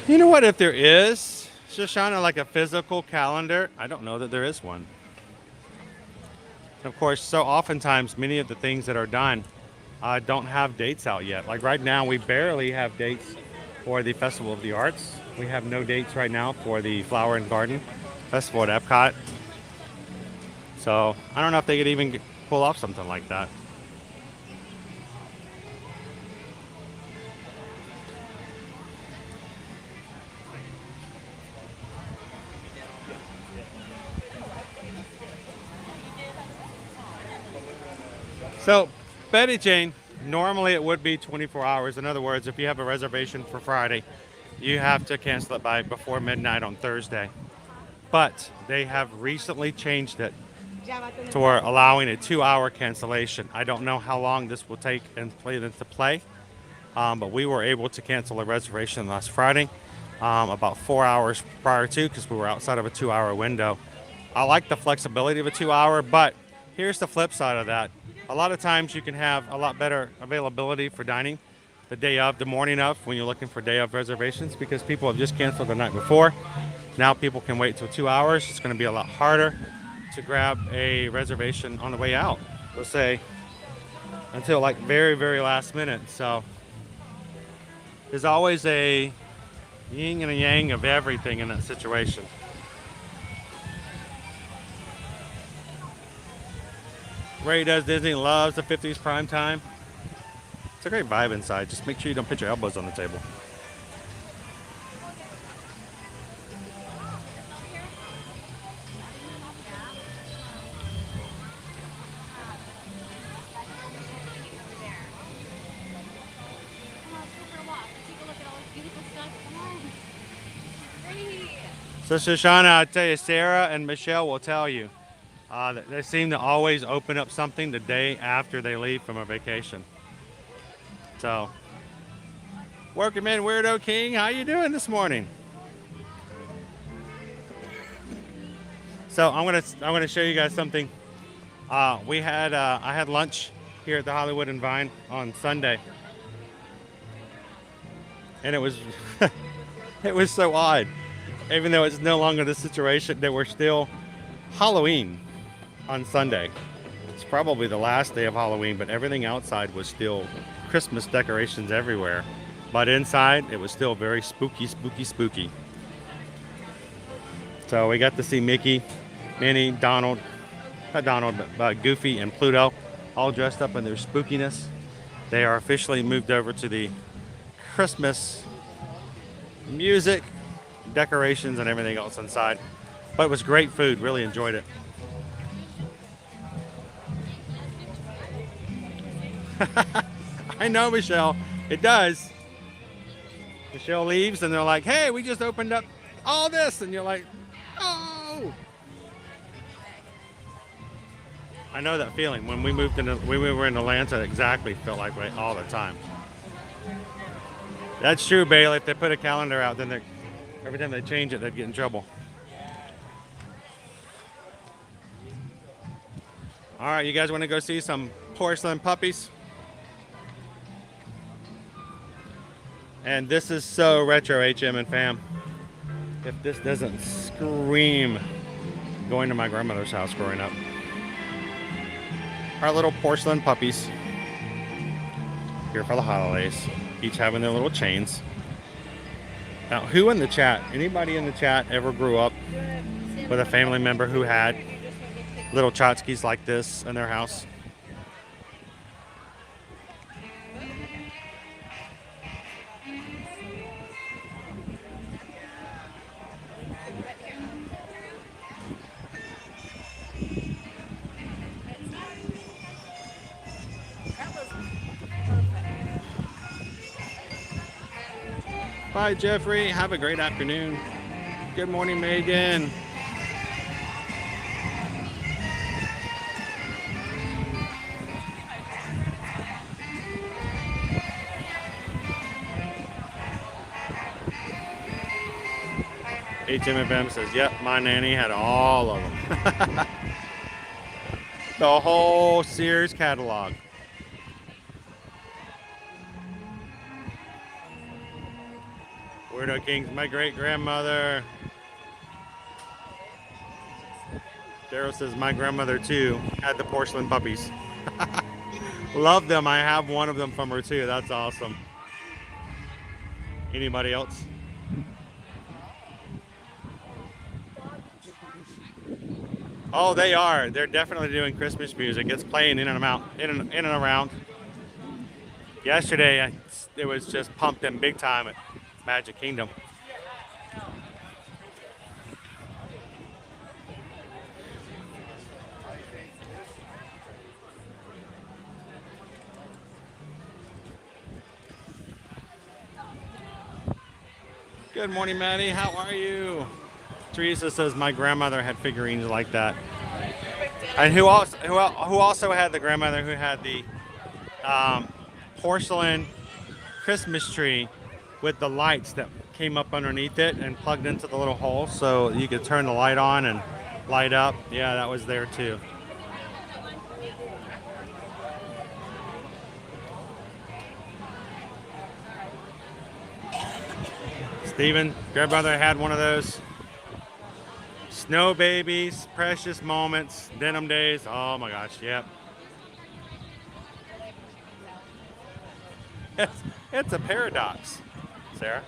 You know what, if there is, Shoshana, like a physical calendar, I don't know that there is one. Of course, so oftentimes many of the things that are done don't have dates out yet. Like right now, we barely have dates for the Festival of the Arts. We have no dates right now for the Flower and Garden Festival at Epcot. So I don't know if they could even pull off something like that. So, Betty Jane, normally it would be 24 hours. In other words, if you have a reservation for Friday, you have to cancel it by before midnight on Thursday. But they have recently changed it toward allowing a 2-hour cancellation. I don't know how long this will take and play into play, but we were able to cancel a reservation last Friday, about 4 hours prior to, because we were outside of a 2-hour window. I like the flexibility of a 2-hour, but here's the flip side of that. A lot of times you can have a lot better availability for dining the day of, the morning of, when you're looking for day of reservations, because people have just canceled the night before. Now people can wait till 2 hours. It's going to be a lot harder to grab a reservation on the way out, let's say, until like very, very last minute. So there's always a yin and a yang of everything in that situation. Ray does Disney, loves the 50s prime time. It's a great vibe inside. Just make sure you don't put your elbows on the table. So Shoshana, I'll tell you, Sarah and Michelle will tell you that they seem to always open up something the day after they leave from a vacation. So, Working Man Weirdo King, how you doing this morning? So I'm gonna show you guys something. I had lunch here at the Hollywood and Vine on Sunday, and it was it was so odd. Even though it's no longer the situation, that we're still Halloween on Sunday. It's probably the last day of Halloween, but everything outside was still Christmas decorations everywhere. But inside, it was still very spooky, spooky, spooky. So we got to see Mickey, Minnie, Donald, not Donald, but Goofy and Pluto, all dressed up in their spookiness. They are officially moved over to the Christmas music, decorations, and everything else inside. But it was great food, really enjoyed it. I know, Michelle, it does. Michelle leaves and they're like, hey, we just opened up all this, and you're like, oh. I know that feeling. When we were in Atlanta, it exactly felt like that all the time. That's true, Bailey. If they put a calendar out, then every time they change it, they'd get in trouble. All right, you guys want to go see some porcelain puppies? And this is so retro, HM and fam. If this doesn't scream going to my grandmother's house growing up. Our little porcelain puppies here for the holidays, each having their little chains. Now, who in the chat, anybody in the chat ever grew up with a family member who had little tchotchkes like this in their house? Bye, Jeffrey. Have a great afternoon. Good morning, Megan. HMFM says, yep, my nanny had all of them. The whole Sears catalog. Weirdo King's my great-grandmother. Daryl says my grandmother too had the porcelain puppies. Love them. I have one of them from her too. That's awesome. Anybody else? Oh, they are. They're definitely doing Christmas music. It's playing in and around. Yesterday, it was just pumped in big time at Magic Kingdom. Good morning, Maddie. How are you? Teresa says my grandmother had figurines like that. And who also had the grandmother who had the porcelain Christmas tree with the lights that came up underneath it and plugged into the little hole so you could turn the light on and light up. Yeah, that was there too. Steven, grandmother had one of those. Snow babies, precious moments, denim days. Oh my gosh, yep. It's a paradox, Sarah.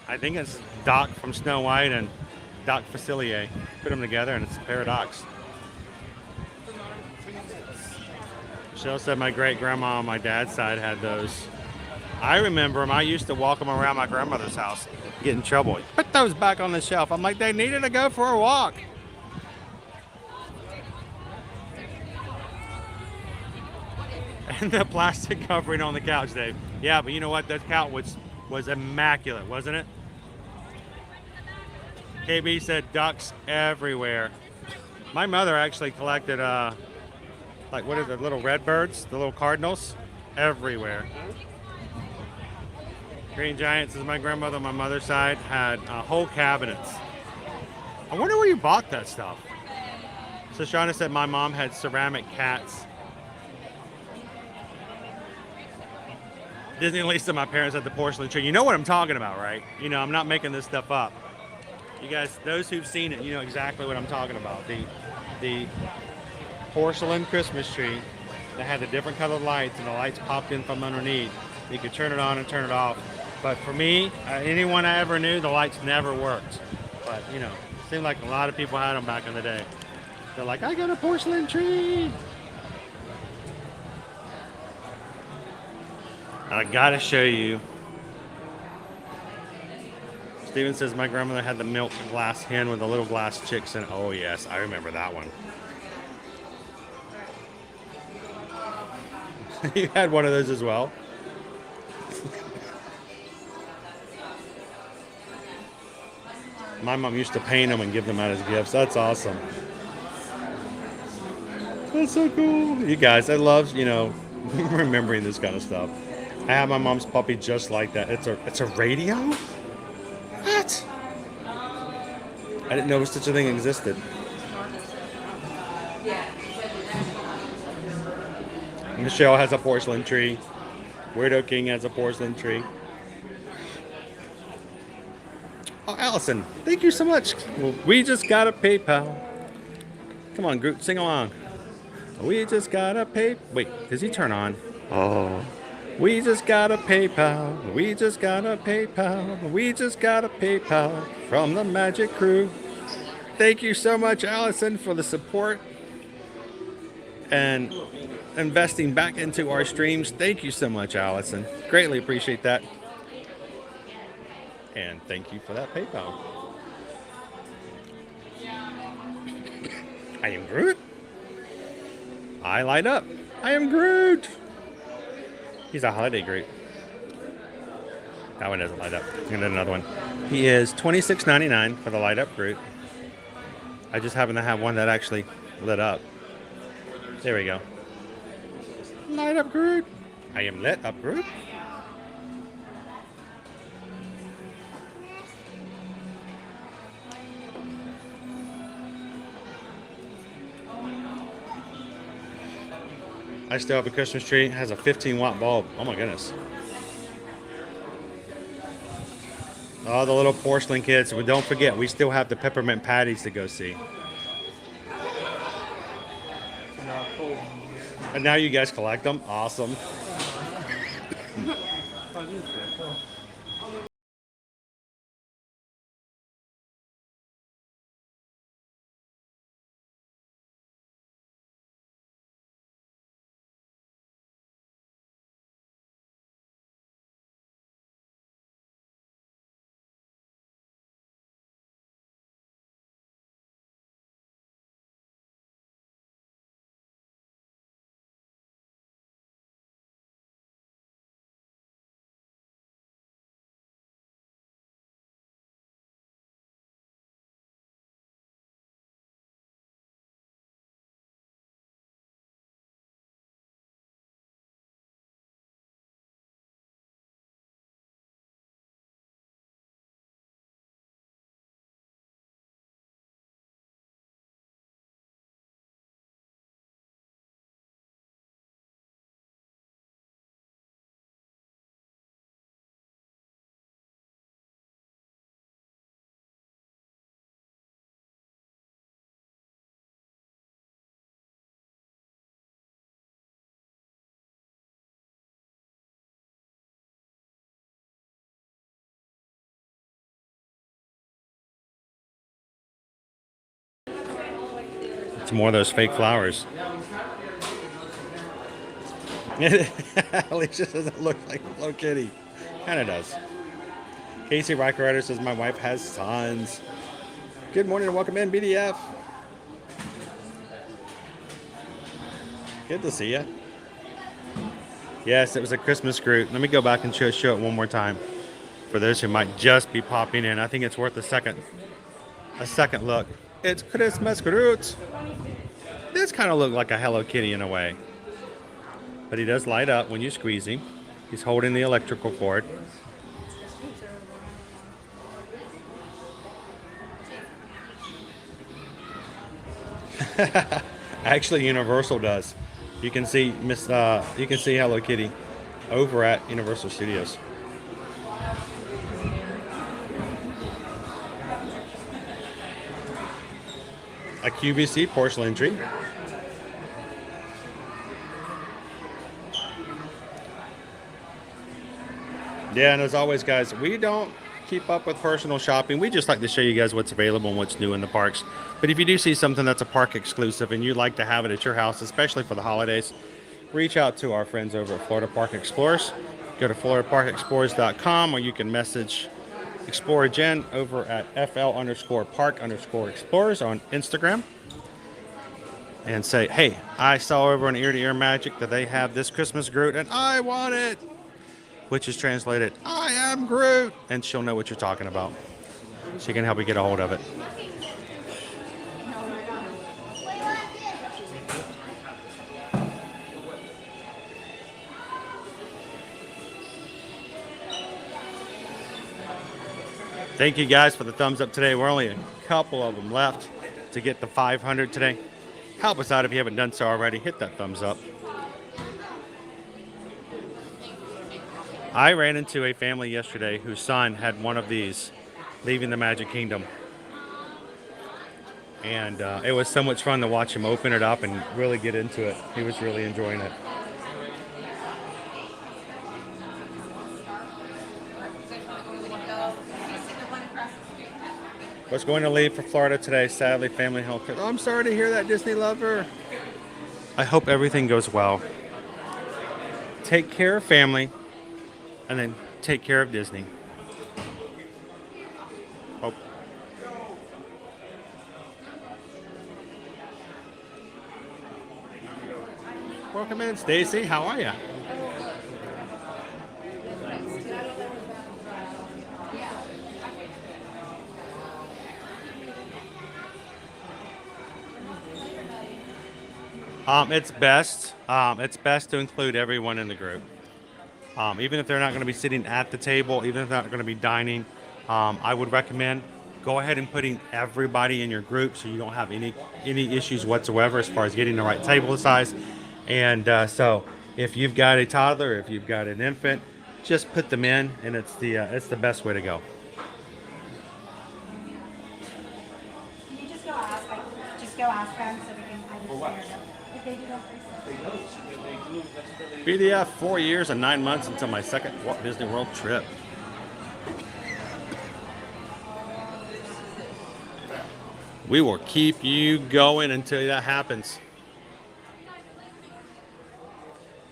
I think it's Doc from Snow White and Doc Facilier. Put them together and it's a paradox. Michelle said my great grandma on my dad's side had those. I remember them. I used to walk them around my grandmother's house, get in trouble. Put those back on the shelf. I'm like, they needed to go for a walk. And the plastic covering on the couch, Dave. Yeah, but you know what? That couch was immaculate, wasn't it? KB said ducks everywhere. My mother actually collected, like, what are the little red birds? The little cardinals? Everywhere. Green Giants is my grandmother on my mother's side, had whole cabinets. I wonder where you bought that stuff. So Shauna said my mom had ceramic cats. Disney and Lisa, my parents had the porcelain tree. You know what I'm talking about, right? You know, I'm not making this stuff up. You guys, those who've seen it, you know exactly what I'm talking about. The porcelain Christmas tree that had the different colored lights and the lights popped in from underneath. You could turn it on and turn it off. But for me, anyone I ever knew, the lights never worked. But, you know, it seemed like a lot of people had them back in the day. They're like, I got a porcelain tree. I gotta show you. Steven says my grandmother had the milk glass hen with the little glass chicks in it. Oh yes, I remember that one. You had one of those as well? My mom used to paint them and give them out as gifts. That's awesome. That's so cool. You guys, I love, you know, remembering this kind of stuff. I have my mom's puppy just like that. It's a radio? What? I didn't know such a thing existed. Michelle has a porcelain tree. Weirdo King has a porcelain tree. Oh, Allison, thank you so much. Well, we just got a PayPal. Come on, group, sing along. We just got a Wait, does he turn on? Oh. We just got a PayPal. We just got a PayPal. We just got a PayPal from the Magic Crew. Thank you so much, Allison, for the support and investing back into our streams. Thank you so much, Allison. Greatly appreciate that. And thank you for that PayPal. I am Groot. I light up. I am Groot. He's a holiday Groot. That one doesn't light up. I'm gonna do another one. He is $26.99 for the light up Groot. I just happen to have one that actually lit up. There we go. Light up Groot. I am lit up Groot. I still have a Christmas tree. It has a 15-watt bulb. Oh my goodness. Oh, the little porcelain kids. But don't forget, we still have the peppermint patties to go see. And now you guys collect them? Awesome. It's more of those fake flowers. Alicia doesn't look like Hello Kitty. Kind of does. Casey Riker says my wife has sons. Good morning and welcome in, BDF. Good to see you. Yes, it was a Christmas Groot. Let me go back and show it one more time for those who might just be popping in. I think it's worth a second look. It's Christmas Groot. This kind of look like a Hello Kitty in a way, but he does light up when you squeeze him. He's holding the electrical cord. Actually, Universal does. You can see Hello Kitty over at Universal Studios. A QVC porcelain tree. Yeah, and as always, guys, we don't keep up with personal shopping. We just like to show you guys what's available and what's new in the parks. But if you do see something that's a park exclusive and you'd like to have it at your house, especially for the holidays, reach out to our friends over at Florida Park Explorers. Go to floridaparkexplorers.com, or you can message Explorer Jen over at FL_park_explorers on Instagram and say, hey, I saw over on Ear to Ear Magic that they have this Christmas Groot and I want it, which is translated, I am Groot, and she'll know what you're talking about. She can help you get a hold of it. Thank you guys for the thumbs up today. We're only a couple of them left to get the 500 today. Help us out if you haven't done so already. Hit that thumbs up. I ran into a family yesterday whose son had one of these leaving the Magic Kingdom. And it was so much fun to watch him open it up and really get into it. He was really enjoying it. Was going to leave for Florida today. Sadly, family health. Oh, I'm sorry to hear that, Disney lover. I hope everything goes well. Take care of family, and then take care of Disney. Hope. Welcome in, Stacy. How are you? It's best to include everyone in the group. Even if they're not going to be sitting at the table, even if they're not going to be dining, I would recommend go ahead and putting everybody in your group so you don't have any issues whatsoever as far as getting the right table size. And so if you've got a toddler, if you've got an infant, just put them in, and it's the best way to go. Can you just go ask them so we can if they do that first. BDF 4 years and 9 months until my second Walt Disney World trip. We will keep you going until that happens.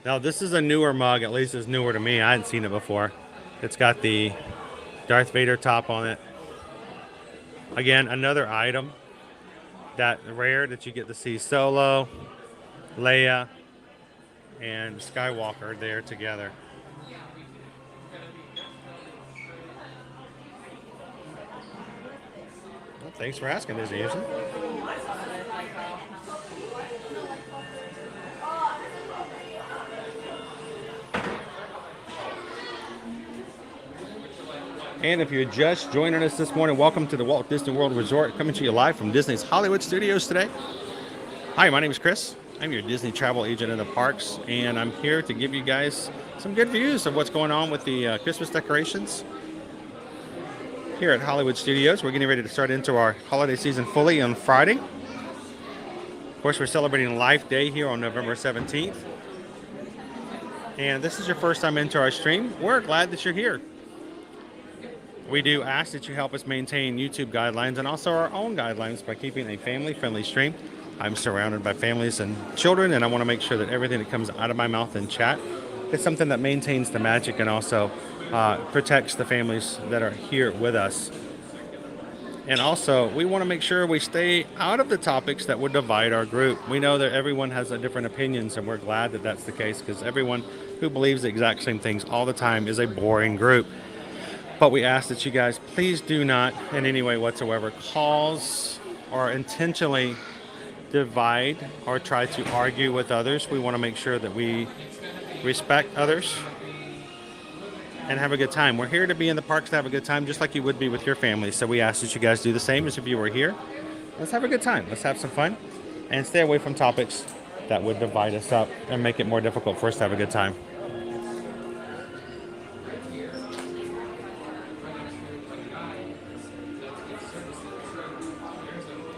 Now, this is a newer mug, at least it's newer to me. I hadn't seen it before. It's got the Darth Vader top on it. Again, another item that rare that you get to see Solo, Leia, and Skywalker there together. Well, thanks for asking, Disney Houston. And if you're just joining us this morning, welcome to the Walt Disney World Resort, coming to you live from Disney's Hollywood Studios today. Hi, my name is Chris. I'm your Disney travel agent in the parks, and I'm here to give you guys some good views of what's going on with the Christmas decorations here at Hollywood Studios. We're getting ready to start into our holiday season fully on Friday. Of course, we're celebrating Life Day here on November 17th. And this is your first time into our stream. We're glad that you're here. We do ask that you help us maintain YouTube guidelines and also our own guidelines by keeping a family-friendly stream. I'm surrounded by families and children, and I want to make sure that everything that comes out of my mouth in chat is something that maintains the magic and also protects the families that are here with us. And also, we want to make sure we stay out of the topics that would divide our group. We know that everyone has a different opinions, and we're glad that that's the case, because everyone who believes the exact same things all the time is a boring group. But we ask that you guys please do not in any way whatsoever cause or intentionally divide or try to argue with others. We want to make sure that we respect others and have a good time. We're here to be in the parks to have a good time, just like you would be with your family. So we ask that you guys do the same as if you were here. Let's have a good time. Let's have some fun and stay away from topics that would divide us up and make it more difficult for us to have a good time.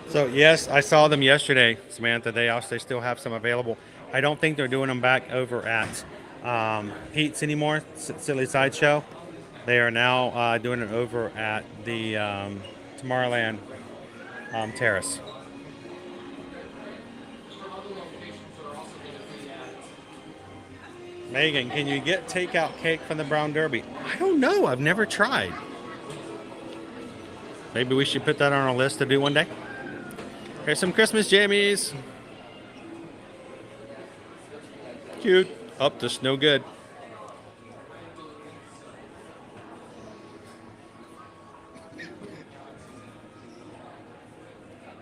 So yes, I saw them yesterday, Samantha. They still have some available. I don't think they're doing them back over at Pete's anymore, Silly Sideshow. They are now doing it over at the Tomorrowland Terrace. Megan, can you get takeout cake from the Brown Derby? I don't know. I've never tried. Maybe we should put that on our list to do one day. Here's some Christmas jammies. Cute. Oh, just no good.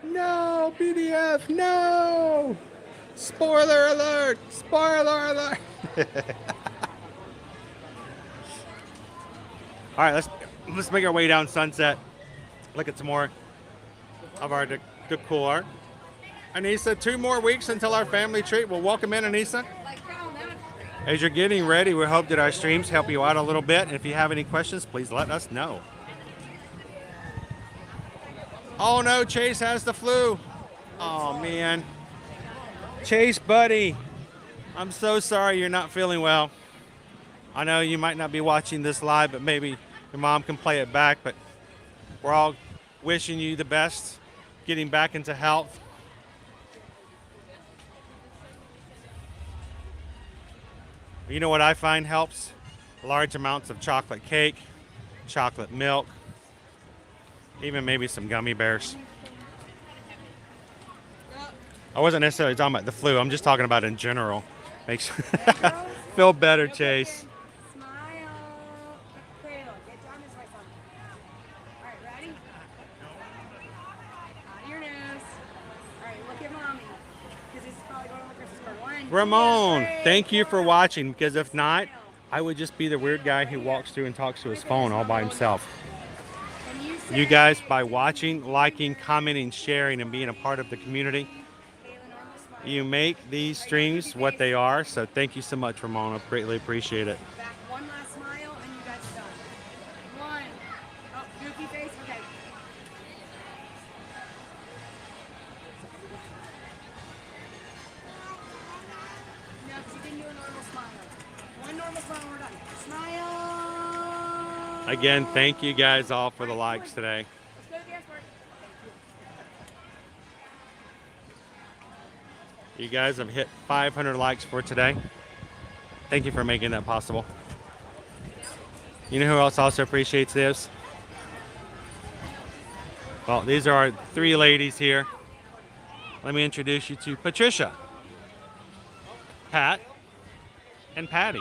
No, PDF, no! Spoiler alert! Spoiler alert! All right, let's make our way down Sunset. Look at some more of our decor. Anissa, 2 more weeks until our family treat. Well, welcome in, Anissa. As you're getting ready, we hope that our streams help you out a little bit. And if you have any questions, please let us know. Oh no, Chase has the flu. Oh man. Chase, buddy, I'm so sorry you're not feeling well. I know you might not be watching this live, but maybe your mom can play it back. But we're all wishing you the best, getting back into health. You know what I find helps? Large amounts of chocolate cake, chocolate milk, even maybe some gummy bears. I wasn't necessarily talking about the flu. I'm just talking about in general. Makes feel better, Chase. Smile. Cradle. Get down this way, son. All right, ready? Out of your nose. All right, look at mommy. Because this is probably going to look Christmas card. 1, 2, Ramon, 3, thank you 4. for watching, because if not, I would just be the weird guy who walks through and talks to his phone all by himself. You guys, by watching, liking, commenting, sharing, and being a part of the community, you make these streams what they are. So thank you so much, Ramon. I greatly appreciate it. Back one last smile, and you guys are done. 1. Oh, goofy face. Okay. No, because you didn't do a normal smile. One normal smile, and we're done. Smile. Again, thank you guys all for the likes today. Let's go to the airport. You guys have hit 500 likes for today. Thank you for making that possible. You know who else also appreciates this? Well, these are our 3 ladies here. Let me introduce you to Patricia, Pat, and Patty.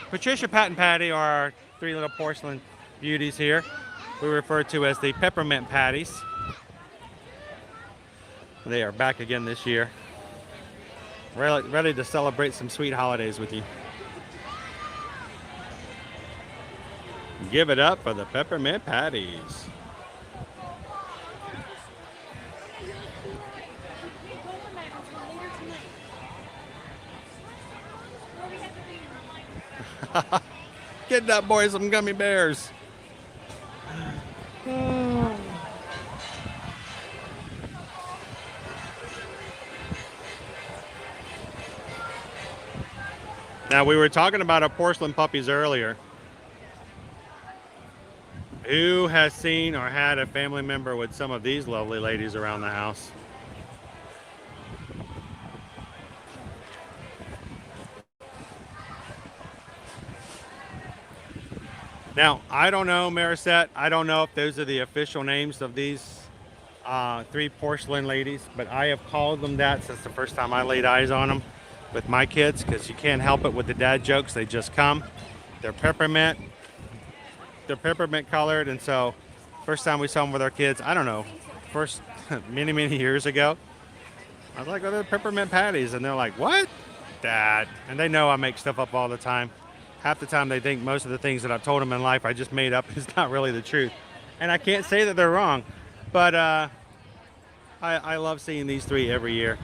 Patricia, Pat, and Patty are our 3 little porcelain beauties here. We refer to as the peppermint patties. They are back again this year. Ready to celebrate some sweet holidays with you. Give it up for the peppermint patties. Get that boy some gummy bears. Now, we were talking about our porcelain puppies earlier. Who has seen or had a family member with some of these lovely ladies around the house? Now, I don't know, Marisette, I don't know if those are the official names of these 3 porcelain ladies, but I have called them that since the first time I laid eyes on them with my kids, because you can't help it with the dad jokes. They just come. They're peppermint colored, and so first time we saw them with our kids, I don't know, first many years ago, I was like, oh, they're peppermint patties, and they're like, what? Dad. And they know I make stuff up all the time. Half the time they think most of the things that I've told them in life I just made up is not really the truth. And I can't say that they're wrong, but I love seeing these 3 every year.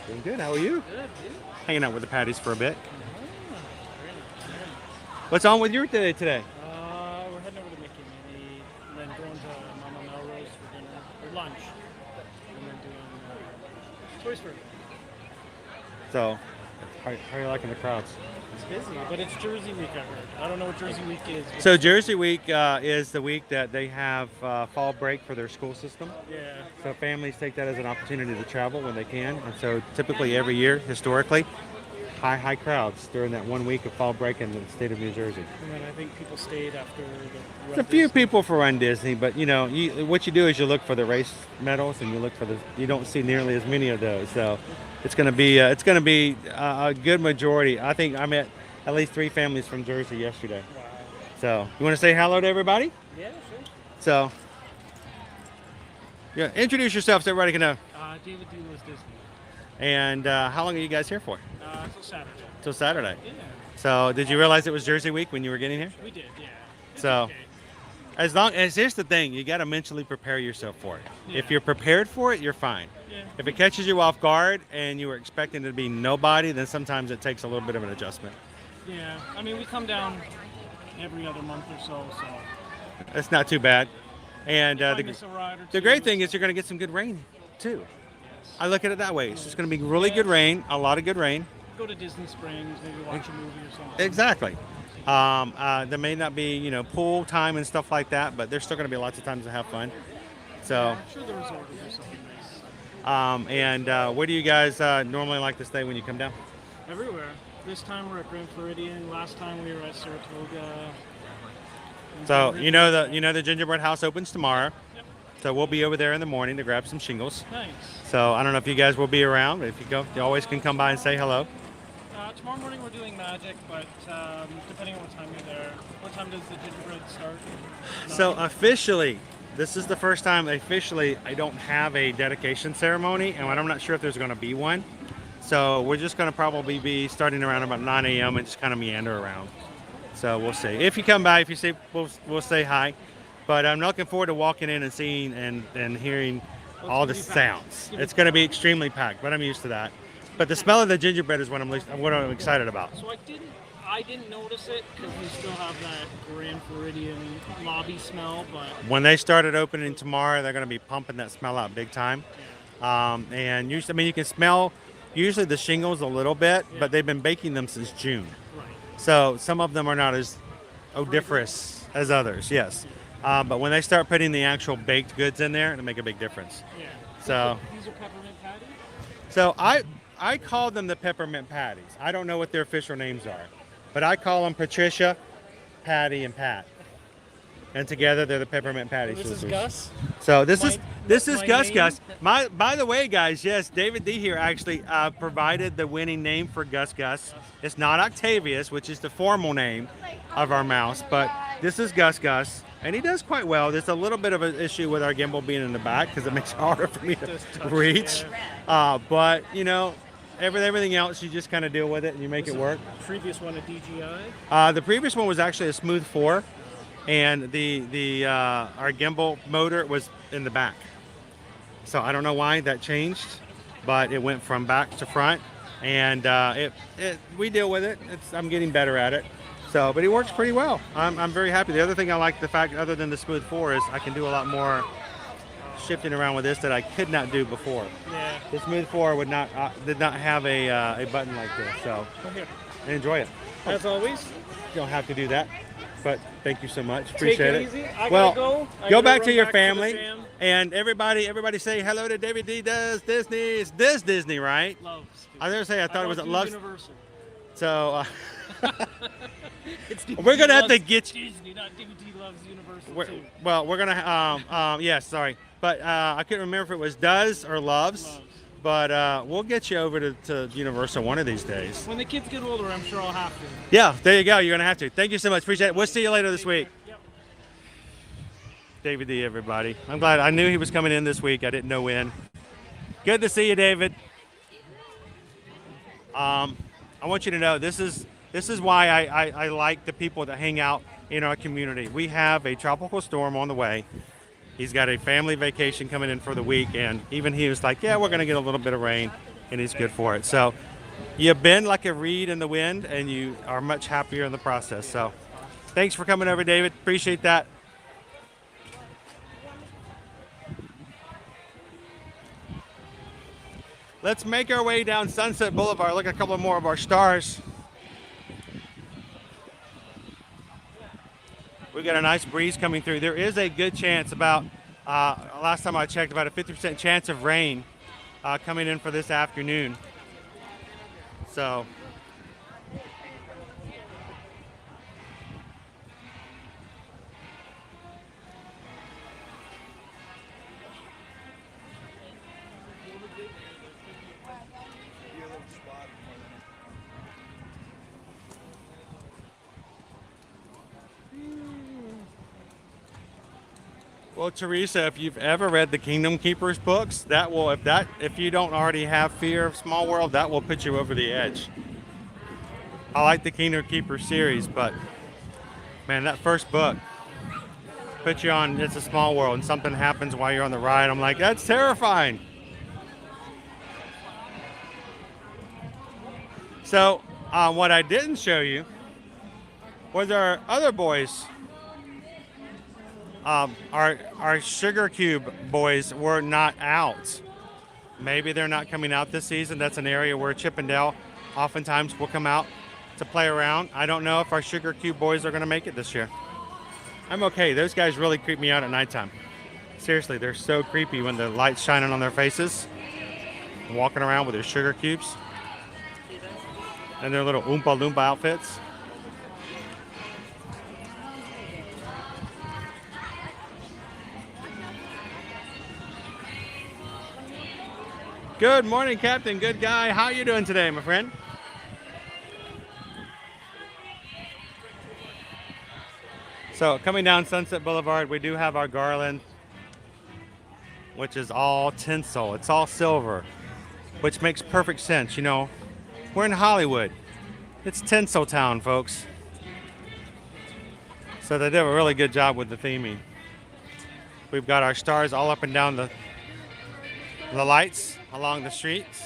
Doing good. How are you? Good, dude. Hanging out with the Patties for a bit. What's on with your day today? We're heading over to Mickey Minnie, and then going to Mama Melrose for dinner, or lunch, and then doing Toy Story. So, how are you liking the crowds? It's busy, but it's Jersey Week, I heard. I don't know what Jersey Week is. So Jersey Week is the week that they have fall break for their school system. Yeah. So families take that as an opportunity to travel when they can. And so typically every year, historically, high crowds during that 1 week of fall break in the state of New Jersey. And then I think people stayed after the It's a few people for Run Disney, but you know, what you do is you look for the race medals, and you look for you don't see nearly as many of those. So it's going to be a good majority. I think I met at least 3 families from Jersey yesterday. Wow. So you want to say hello to everybody? Yeah, sure. So yeah, introduce yourself so everybody can know. David D. was Disney. And how long are you guys here for? Till Saturday. Till Saturday. Yeah. So did you realize it was Jersey Week when you were getting here? We did, yeah. It's So okay. as long as here's the thing, you got to mentally prepare yourself for it. Yeah. If you're prepared for it, you're fine. Yeah. If it catches you off guard and you were expecting to be nobody, then sometimes it takes a little bit of an adjustment. Yeah, I mean, we come down every other month or so, so. That's not too bad. And If I miss a ride or the two, great thing is you're going to get some good rain too. Yes. I look at it that way. It's just going to be really good rain, a lot of good rain. Go to Disney Springs, maybe watch a movie or something. Exactly. There may not be, pool time and stuff like that, but there's still going to be lots of times to have fun. So, Yeah, I'm sure the resort will do something nice. where do you guys normally like to stay when you come down? Everywhere. This time we're at Grand Floridian. Last time we were at Saratoga. So you know the gingerbread house opens tomorrow. Yep. So we'll be over there in the morning to grab some shingles. Nice. So I don't know if you guys will be around, but if you go, you always can come by and say hello. Tomorrow morning we're doing magic, but depending on what time you're there. What time does the gingerbread start? So officially, this is the first time officially I don't have a dedication ceremony, and I'm not sure if there's going to be one. So we're just going to probably be starting around about 9 a.m. and just kind of meander around. So we'll see. If you come by, if you see, we'll say hi. But I'm looking forward to walking in and seeing and hearing all the sounds. It's going to be extremely packed, but I'm used to that. But the smell of the gingerbread is what I'm excited about. So I didn't notice it because we still have that Grand Floridian lobby smell, but When they started opening tomorrow, they're going to be pumping that smell out big time. And usually, you can smell usually the shingles a little bit, but they've been baking them since June. right. So some of them are not as odoriferous as others, yes. But when they start putting the actual baked goods in there, it'll make a big difference. Yeah. So, These are peppermint patties? so I call them the peppermint patties. I don't know what their official names are, but I call them Patricia, Patty, and Pat. And together they're the peppermint patty This is sisters. Gus? So this is my Gus name? Gus. By the way, guys, yes, David D here actually provided the winning name for Gus Gus. It's not Octavius, which is the formal name of our mouse, but this is Gus Gus, and he does quite well. There's a little bit of an issue with our gimbal being in the back because it makes it harder for me to reach. But everything else, you just kind of deal with it and you make it work. The previous one a DJI? The previous one was actually a Smooth 4. And our gimbal motor was in the back. So I don't know why that changed, but it went from back to front, and we deal with it. I'm getting better at it. So, but he works pretty well. I'm very happy. The other thing I like the fact, other than the smooth 4, is I can do a lot more shifting around with this that I could not do before. Yeah. The smooth 4 did not have a button like this. So I enjoy it. As always. You don't have to do that, but thank you so much. Appreciate Take it. easy. I Well, gotta go. go back to your run family, to the jam. and everybody say hello to David D. Does Disney. It's this Disney, right? Loves. I was gonna say I thought it was at don't do Loves. Universal. So It's we're gonna have to loves get you. Disney, not DVD loves Universal too. Well, we're gonna yes, sorry, but I couldn't remember if it was Does or Loves. But we'll get you over to Universal one of these days. When the kids get older, I'm sure I'll have to. Yeah, there you go. You're going to have to. Thank you so much. Appreciate it. We'll see you later this week. Yep. David D, everybody. I'm glad. I knew he was coming in this week. I didn't know when. Good to see you, David. I want you to know this is why I like the people that hang out in our community. We have a tropical storm on the way. He's got a family vacation coming in for the week, and even he was like, yeah, we're going to get a little bit of rain, and he's good for it. So you bend like a reed in the wind, and you are much happier in the process. So thanks for coming over, David. Appreciate that. Let's make our way down Sunset Boulevard. Look at a couple more of our stars. We got a nice breeze coming through. There is a good chance about, last time I checked, about a 50% chance of rain coming in for this afternoon. So. Well, Teresa, if you've ever read the Kingdom Keepers books, that will, if you don't already have fear of Small World, that will put you over the edge. I like the Kingdom Keepers series, but man, that first book puts you on, it's a small world, and something happens while you're on the ride. I'm like, that's terrifying. So, what I didn't show you was our other boys. Our Sugar Cube boys were not out. Maybe they're not coming out this season. That's an area where Chippendale oftentimes will come out to play around. I don't know if our Sugar Cube boys are going to make it this year. I'm okay. Those guys really creep me out at nighttime. Seriously, they're so creepy when the light's shining on their faces, walking around with their sugar cubes and their little Oompa Loompa outfits. Good morning, Captain. Good guy. How you doing today, my friend? So coming down Sunset Boulevard, we do have our garland, which is all tinsel. It's all silver, which makes perfect sense. You know, we're in Hollywood. It's Tinsel Town, folks. So they did a really good job with the theming. We've got our stars all up and down the lights along the streets.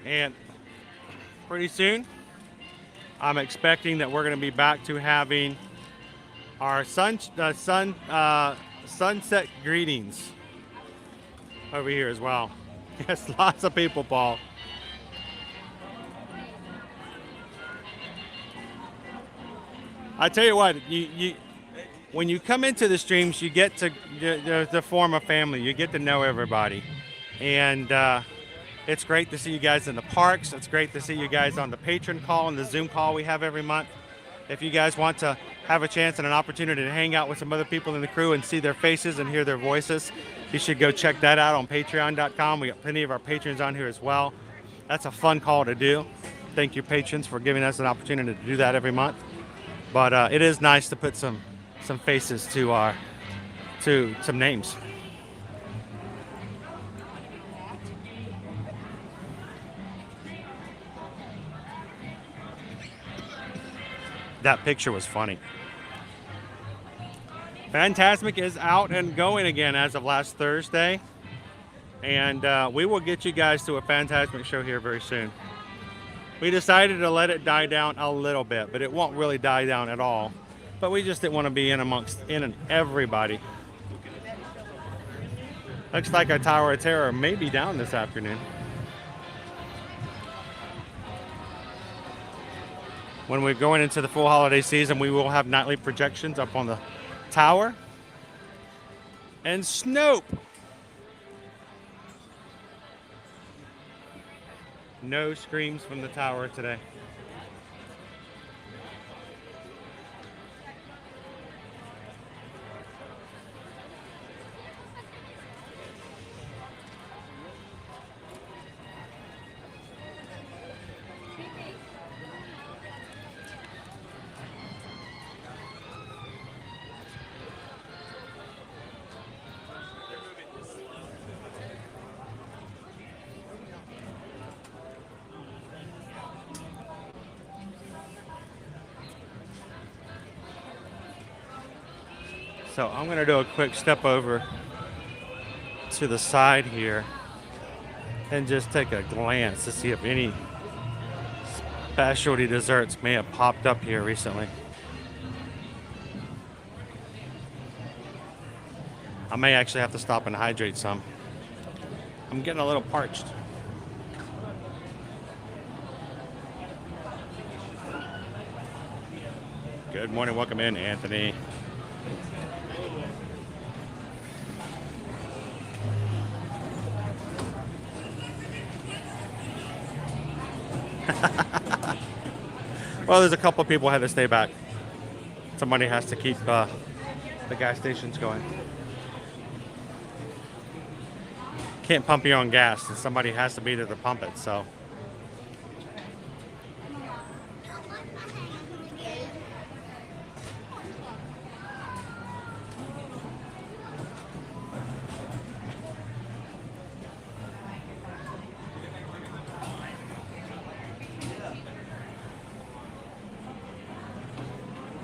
And pretty soon, I'm expecting that we're going to be back to having our sunset greetings over here as well. Yes, lots of people, Paul. I tell you what, when you come into the streams, you get to form a family. You get to know everybody, and it's great to see you guys in the parks. It's great to see you guys on the patron call and the Zoom call we have every month. If you guys want to have a chance and an opportunity to hang out with some other people in the crew and see their faces and hear their voices, you should go check that out on patreon.com. We got plenty of our patrons on here as well. That's a fun call to do. Thank you, patrons, for giving us an opportunity to do that every month. But it is nice to put some faces to some names. That picture was funny. Fantasmic is out and going again as of last Thursday. And we will get you guys to a Fantasmic show here very soon. We decided to let it die down a little bit, but it won't really die down at all. But we just didn't want to be in and everybody. Looks like our Tower of Terror may be down this afternoon. When we're going into the full holiday season, we will have nightly projections up on the tower. And Snoop. No screams from the tower today. So I'm going to do a quick step over to the side here and just take a glance to see if any specialty desserts may have popped up here recently. I may actually have to stop and hydrate some. I'm getting a little parched. Good morning, welcome in, Anthony. Well, there's a couple of people who had to stay back. Somebody has to keep the gas stations going. Can't pump your own gas, and somebody has to be there to pump it, so.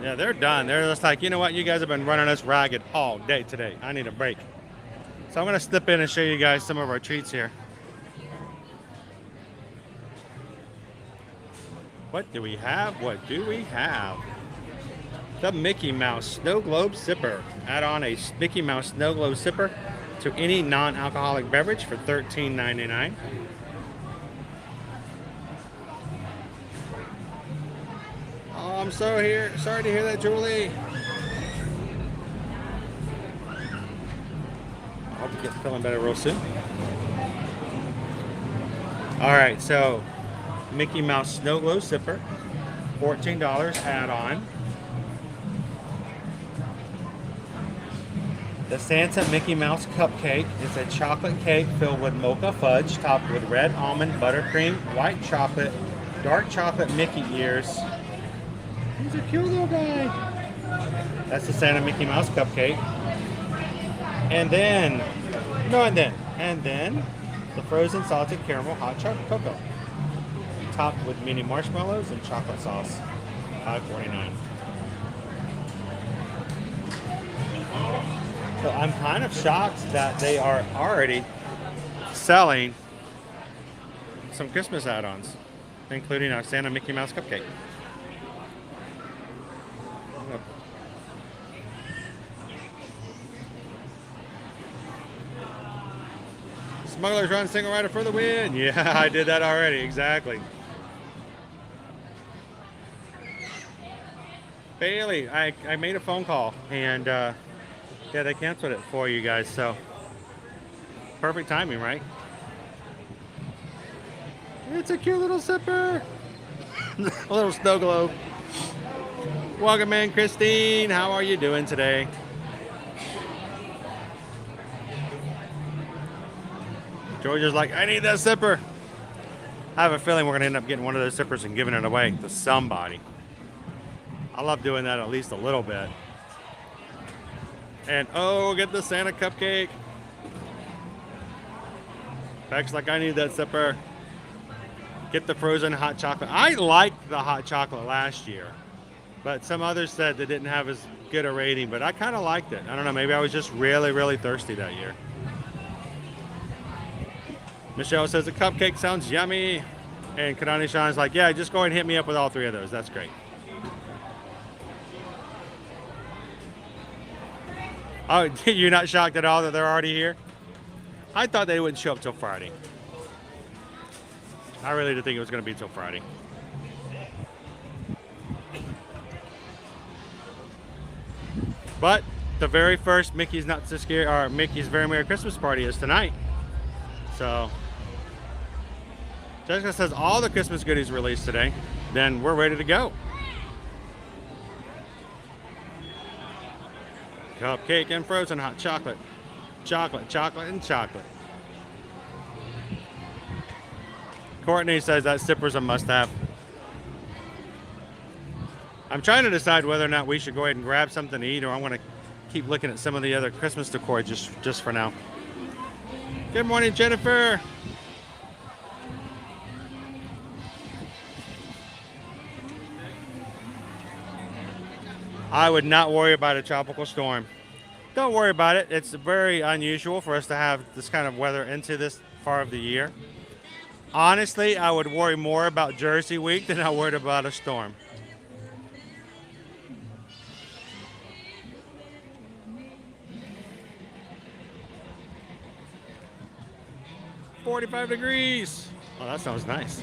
Yeah, they're done. They're just like, you know what? You guys have been running us ragged all day today. I need a break. So I'm going to step in and show you guys some of our treats here. What do we have? What do we have? The Mickey Mouse Snow Globe Sipper. Add on a Mickey Mouse Snow Globe Sipper to any non-alcoholic beverage for $13.99. Oh, I'm sorry to hear that, Julie. I hope you get feeling better real soon. All right, so Mickey Mouse Snow Globe Sipper, $14 add-on. The Santa Mickey Mouse Cupcake is a chocolate cake filled with mocha fudge, topped with red almond buttercream, white chocolate, dark chocolate Mickey ears. He's a cute little guy. That's the Santa Mickey Mouse Cupcake. And then the frozen salted caramel hot chocolate cocoa, topped with mini marshmallows and chocolate sauce, $5.49. So I'm kind of shocked that they are already selling some Christmas add-ons, including our Santa Mickey Mouse Cupcake. Smugglers Run, single rider for the win. Yeah, I did that already, exactly. Bailey, I made a phone call, and yeah, they canceled it for you guys, so perfect timing, right? It's a cute little sipper. A little snow globe. Welcome in, Christine. How are you doing today? Georgia's like, I need that sipper. I have a feeling we're going to end up getting one of those sippers and giving it away to somebody. I love doing that at least a little bit. And oh, get the Santa Cupcake. Beck's like, I need that sipper. Get the frozen hot chocolate. I liked the hot chocolate last year, but some others said they didn't have as good a rating, but I kind of liked it. I don't know, maybe I was just really, really thirsty that year. Michelle says the cupcake sounds yummy. And Kadani Sean's like, yeah, just go ahead and hit me up with all 3 of those. That's great. Oh, you're not shocked at all that they're already here? I thought they wouldn't show up till Friday. I really didn't think it was going to be till Friday. But the very first Mickey's Not So Scary, or Mickey's Very Merry Christmas Party is tonight. So Jessica says all the Christmas goodies released today. Then we're ready to go. Cupcake and frozen hot chocolate. Chocolate, chocolate, and chocolate. Courtney says that sipper's a must-have. I'm trying to decide whether or not we should go ahead and grab something to eat, or I want to keep looking at some of the other Christmas decor just for now. Good morning, Jennifer. I would not worry about a tropical storm. Don't worry about it. It's very unusual for us to have this kind of weather into this far of the year. Honestly, I would worry more about Jersey week than I would about a storm. $45 degrees. Oh, that sounds nice.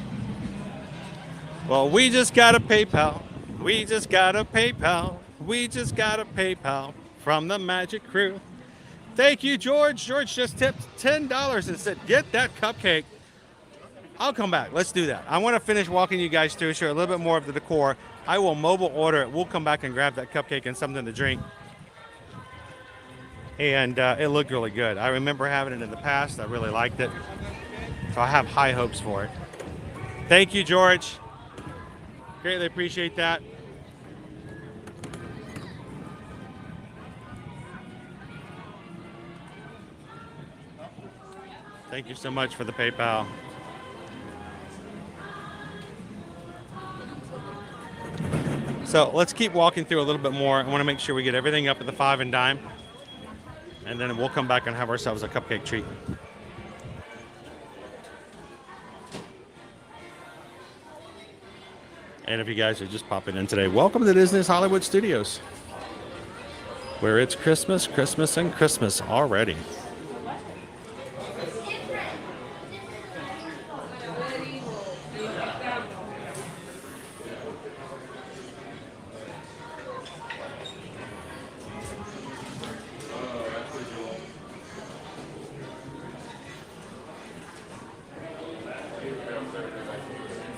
Well, we just got a PayPal. We just got a PayPal. We just got a PayPal from the Magic Crew. Thank you, George. George just tipped $10 and said, get that cupcake. I'll come back. Let's do that. I want to finish walking you guys through, share a little bit more of the decor. I will mobile order it. We'll come back and grab that cupcake and something to drink. And it looked really good. I remember having it in the past. I really liked it. So I have high hopes for it. Thank you, George. Greatly appreciate that. Thank you so much for the PayPal. So let's keep walking through a little bit more. I want to make sure we get everything up at the 5 and dime. And then we'll come back and have ourselves a cupcake treat. And if you guys are just popping in today, welcome to Disney's Hollywood Studios, where it's Christmas, Christmas, and Christmas already.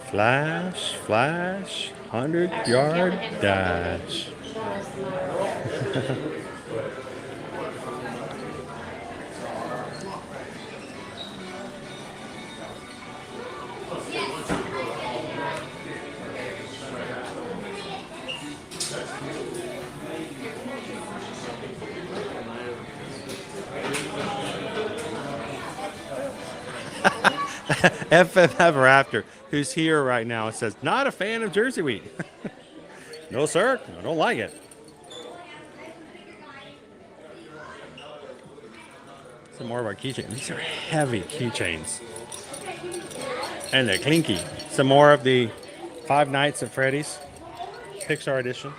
Flash, flash, 100-yard dash. FF Ever After, who's here right now, says, not a fan of Jersey Week. No, sir. I don't like it. Some more of our keychains. These are heavy keychains. And they're clinky. Some more of the Five Nights at Freddy's Pixar edition.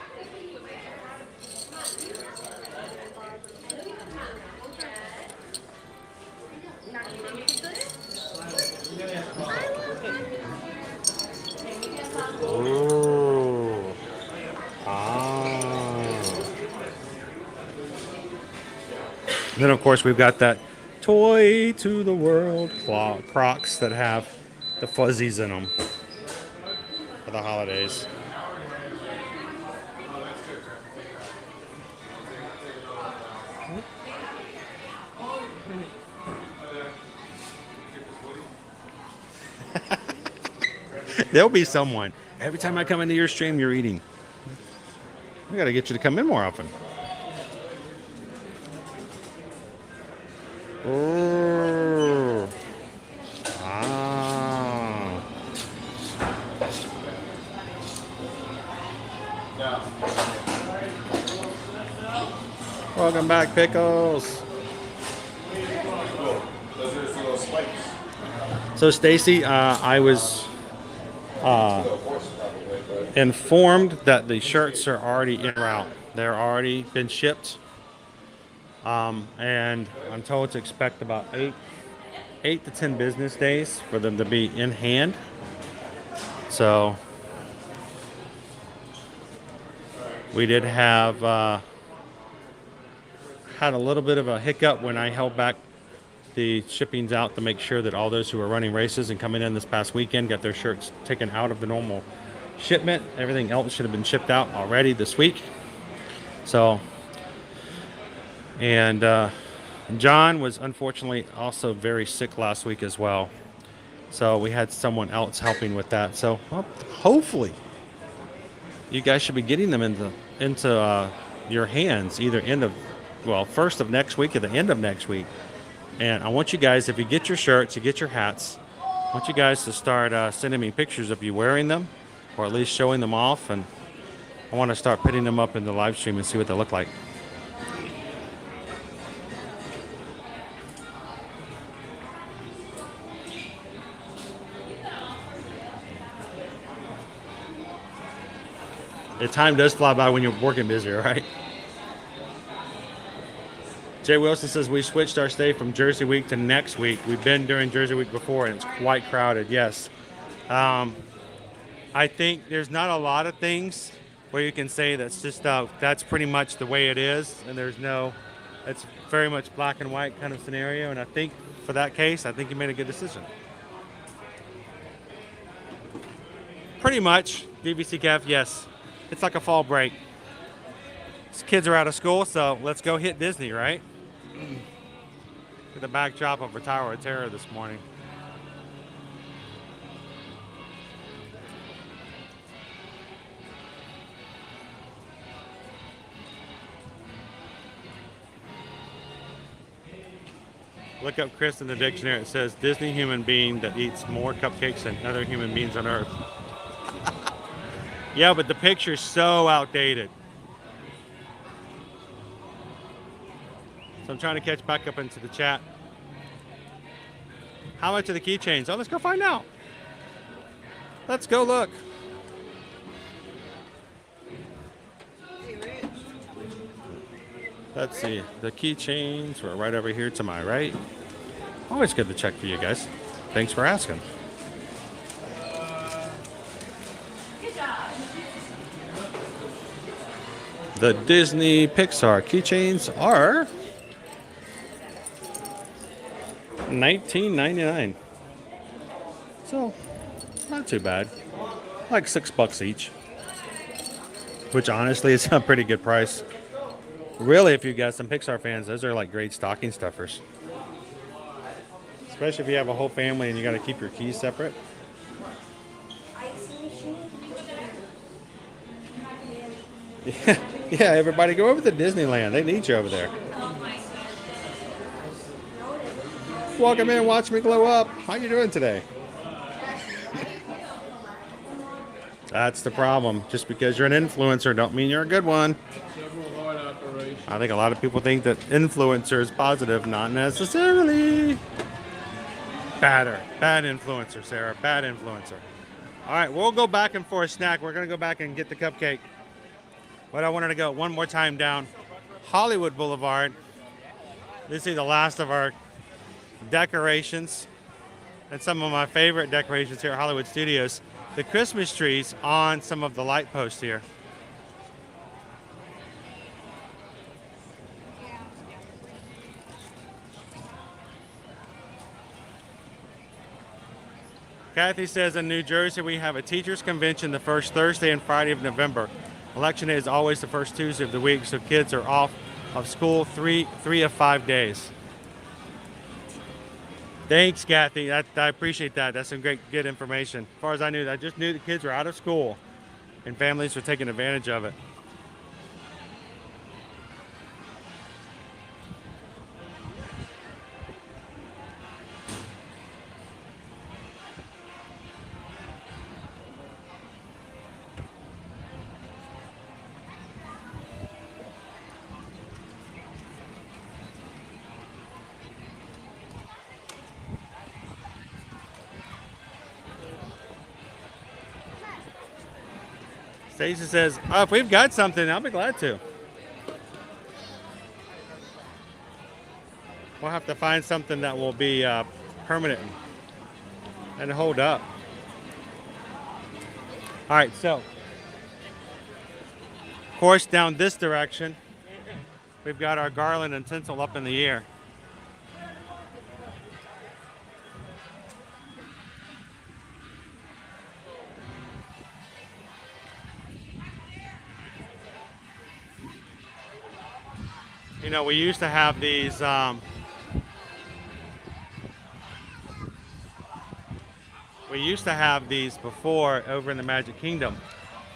Then, of course, we've got that Toy to the World Crocs that have the fuzzies in them for the holidays. There'll be someone. Every time I come into your stream, you're eating. We got to get you to come in more often. Oh. Ah. Welcome back, Pickles. Those are little spikes. So Stacy, I was informed that the shirts are already en route. They're already been shipped. And I'm told to expect about 8 to 10 business days for them to be in hand. So we did have had a little bit of a hiccup when I held back the shippings out to make sure that all those who were running races and coming in this past weekend got their shirts taken out of the normal shipment. Everything else should have been shipped out already this week. So, and John was unfortunately also very sick last week as well. So we had someone else helping with that. So well, hopefully you guys should be getting them into your hands either first of next week or the end of next week. And I want you guys, if you get your shirts, you get your hats, I want you guys to start sending me pictures of you wearing them, or at least showing them off. And I want to start putting them up in the live stream and see what they look like. The time does fly by when you're working busy, right? Jay Wilson says we switched our stay from Jersey Week to next week. We've been during Jersey Week before, and it's quite crowded. Yes, I think there's not a lot of things where you can say that's just that's pretty much the way it is, and it's very much black and white kind of scenario. And I think for that case, I think you made a good decision. Pretty much, BBC Kev, yes, it's like a fall break. These kids are out of school, so let's go hit Disney, right? To the backdrop of a Tower of Terror this morning. Look up Chris in the dictionary. It says Disney human being that eats more cupcakes than other human beings on Earth. Yeah, but the picture's so outdated. So I'm trying to catch back up into the chat. How much are the keychains? Oh, let's go find out. Let's go look. Let's see. The keychains were right over here to my right. Always good to check for you guys. Thanks for asking. The Disney Pixar keychains are $19.99. So, not too bad. Like $6 each. Which honestly is a pretty good price. Really, if you got some Pixar fans, those are like great stocking stuffers. Especially if you have a whole family and you got to keep your keys separate. Yeah, everybody go over to Disneyland. They need you over there. Welcome in, watch me glow up. How you doing today? That's the problem. Just because you're an influencer don't mean you're a good one. I think a lot of people think that influencer is positive, not necessarily. Bad influencer, Sarah. Bad influencer. All right, we'll go back and for a snack. We're going to go back and get the cupcake. But I wanted to go one more time down Hollywood Boulevard. This is the last of our decorations and some of my favorite decorations here at Hollywood Studios. The Christmas trees on some of the light posts here. Kathy says in New Jersey we have a teachers convention the first Thursday and Friday of November. Election day is always the first Tuesday of the week, so kids are off of school three of 5 days. Thanks, Kathy. I appreciate that. That's some good information. As far as I knew, I just knew the kids were out of school and families were taking advantage of it. Stacey says, oh, if we've got something, I'll be glad to. We'll have to find something that will be permanent and hold up. All right, so, of course, down this direction, we've got our garland and tinsel up in the air. You know, we used to have these before over in the Magic Kingdom,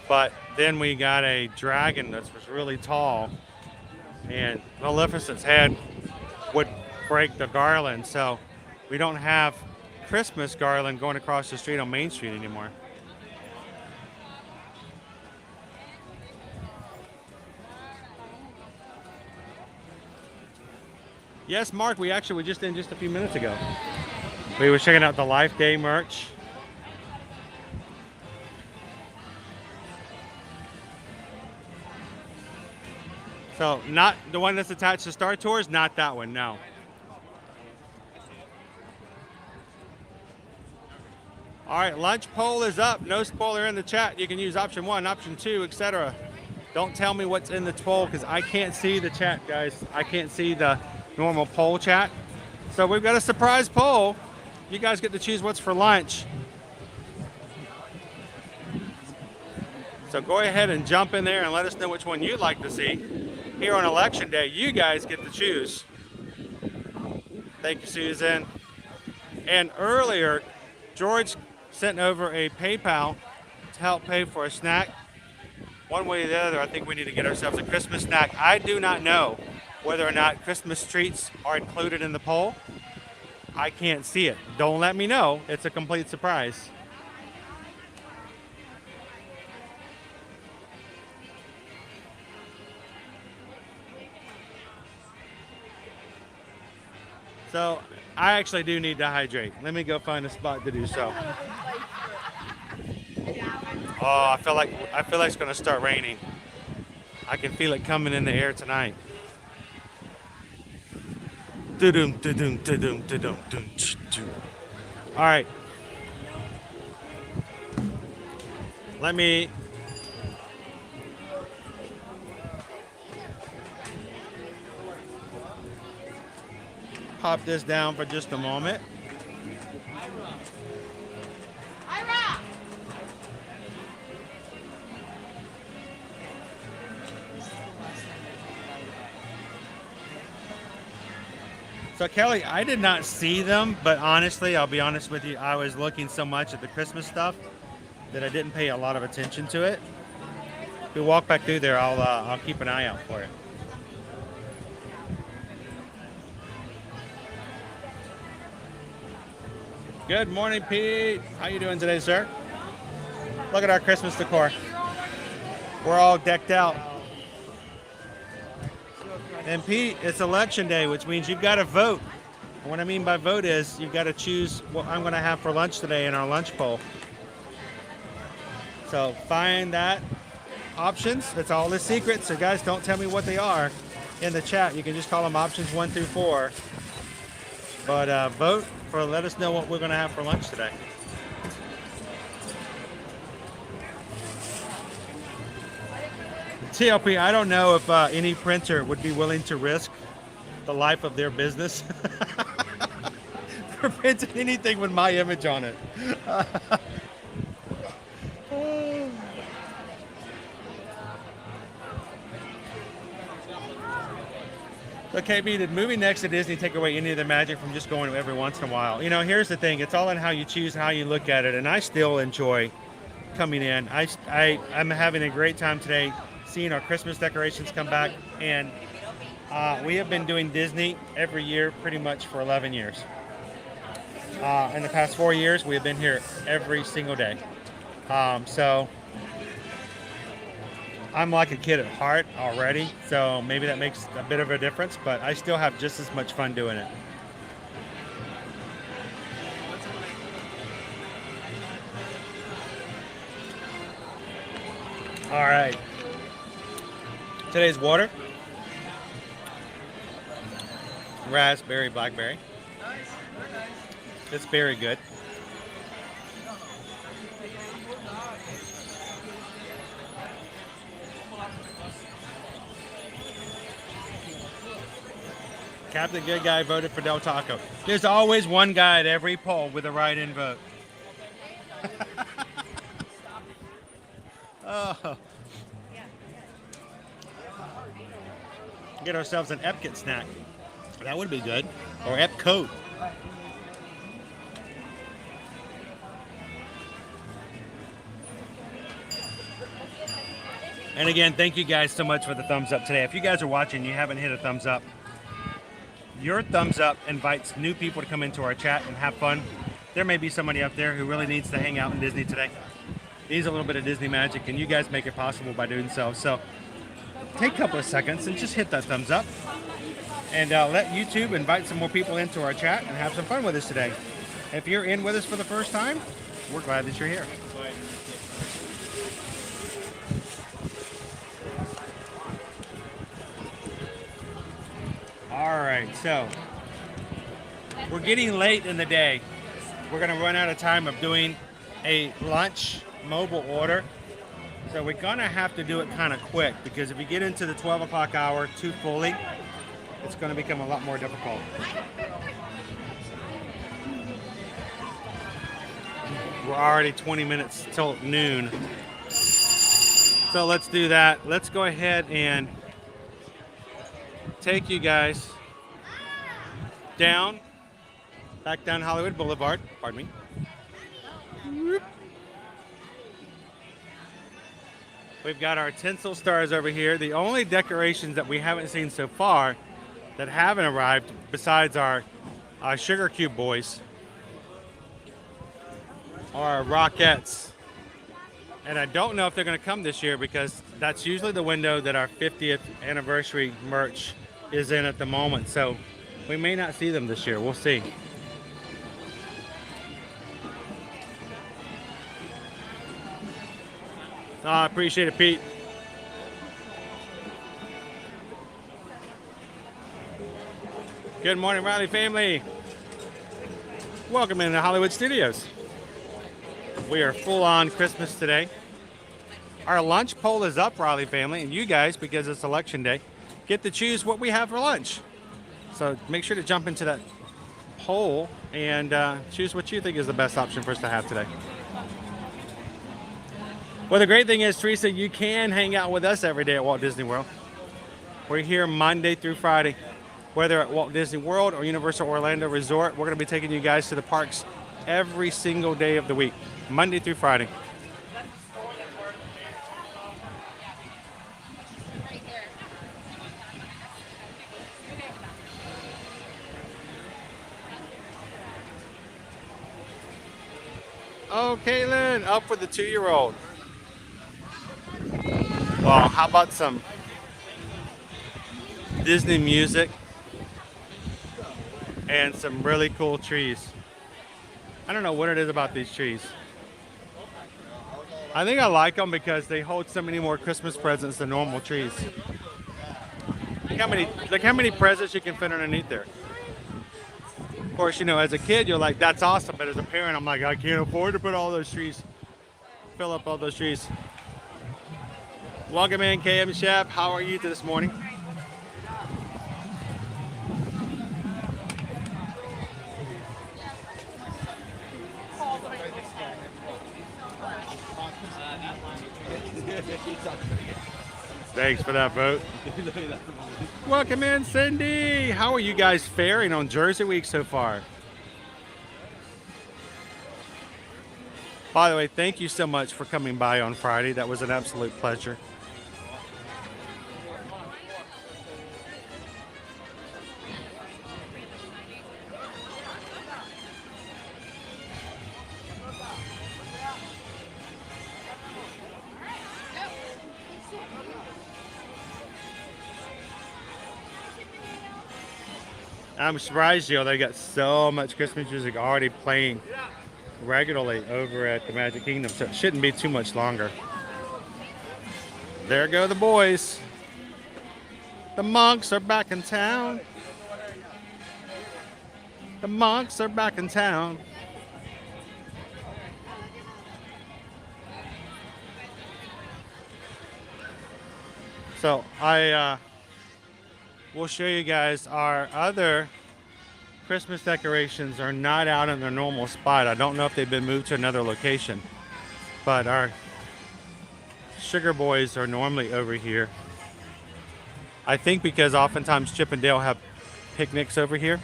but then we got a dragon that was really tall, and Maleficent's head would break the garland, so we don't have Christmas garland going across the street on Main Street anymore. Yes, Mark, we just did just a few minutes ago. We were checking out the Life Day merch. So, not the one that's attached to Star Tours, not that one, no. All right, lunch poll is up. No spoiler in the chat. You can use option 1, option 2, etc. Don't tell me what's in the poll because I can't see the chat, guys. I can't see the normal poll chat. So we've got a surprise poll. You guys get to choose what's for lunch. So go ahead and jump in there and let us know which one you'd like to see. Here on Election Day, you guys get to choose. Thank you, Susan. And earlier, George sent over a PayPal to help pay for a snack. One way or the other, I think we need to get ourselves a Christmas snack. I do not know whether or not Christmas treats are included in the poll. I can't see it. Don't let me know. It's a complete surprise. So I actually do need to hydrate. Let me go find a spot to do so. Oh, I feel like it's gonna start raining. I can feel it coming in the air tonight. All right. Let me pop this down for just a moment. So Kelly, I did not see them, but honestly, I'll be honest with you, I was looking so much at the Christmas stuff that I didn't pay a lot of attention to it. If we walk back through there, I'll keep an eye out for it. Good morning, Pete. How you doing today, sir? Look at our Christmas decor. We're all decked out. And Pete, it's election day, which means you've got to vote. And what I mean by vote is you've got to choose what I'm going to have for lunch today in our lunch poll. So find that options. That's all the secrets. So guys, don't tell me what they are in the chat. You can just call them options 1 through 4. But vote for, let us know what we're going to have for lunch today. TLP, I don't know if any printer would be willing to risk the life of their business for printing anything with my image on it. So KB, did moving next to Disney take away any of the magic from just going every once in a while? You know, here's the thing. It's all in how you choose, how you look at it. And I still enjoy coming in. I'm having a great time today seeing our Christmas decorations come back. And we have been doing Disney every year pretty much for 11 years. In the past 4 years, we have been here every single day. So I'm like a kid at heart already, so maybe that makes a bit of a difference, but I still have just as much fun doing it. All right. Today's water. Raspberry, blackberry. It's very good. Captain Good Guy voted for Del Taco. There's always one guy at every poll with a write-in vote. Oh. Get ourselves an Epcot snack. That would be good. Or Epcoat. And again, thank you guys so much for the thumbs up today. If you guys are watching and you haven't hit a thumbs up, your thumbs up invites new people to come into our chat and have fun. There may be somebody up there who really needs to hang out in Disney today. Needs a little bit of Disney magic, and you guys make it possible by doing so. So take a couple of seconds and just hit that thumbs up. And let YouTube invite some more people into our chat and have some fun with us today. If you're in with us for the first time, we're glad that you're here. All right, so we're getting late in the day. We're gonna run out of time of doing a lunch mobile order. So we're gonna have to do it kind of quick, because if you get into the 12 o'clock hour too fully, it's gonna become a lot more difficult. We're already 20 minutes till noon. So let's do that. Let's go ahead and take you guys back down Hollywood Boulevard. Pardon me. We've got our tinsel stars over here. The only decorations that we haven't seen so far that haven't arrived, besides our sugar cube boys, are Rockettes. And I don't know if they're going to come this year, because that's usually the window that our 50th anniversary merch is in at the moment. So we may not see them this year. We'll see. I appreciate it, Pete. Good morning, Riley family. Welcome into Hollywood Studios. We are full on Christmas today. Our lunch poll is up, Riley family, and you guys, because it's election day, get to choose what we have for lunch. So make sure to jump into that poll and choose what you think is the best option for us to have today. Well, the great thing is, Teresa, you can hang out with us every day at Walt Disney World. We're here Monday through Friday, whether at Walt Disney World or Universal Orlando Resort. We're going to be taking you guys to the parks every single day of the week, Monday through Friday. Oh, Caitlin, up for the 2-year-old. Well, how about some Disney music and some really cool trees? I don't know what it is about these trees. I think I like them because they hold so many more Christmas presents than normal trees. Look how many presents you can fit underneath there. Of course, you know, as a kid, you're like, that's awesome. But as a parent, I'm like, I can't afford to put all those trees, fill up all those trees. Welcome in, KM Chef. How are you this morning? Thanks for that vote. Welcome in, Cindy. How are you guys faring on Jersey Week so far? By the way, thank you so much for coming by on Friday. That was an absolute pleasure. I'm surprised, you know, they got so much Christmas music already playing regularly over at the Magic Kingdom, so it shouldn't be too much longer. there go the boys. The monks are back in town. The monks are back in town. So I will show you guys our other Christmas decorations are not out in their normal spot. I don't know if they've been moved to another location, but our sugar boys are normally over here. I think because oftentimes Chip and Dale have picnics over here.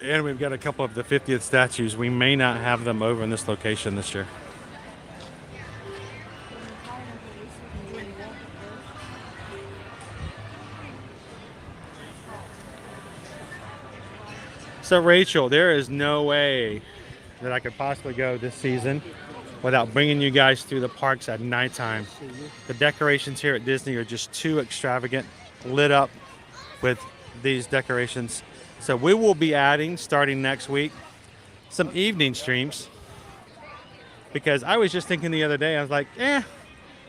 And we've got a couple of the 50th statues. We may not have them over in this location this year. So Rachel, there is no way that I could possibly go this season without bringing you guys through the parks at nighttime. The decorations here at Disney are just too extravagant, lit up with these decorations. So we will be adding, starting next week, some evening streams. Because I was just thinking the other day, I was like,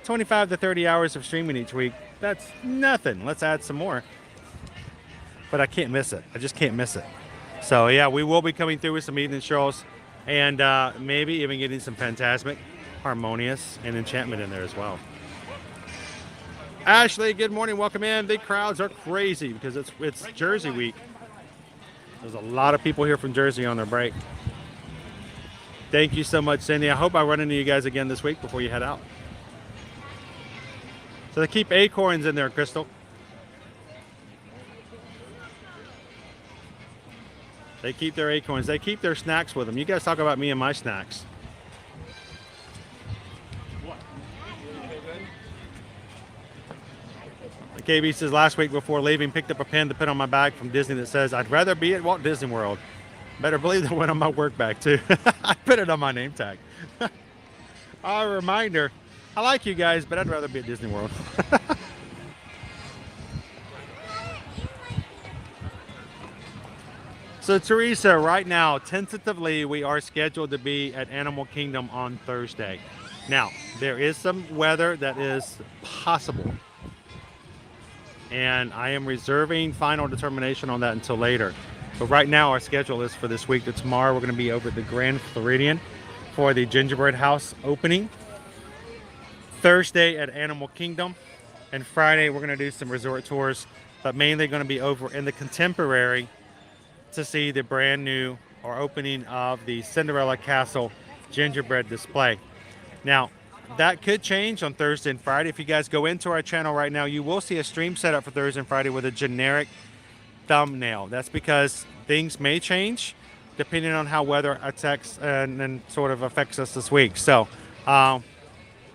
25 to 30 hours of streaming each week. That's nothing. Let's add some more. But I can't miss it. I just can't miss it. So yeah, we will be coming through with some evening shows and maybe even getting some Fantasmic, Harmonious, and Enchantment in there as well. Ashley, good morning. Welcome in. The crowds are crazy because it's Jersey week. There's a lot of people here from Jersey on their break. Thank you so much, Cindy. I hope I run into you guys again this week before you head out. So they keep acorns in there, Crystal. They keep their acorns. They keep their snacks with them. You guys talk about me and my snacks. KB says last week before leaving, picked up a pen to put on my bag from Disney that says, I'd rather be at Walt Disney World. Better believe that went on my work bag too. I put it on my name tag. A reminder, I like you guys, but I'd rather be at Disney World. So Teresa, right now, tentatively, we are scheduled to be at Animal Kingdom on Thursday. Now, there is some weather that is possible. And I am reserving final determination on that until later. But right now, our schedule is for this week to tomorrow. We're going to be over at the Grand Floridian for the Gingerbread House opening. Thursday at Animal Kingdom. And Friday, we're going to do some resort tours. But mainly going to be over in the Contemporary to see the brand new or opening of the Cinderella Castle gingerbread display. Now, that could change on Thursday and Friday. If you guys go into our channel right now, you will see a stream set up for Thursday and Friday with a generic thumbnail. That's because things may change depending on how weather attacks and sort of affects us this week. So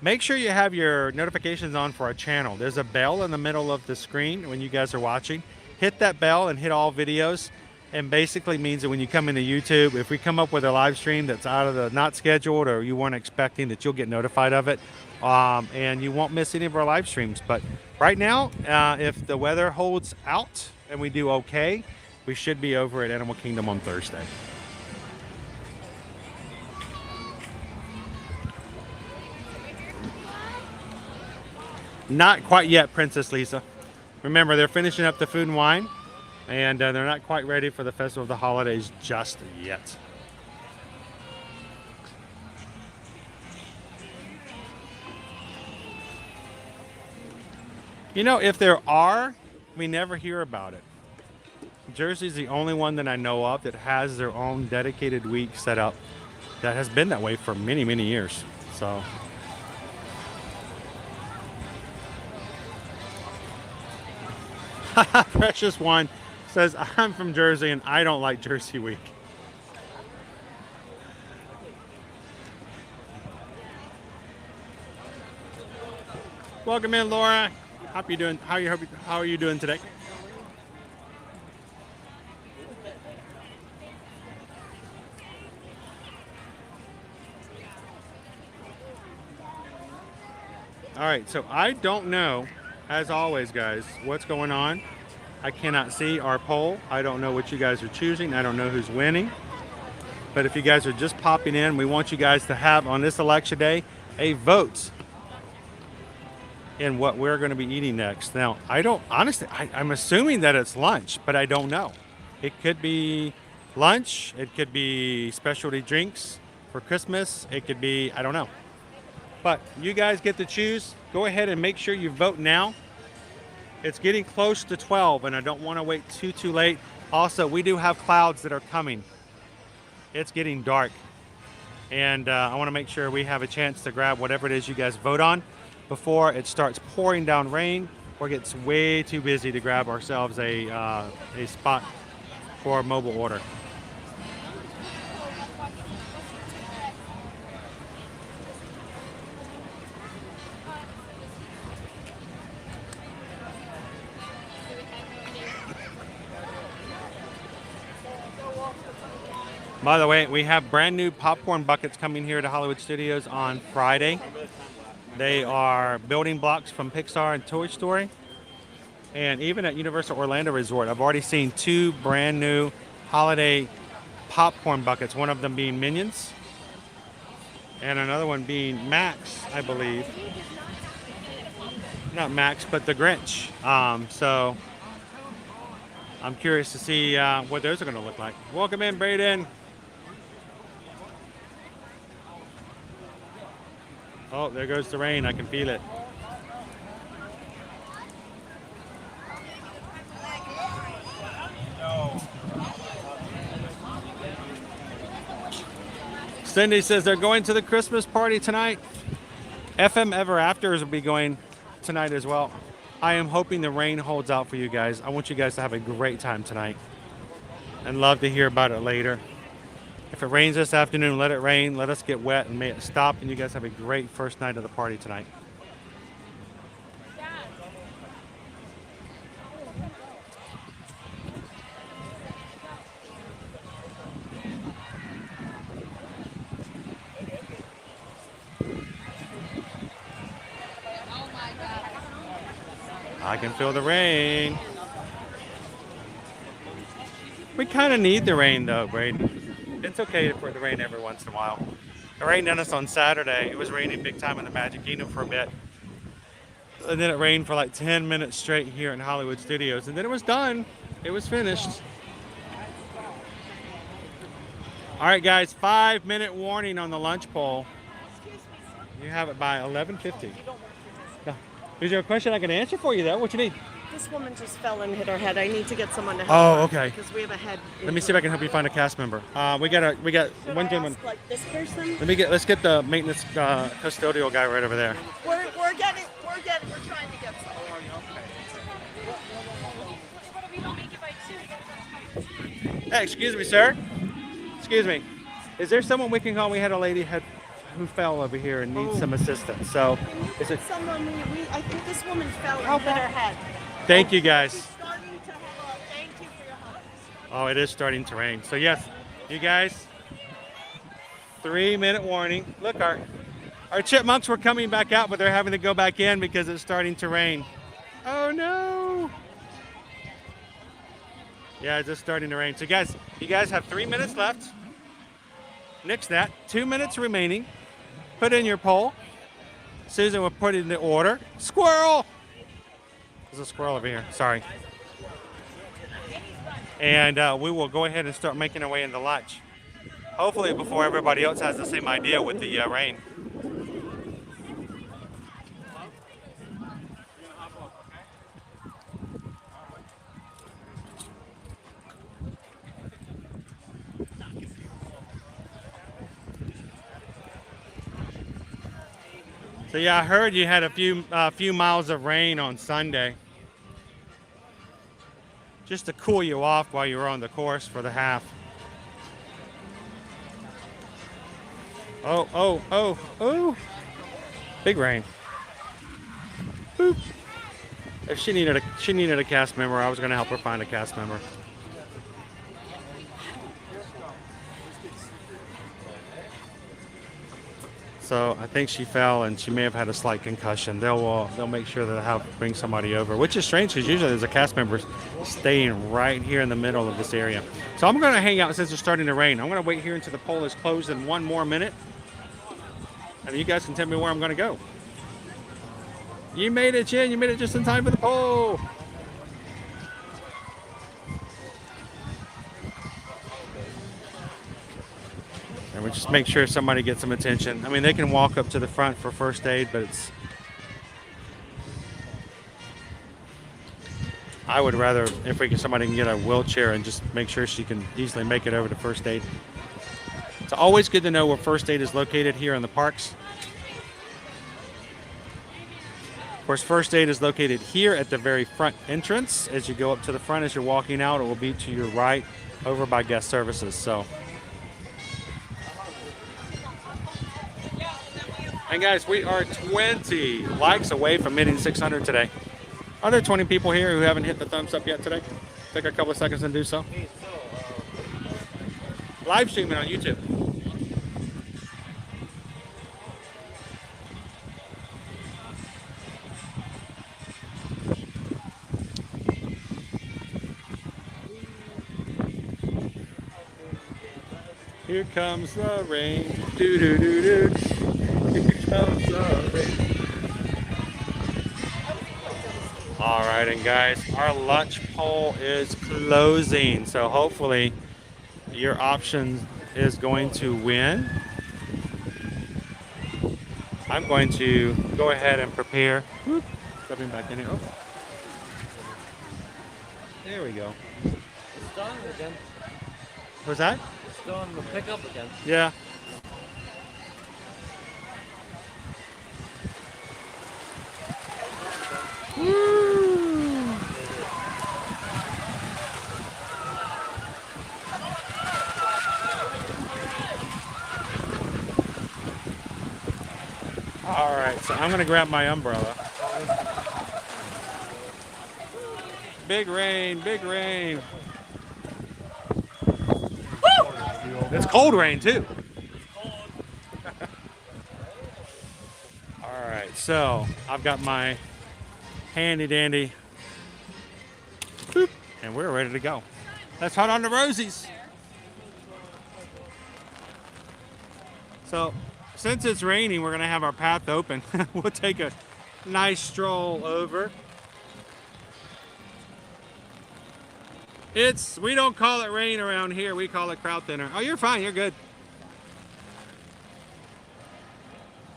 make sure you have your notifications on for our channel. There's a bell in the middle of the screen when you guys are watching. Hit that bell and hit all videos. And basically means that when you come into YouTube, if we come up with a live stream that's out of the not scheduled or you weren't expecting, that you'll get notified of it. And you won't miss any of our live streams. But right now, if the weather holds out and we do okay, we should be over at Animal Kingdom on Thursday. Not quite yet, Princess Lisa. Remember, they're finishing up the food and wine. And they're not quite ready for the Festival of the Holidays just yet. You know, if there are, we never hear about it. Jersey's the only one that I know of that has their own dedicated week set up that has been that way for many, many years. So Precious One says, I'm from Jersey and I don't like Jersey Week. Welcome in, Laura. How you doing? How are you doing today? All right, so I don't know, as always, guys, what's going on. I cannot see our poll. I don't know what you guys are choosing. I don't know who's winning. But if you guys are just popping in, we want you guys to have, on this election day, a vote in what we're going to be eating next. Now, I don't, honestly, I'm assuming that it's lunch, but I don't know. It could be lunch. It could be specialty drinks for Christmas. It could be, I don't know. But you guys get to choose. Go ahead and make sure you vote now. It's getting close to 12, and I don't want to wait too late. Also, we do have clouds that are coming. It's getting dark. And I want to make sure we have a chance to grab whatever it is you guys vote on before it starts pouring down rain or gets way too busy to grab ourselves a spot for a mobile order. By the way, we have brand new popcorn buckets coming here to Hollywood Studios on Friday. They are building blocks from Pixar and Toy Story. And even at Universal Orlando Resort, I've already seen 2 brand new holiday popcorn buckets, one of them being Minions and another one being Max, I believe. Not Max, but the Grinch. So I'm curious to see what those are going to look like. Welcome in, Braden. Oh, there goes the rain. I can feel it. Cindy says they're going to the Christmas party tonight. FM Ever Afters will be going tonight as well. I am hoping the rain holds out for you guys. I want you guys to have a great time tonight and love to hear about it later. If it rains this afternoon, let it rain. Let us get wet and may it stop. And you guys have a great first night of the party tonight. I can feel the rain. We kind of need the rain though, Braden. It's okay for it to rain every once in a while. It rained on us on Saturday. It was raining big time in the Magic Kingdom for a bit. And then it rained for like 10 minutes straight here in Hollywood Studios. And then it was done. It was finished. All right, guys, 5-minute warning on the lunch poll. You have it by 11:50. Is there a question I can answer for you though? What you need? This woman just fell and hit her head. I need to get someone to help Oh, her, okay. because we have a head. Let me see if I can help you find a cast member. We got Should one I gentleman. ask, like, this person? Let's get the maintenance custodial guy right over there. We're trying to get someone. Hey, excuse me, sir. Excuse me. Is there someone we can call? We had a lady who fell over here and needs some assistance. So, is it? Someone I think this woman fell and hit her head. Thank you, guys. She's starting to help. Thank you for your help. Oh, it is starting to rain. So yes, you guys. 3-minute warning. Look, our chipmunks were coming back out, but they're having to go back in because it's starting to rain. Oh no! Yeah, it's just starting to rain. So guys, you guys have 3 minutes left. Nix that. 2 minutes remaining. Put in your poll. Susan will put it in the order. Squirrel! There's a squirrel over here. Sorry. And we will go ahead and start making our way into lunch. Hopefully before everybody else has the same idea with the rain. So yeah, I heard you had a few miles of rain on Sunday, just to cool you off while you were on the course for the half. Oh! Big rain. Boop. If she needed a cast member, I was going to help her find a cast member. So I think she fell and she may have had a slight concussion. They'll make sure that they'll bring somebody over, which is strange because usually there's a cast member staying right here in the middle of this area. So I'm going to hang out since it's starting to rain. I'm going to wait here until the poll is closed in 1 more minute, and you guys can tell me where I'm going to go. You made it, Chin. You made it just in time for the poll. And we just make sure somebody gets some attention. I mean, they can walk up to the front for first aid, but I would rather if somebody can get a wheelchair and just make sure she can easily make it over to first aid. It's always good to know where first aid is located here in the parks. Of course, first aid is located here at the very front entrance. As you go up to the front, as you're walking out, it will be to your right over by guest services. So, and guys, we are 20 likes away from hitting 600 today. Are there 20 people here who haven't hit the thumbs up yet today? Take a couple of seconds and do so. Live streaming on YouTube. Here comes the rain. Doo doo doo doo. Here comes the rain. All right, and guys, our lunch poll is closing. So hopefully your option is going to win. I'm going to go ahead and prepare. Whoop, stepping back in here. Oh. There we go. It's done again. What's that? It's done the pickup again. Yeah. Woo! All right, so I'm gonna grab my umbrella. Big rain, big rain. It's cold rain too. All right, so I've got my handy dandy, boop, and we're ready to go. Let's hunt on the rosies. So since it's raining, we're gonna have our path open. We'll take a nice stroll over. We don't call it rain around here. We call it crowd thinner. Oh, you're fine. You're good.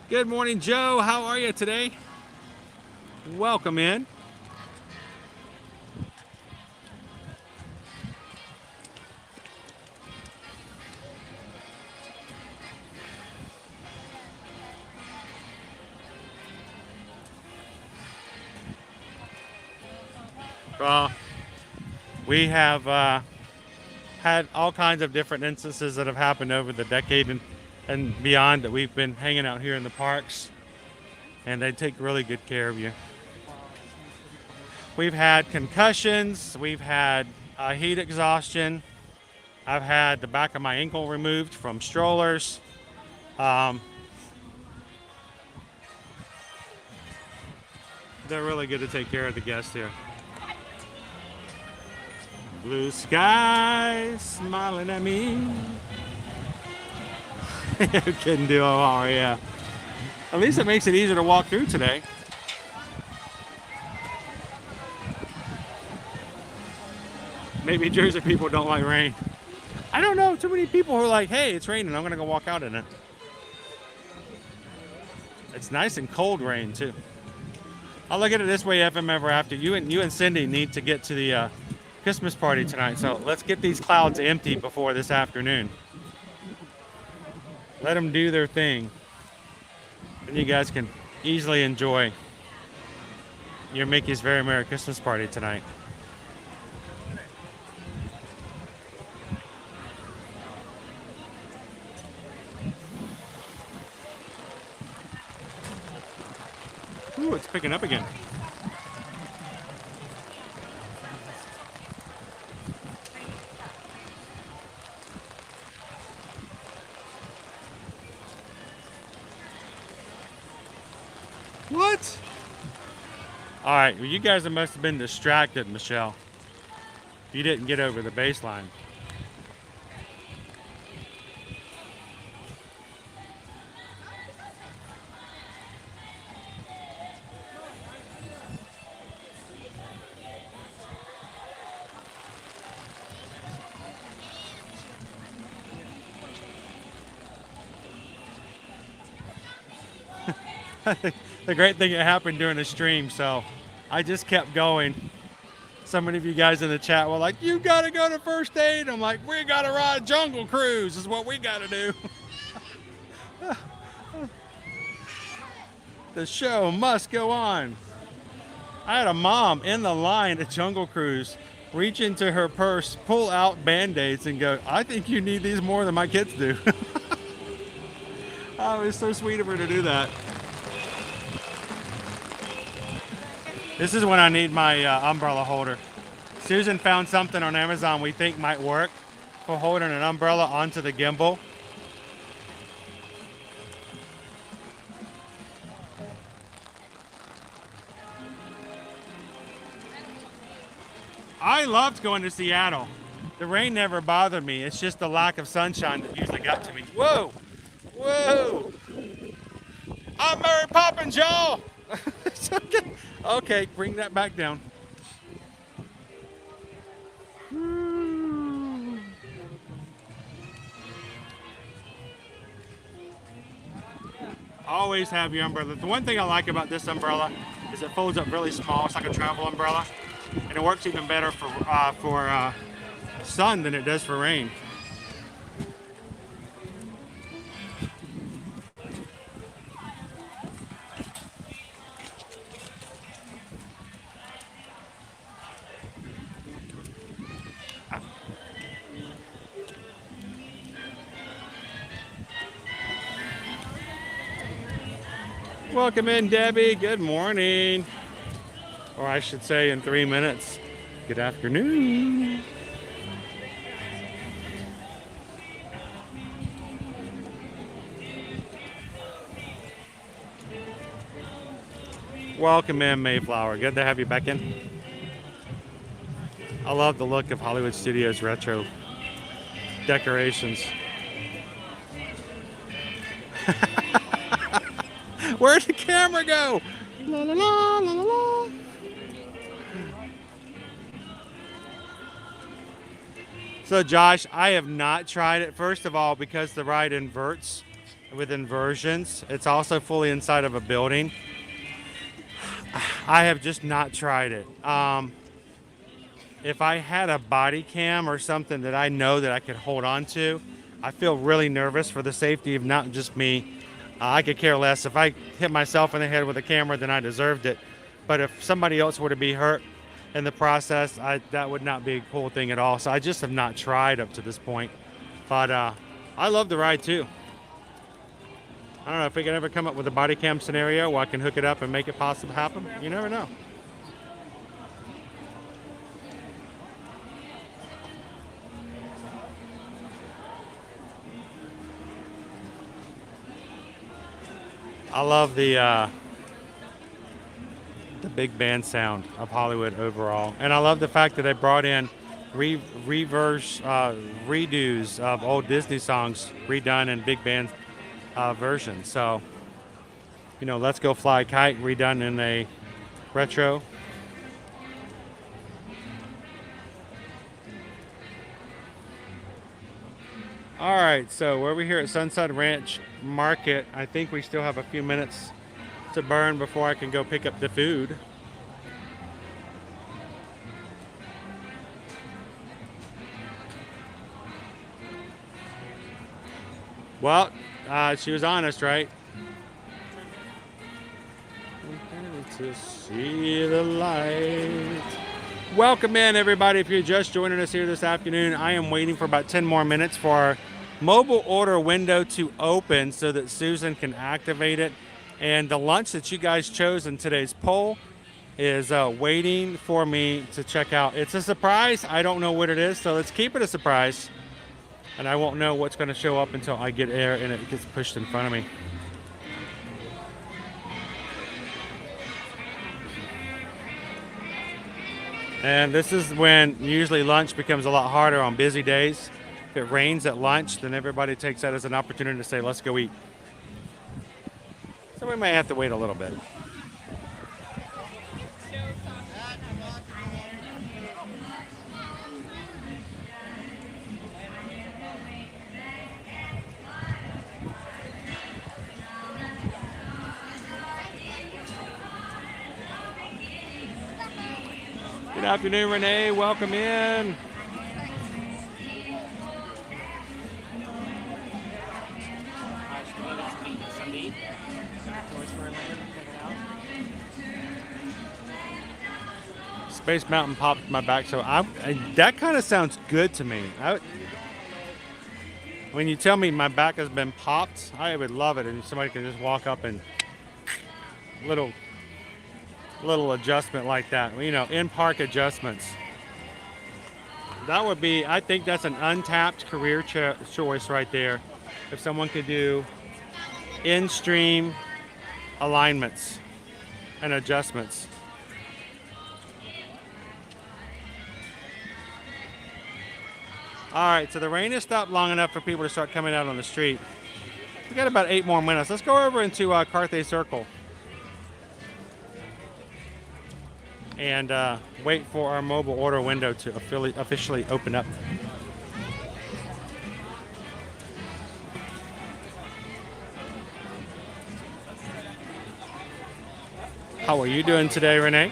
Good morning, Joe. How are you today? Welcome in. We have had all kinds of different instances that have happened over the decade and beyond that we've been hanging out here in the parks, and they take really good care of you. We've had concussions, we've had heat exhaustion, I've had the back of my ankle removed from strollers. They're really good to take care of the guests here. Blue skies smiling at me. Couldn't do it all, yeah. At least it makes it easier to walk through today. Maybe Jersey people don't like rain. I don't know, too many people are like, hey, it's raining, I'm gonna go walk out in it. It's nice and cold rain too. I'll look at it this way, FM Ever After. You and Cindy need to get to the Christmas party tonight, so let's get these clouds empty before this afternoon. Let them do their thing, and you guys can easily enjoy your Mickey's Very Merry Christmas party tonight. Ooh, it's picking up again. What? All right, well, you guys must have been distracted, Michelle. You didn't get over the baseline. the great thing that happened during the stream, so I just kept going. So many of you guys in the chat were like, you gotta go to first aid. I'm like, we gotta ride Jungle Cruise is what we gotta do. The show must go on. I had a mom in the line at Jungle Cruise reach into her purse, pull out Band-Aids and go, I think you need these more than my kids do. Oh, it was so sweet of her to do that. This is when I need my umbrella holder. Susan found something on Amazon we think might work for holding an umbrella onto the gimbal. I loved going to Seattle. The rain never bothered me. It's just the lack of sunshine that usually got to me. Whoa! Whoa! I'm Mary Poppins, y'all! Okay, bring that back down. Always have your umbrella. The one thing I like about this umbrella is it folds up really small. It's like a travel umbrella. And it works even better for sun than it does for rain. Welcome in, Debbie. Good morning. Or I should say in 3 minutes, good afternoon. Welcome in, Mayflower. Good to have you back in. I love the look of Hollywood Studios retro decorations. Where'd the camera go? La la la la la la. So Josh, I have not tried it. First of all, because the ride inverts with inversions. It's also fully inside of a building. I have just not tried it. If I had a body cam or something that I know that I could hold on to, I feel really nervous for the safety of not just me. I could care less. If I hit myself in the head with a camera, then I deserved it. But if somebody else were to be hurt in the process, that would not be a cool thing at all. So I just have not tried up to this point. But I love the ride too. I don't know if we can ever come up with a body cam scenario where I can hook it up and make it possible happen. You never know. I love the big band sound of Hollywood overall, and I love the fact that they brought in redos of old Disney songs redone in big band versions. So, you know, Let's Go Fly a Kite redone in a retro. All right, so we're over here at Sunset Ranch Market. I think we still have a few minutes to burn before I can go pick up the food. Well, she was honest, right? To see the light. Welcome in, everybody. If you're just joining us here this afternoon, I am waiting for about 10 more minutes for our mobile order window to open so that Susan can activate it. And the lunch that you guys chose in today's poll is waiting for me to check out. It's a surprise. I don't know what it is, so let's keep it a surprise. And I won't know what's going to show up until I get there and it gets pushed in front of me. And this is when usually lunch becomes a lot harder on busy days. If it rains at lunch, then everybody takes that as an opportunity to say, let's go eat. So we may have to wait a little bit. Good afternoon, Renee. Welcome in. Space Mountain popped my back, so that kind of sounds good to me. When you tell me my back has been popped, I would love it, and somebody can just walk up and little adjustment like that. You know, in-park adjustments. That would be, I think that's an untapped career choice right there. If someone could do in-stream alignments and adjustments. All right, so the rain has stopped long enough for people to start coming out on the street. We got about 8 more minutes. Let's go over into Carthay Circle and wait for our mobile order window to officially open up. How are you doing today, Renee?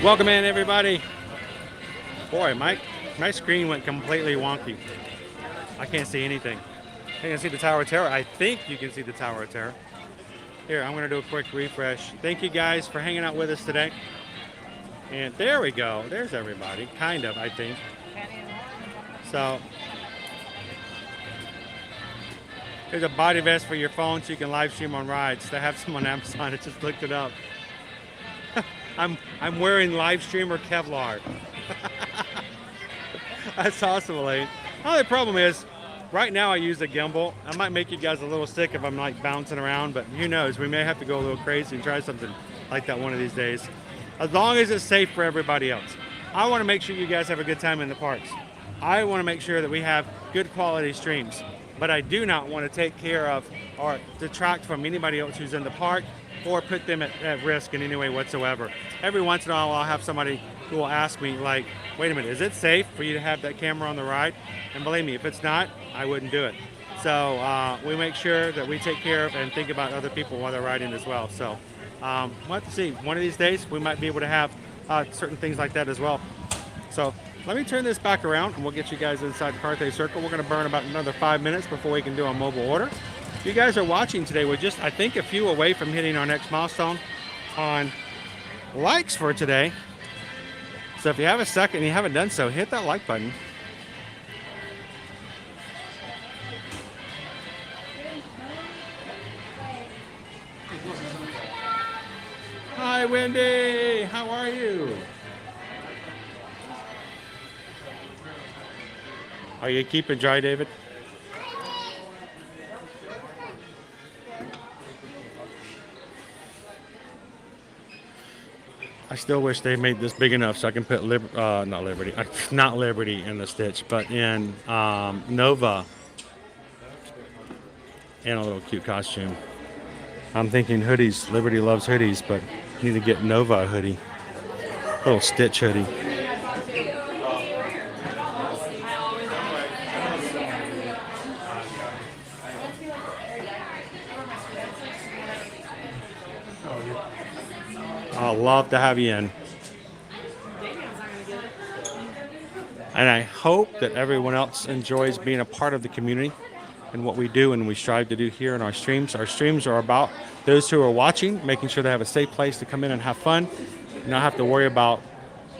Welcome in, everybody. Boy, my screen went completely wonky. I can't see anything. I can see the Tower of Terror. I think you can see the Tower of Terror. Here, I'm gonna do a quick refresh. Thank you guys for hanging out with us today. And there we go. There's everybody, kind of, I think. So, there's a body vest for your phone so you can live stream on rides. They have some on Amazon. I just looked it up. I'm wearing live streamer Kevlar. That's awesome, Elaine. The only problem is, right now I use a gimbal. I might make you guys a little sick if I'm like bouncing around, but who knows? We may have to go a little crazy and try something like that one of these days. As long as it's safe for everybody else. I want to make sure you guys have a good time in the parks. I want to make sure that we have good quality streams, but I do not want to take care of or detract from anybody else who's in the park or put them at risk in any way whatsoever. Every once in a while I'll have somebody who will ask me like, wait a minute, is it safe for you to have that camera on the ride? And believe me, if it's not, I wouldn't do it. So we make sure that we take care of and think about other people while they're riding as well. So we'll have to see. One of these days we might be able to have certain things like that as well. So let me turn this back around and we'll get you guys inside the Carthay Circle. We're gonna burn about another 5 minutes before we can do a mobile order. If you guys are watching today, we're just, I think, a few away from hitting our next milestone on likes for today. So if you have a second and you haven't done so, hit that like button. Hi, Wendy. How are you? Are you keeping dry, David? I still wish they made this big enough so I can put not Liberty in the Stitch, but in Nova and a little cute costume. I'm thinking hoodies. Liberty loves hoodies, but need to get Nova a hoodie, a little Stitch hoodie. I'll love to have you in. And I hope that everyone else enjoys being a part of the community and what we do and we strive to do here in our streams. Our streams are about those who are watching, making sure they have a safe place to come in and have fun, and not have to worry about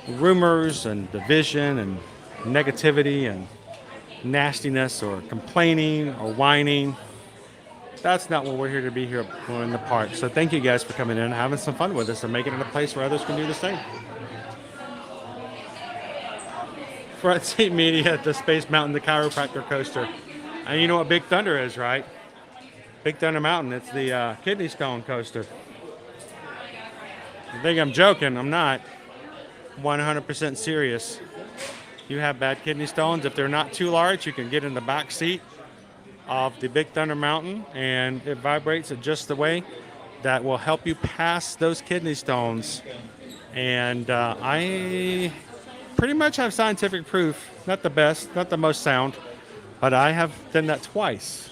rumors and division and negativity and nastiness or complaining or whining. That's not what we're here to be here in the park. So thank you guys for coming in and having some fun with us and making it a place where others can do the same. Front seat media at the Space Mountain, the chiropractor coaster. And you know what Big Thunder is, right? Big Thunder Mountain, it's the kidney stone coaster. You think I'm joking? I'm not. 100% serious. You have bad kidney stones. If they're not too large, you can get in the back seat of the Big Thunder Mountain, and it vibrates in just the way that will help you pass those kidney stones And I pretty much have scientific proof. Not the best, not the most sound, but I have done that twice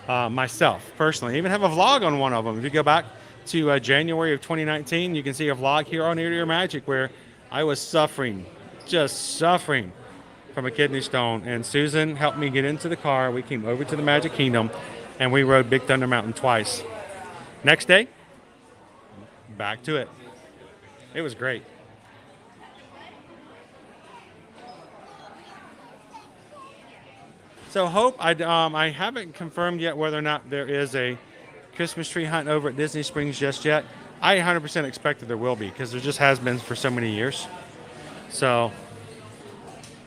myself, personally. I even have a vlog on one of them. If you go back to January of 2019, you can see a vlog here on Ear to Ear Magic where I was suffering, just suffering from a kidney stone. And Susan helped me get into the car. We came over to the Magic Kingdom and we rode Big Thunder Mountain twice. Next day, back to it. It was great. So Hope, I haven't confirmed yet whether or not there is a Christmas tree hunt over at Disney Springs just yet. I 100% expect that there will be because there just has been for so many years. So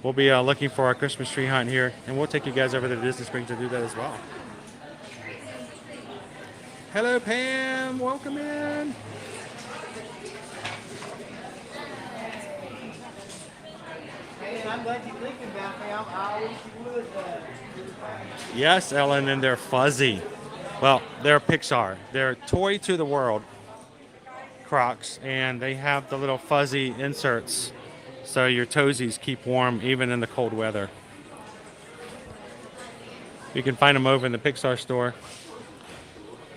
we'll be looking for our Christmas tree hunt here, and we'll take you guys over to Disney Springs to do that as well. Hello, Pam. Welcome in. Hey, I'm glad you're thinking about me. I wish you would. Yes, Ellen, and they're fuzzy. Well, they're Pixar. They're Toy to the World Crocs, and they have the little fuzzy inserts so your toesies keep warm even in the cold weather. You can find them over in the Pixar store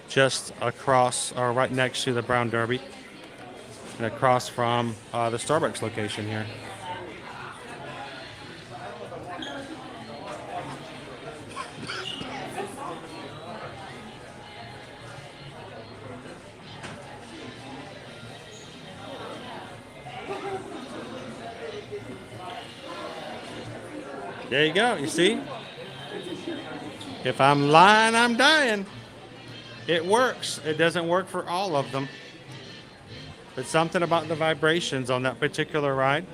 just across or right next to the Brown Derby and across from the Starbucks location here. There you go. You see? If I'm lying, I'm dying. It works. It doesn't work for all of them. But something about the vibrations on that particular ride.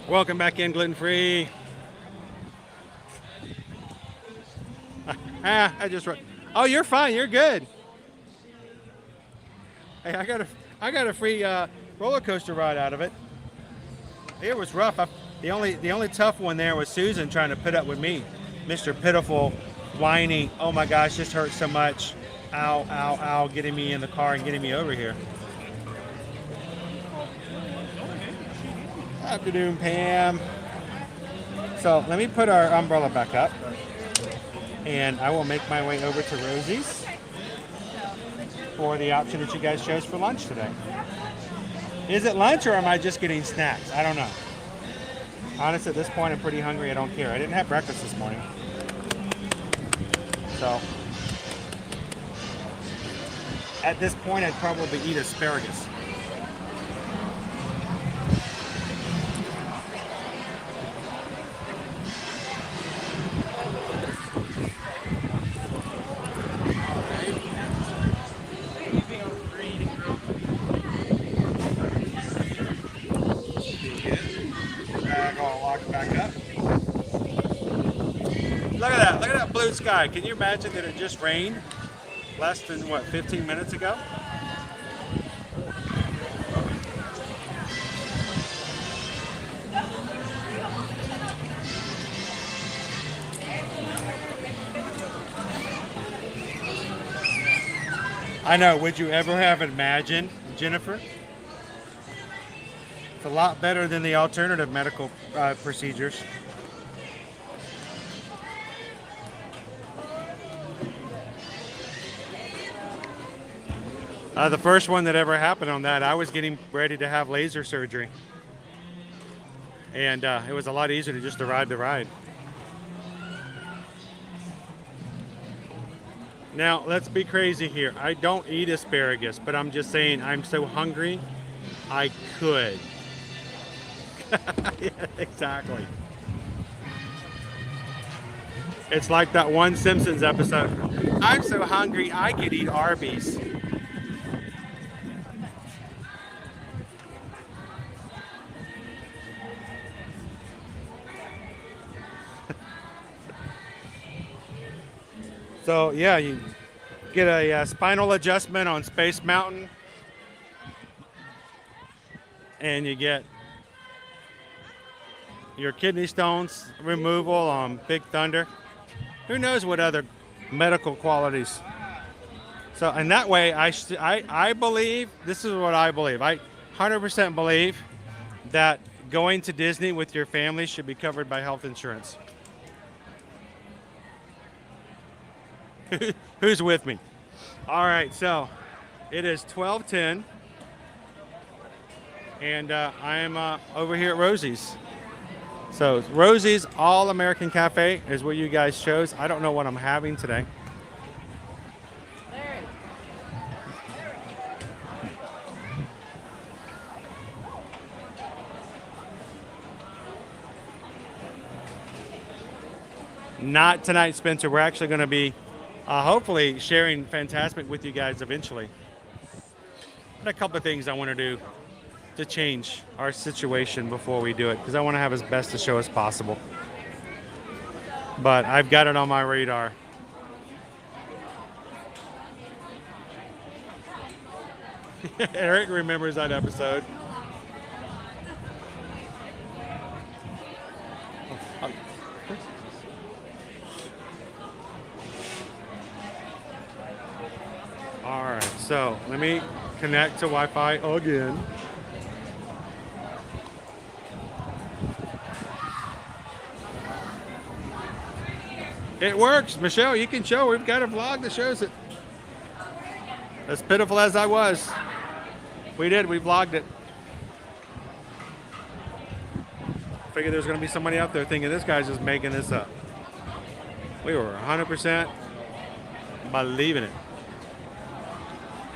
Welcome back in, gluten-free. I just... Oh, you're fine. You're good. Hey, I got a free roller coaster ride out of it. It was rough. The only tough one there was Susan trying to put up with me. Mr. Pitiful, whiny, oh my gosh, this hurts so much. Ow, ow, ow, getting me in the car and getting me over here. Afternoon, Pam. So let me put our umbrella back up. And I will make my way over to Rosie's for the option that you guys chose for lunch today. Is it lunch or am I just getting snacks? I don't know. Honestly, at this point, I'm pretty hungry. I don't care. I didn't have breakfast this morning. So, at this point, I'd probably eat asparagus. Look at that blue sky. Can you imagine that it just rained less than, what, 15 minutes ago? I know. Would you ever have imagined, Jennifer? It's a lot better than the alternative medical procedures. The first one that ever happened on that, I was getting ready to have laser surgery. And it was a lot easier to just ride the ride. Now, let's be crazy here. I don't eat asparagus, but I'm just saying I'm so hungry, I could. Yeah, exactly. It's like that one Simpsons episode. I'm so hungry, I could eat Arby's. So yeah, you get a spinal adjustment on Space Mountain, and you get your kidney stones removal on Big Thunder. Who knows what other medical qualities So, and that way, I believe, this is what I believe. I 100% believe that going to Disney with your family should be covered by health insurance. Who's with me? All right, so it is 12:10, and I am over here at Rosie's. So Rosie's All American Cafe is what you guys chose. I don't know what I'm having today. Not tonight, Spencer. We're actually going to be hopefully sharing Fantasmic with you guys eventually. But a couple of things I want to do to change our situation before we do it, because I want to have as best a show as possible. But I've got it on my radar. Eric remembers that episode. All right, so let me connect to Wi-Fi again. It works, Michelle. You can show. We've got a vlog that shows it. As pitiful as I was, we vlogged it. Figured there's going to be somebody out there thinking this guy's just making this up. We were 100% believing it.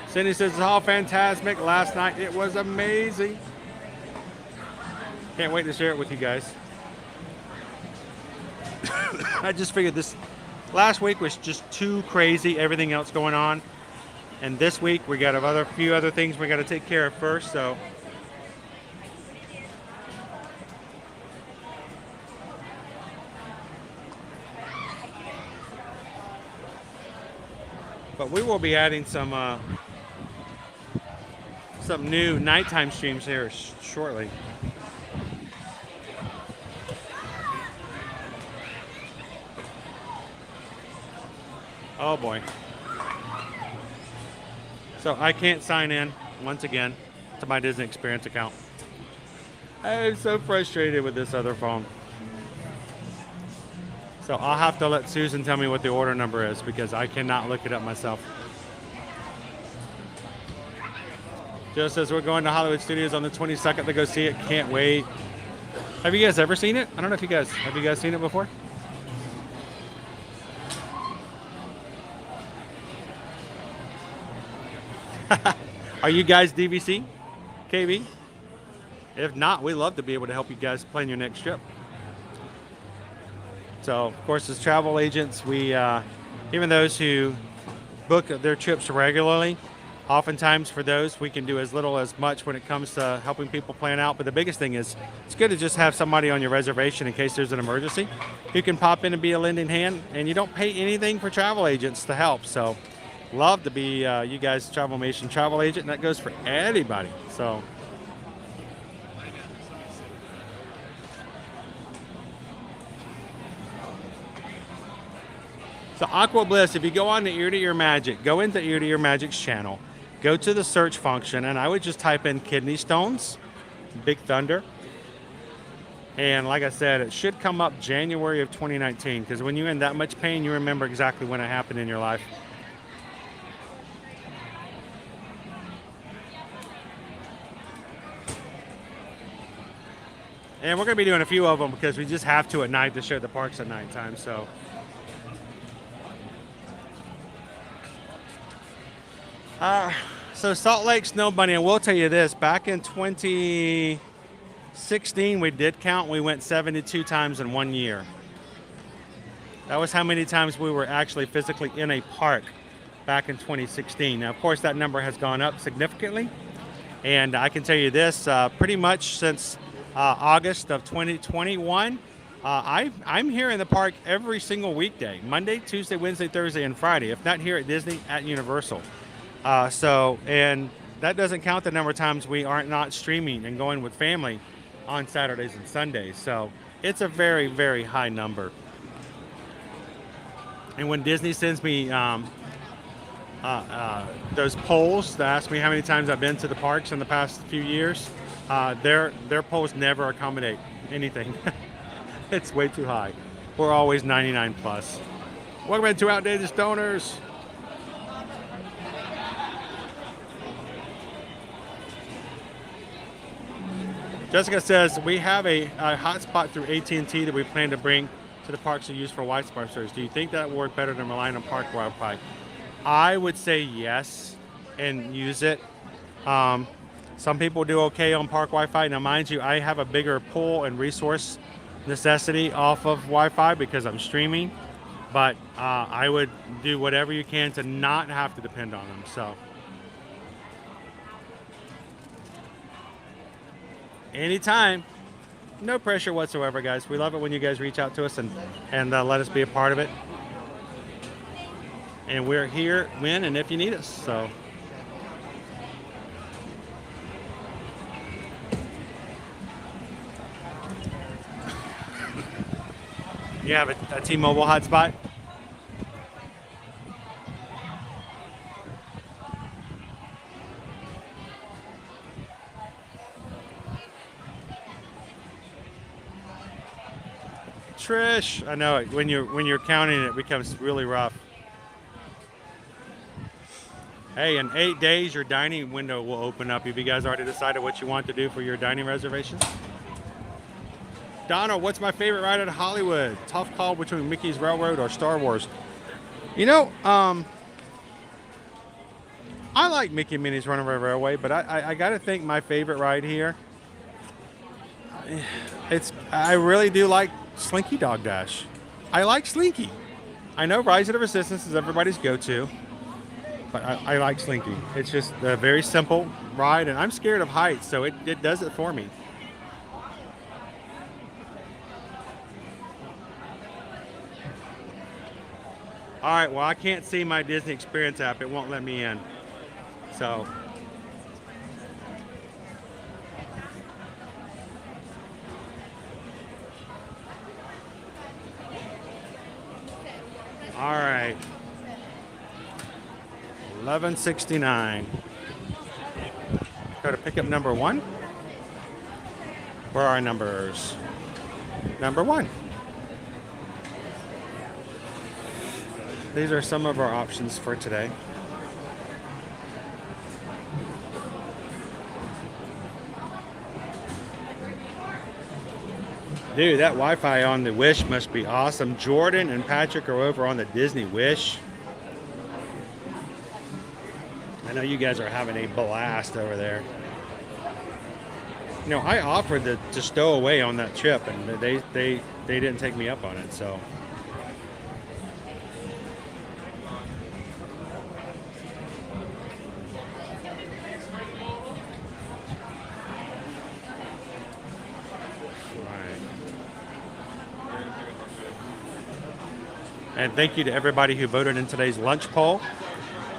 Cindy says it's all Fantasmic. Last night it was amazing. Can't wait to share it with you guys. I just figured this last week was just too crazy, everything else going on. And this week we got a few other things we got to take care of first, so. But we will be adding some new nighttime streams here shortly. Oh boy. So I can't sign in once again to my Disney Experience account. I'm so frustrated with this other phone. So I'll have to let Susan tell me what the order number is because I cannot look it up myself. Joe says we're going to Hollywood Studios on the 22nd to go see it. Can't wait. Have you guys ever seen it? I don't know if you guys, have you guys seen it before? Are you guys DVC? KB? If not, we love to be able to help you guys plan your next trip. So, of course, as travel agents, we, even those who book their trips regularly, oftentimes for those, we can do as little as much when it comes to helping people plan out. But the biggest thing is it's good to just have somebody on your reservation in case there's an emergency. You can pop in and be a lending hand, and you don't pay anything for travel agents to help. So love to be you guys' Travel Nation travel agent, and that goes for anybody. So Aqua Bliss, if you go on to Ear to Ear Magic, go into Ear to Ear Magic's channel, go to the search function, and I would just type in kidney stones, Big Thunder. And like I said, it should come up January of 2019, because when you're in that much pain, you remember exactly when it happened in your life. And we're going to be doing a few of them because we just have to at night to show the parks at nighttime. So Salt Lake Snow Bunny, I will tell you this, back in 2016 we did count, we went 72 times in 1 year. That was how many times we were actually physically in a park back in 2016. Now of course that number has gone up significantly, and I can tell you this, pretty much since August of 2021, I'm here in the park every single weekday, Monday, Tuesday, Wednesday, Thursday, and Friday, if not here at Disney, at Universal. And that doesn't count the number of times we aren't not streaming and going with family on Saturdays and Sundays. So it's a very, very high number. And when Disney sends me those polls that ask me how many times I've been to the parks in the past few years, their polls never accommodate anything. It's way too high. We're always 99 plus. Welcome into Outdated Stoners. Jessica says we have a hotspot through AT&T that we plan to bring to the parks to use for Wi-Fi service. Do you think that will work better than relying on park Wi-Fi? I would say yes and use it. Some people do okay on park Wi-Fi. Now, mind you, I have a bigger pull and resource necessity off of Wi-Fi because I'm streaming, but I would do whatever you can to not have to depend on them. So, anytime, no pressure whatsoever, guys. We love it when you guys reach out to us and let us be a part of it. And we're here when and if you need us. So. You have a T-Mobile hotspot? Trish, I know it. When you're counting, it becomes really rough. Hey, in 8 days, your dining window will open up. Have you guys already decided what you want to do for your dining reservations? Donna, what's my favorite ride at Hollywood? Tough call between Mickey's Railroad or Star Wars. You know, I like Mickey and Minnie's Runaway Railway, but I got to think my favorite ride here, I really do like Slinky Dog Dash. I like Slinky. I know Rise of the Resistance is everybody's go-to, but I like Slinky. It's just a very simple ride, and I'm scared of heights, so it does it for me. All right, well, I can't see my Disney Experience app. It won't let me in. So. All right. 1169. Go to pickup number 1. Where are our numbers? Number 1. These are some of our options for today. Dude, that Wi-Fi on the Wish must be awesome. Jordan and Patrick are over on the Disney Wish. I know you guys are having a blast over there. You know, I offered to stow away on that trip, and they didn't take me up on it, so. And thank you to everybody who voted in today's lunch poll.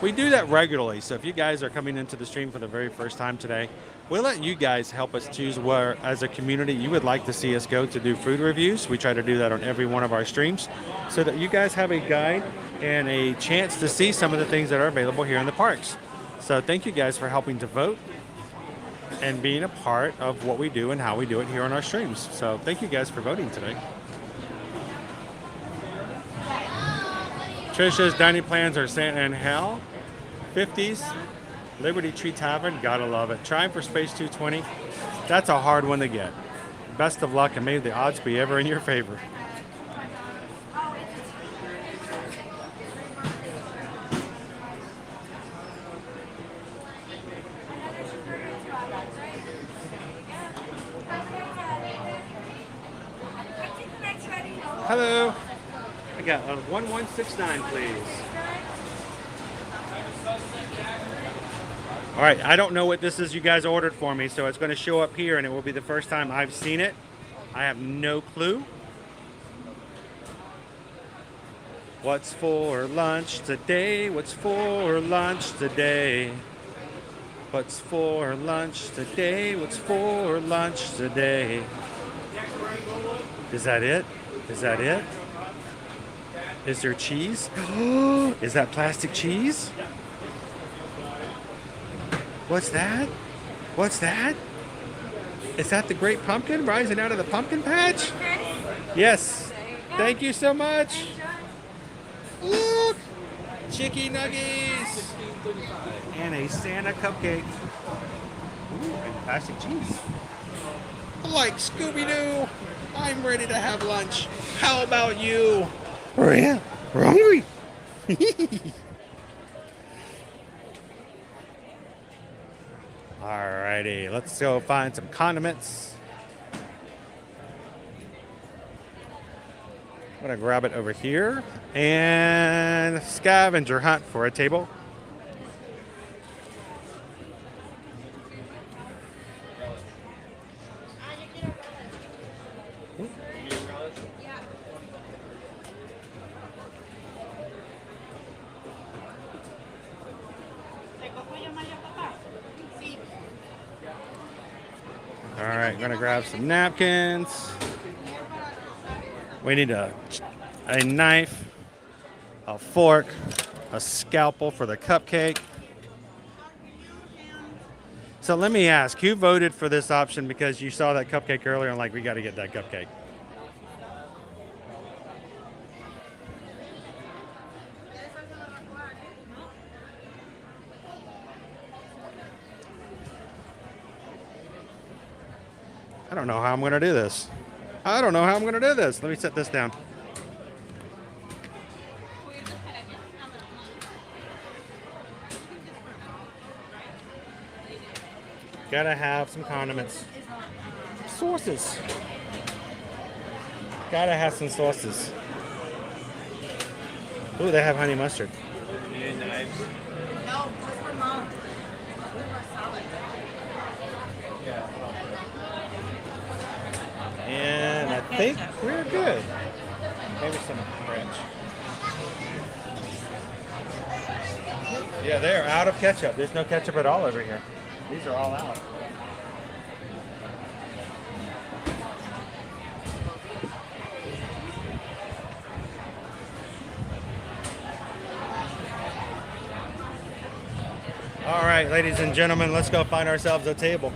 We do that regularly, so if you guys are coming into the stream for the very first time today, we'll let you guys help us choose where, as a community, you would like to see us go to do food reviews. We try to do that on every one of our streams so that you guys have a guide and a chance to see some of the things that are available here in the parks. So thank you guys for helping to vote and being a part of what we do and how we do it here on our streams. So thank you guys for voting today. Trisha's dining plans are Santa and Hell, 50s, Liberty Tree Tavern, gotta love it. Trying for Space 220, that's a hard one to get. Best of luck, and may the odds be ever in your favor. Hello. I got a 1169, please. All right, I don't know what this is you guys ordered for me, so it's going to show up here, and it will be the first time I've seen it. I have no clue. What's for lunch today? What's for lunch today? What's for lunch today? What's for lunch today? Is that it? Is that it? Is there cheese? Is that plastic cheese? What's that? What's that? Is that the great pumpkin rising out of the pumpkin patch? Yes. Thank you so much. Look! Chicky nuggies! And a Santa cupcake. Ooh, and plastic cheese. Like Scooby-Doo, I'm ready to have lunch. How about you? Oh yeah, we're hungry. Alrighty, let's go find some condiments. I'm gonna grab it over here and scavenger hunt for a table. All right, gonna grab some napkins. We need a knife, a fork, a scalpel for the cupcake. So let me ask, who voted for this option because you saw that cupcake earlier and like, we got to get that cupcake? I don't know how I'm going to do this. I don't know how I'm going to do this. Let me set this down. Gotta have some condiments. Sauces. Gotta have some sauces. Ooh, they have honey mustard. No, just for mom. And I think we're good. Maybe some ranch. Yeah, they're out of ketchup. There's no ketchup at all over here. These are all out. All right, ladies and gentlemen, let's go find ourselves a table.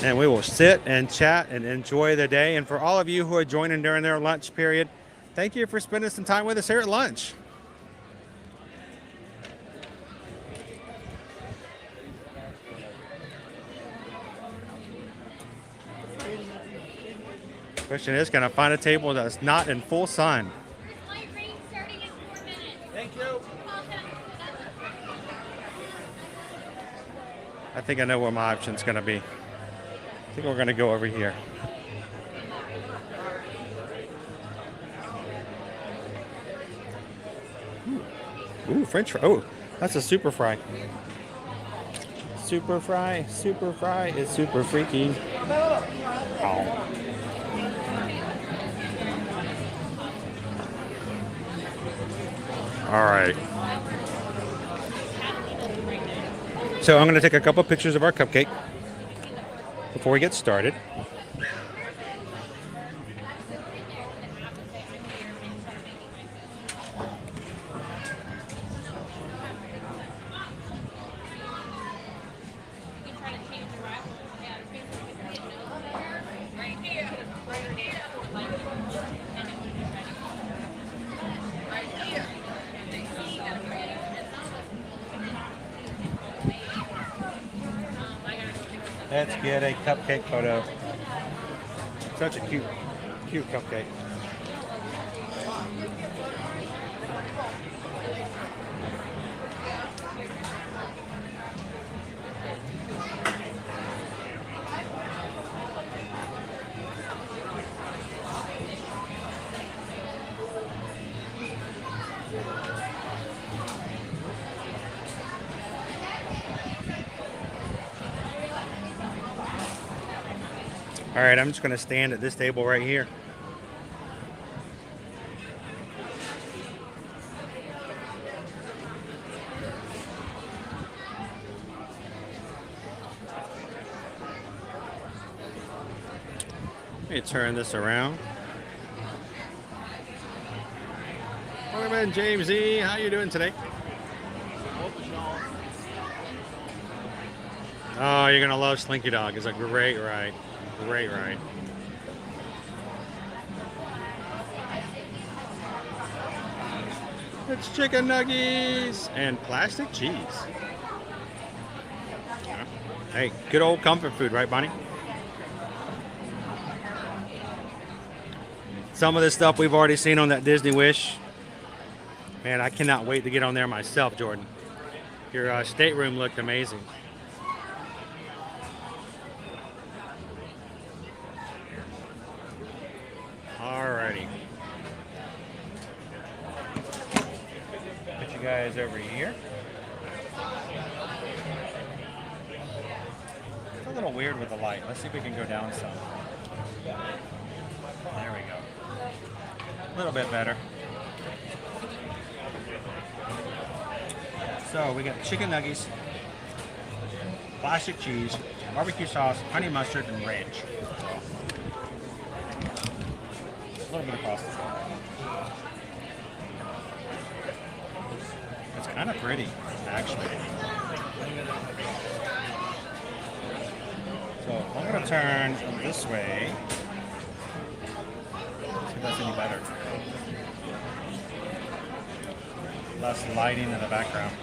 And we will sit and chat and enjoy the day. And for all of you who are joining during their lunch period, thank you for spending some time with us here at lunch. Question is, can I find a table that's not in full sun? Thank you. I think I know where my option's going to be. I think we're going to go over here. Ooh, French fry. Oh, that's a super fry. Super fry is super freaky. Oh. All right. So I'm going to take a couple pictures of our cupcake before we get started. Let's get a cupcake photo. Such a cute cupcake. All right, I'm just going to stand at this table right here. Let me turn this around. Welcome in, James E. How you doing today? Oh, you're gonna love Slinky Dog. It's a great ride. Great ride. It's chicken nuggies and plastic cheese. Hey, good old comfort food, right, Bonnie? Some of this stuff we've already seen on that Disney Wish. Man, I cannot wait to get on there myself, Jordan. Your stateroom looked amazing. Alrighty. Put you guys over here. It's a little weird with the light. Let's see if we can go down some. There we go. A little bit better. So we got chicken nuggies, plastic cheese, barbecue sauce, honey mustard, and ranch. A little bit of pasta. It's kind of pretty, actually. So I'm going to turn this way. See if that's any better. Less lighting in the background.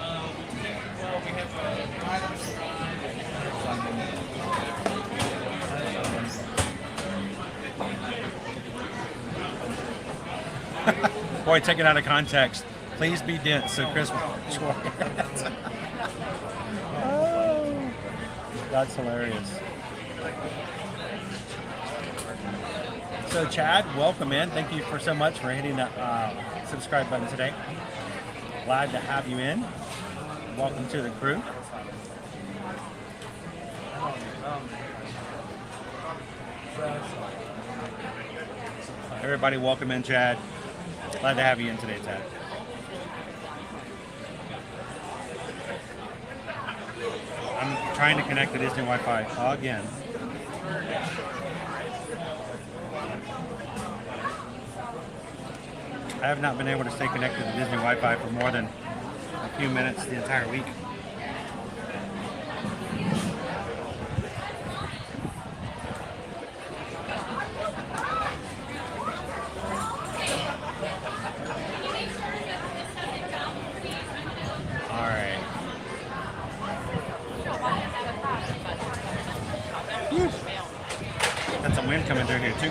Boy, take it out of context. Please be dense so Chris will Oh, that's hilarious. So Chad, welcome in. Thank you so much for hitting that subscribe button today. Glad to have you in. Welcome to the crew. Everybody welcome in, Chad. Glad to have you in today, Chad. I'm trying to connect to Disney Wi-Fi again. I have not been able to stay connected to Disney Wi-Fi for more than a few minutes the entire week. All right. Whew. Got some wind coming through here too.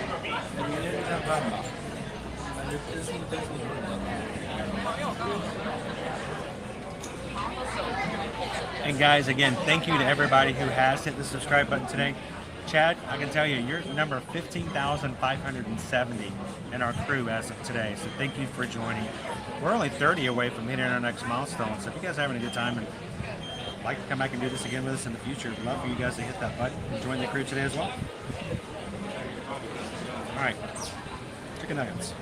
And guys, again, thank you to everybody who has hit the subscribe button today. Chad, I can tell you, you're number 15,570 in our crew as of today. So thank you for joining. We're only 30 away from hitting our next milestone. So if you guys are having a good time and like to come back and do this again with us in the future, I'd love for you guys to hit that button and join the crew today as well. All right, chicken nuggets.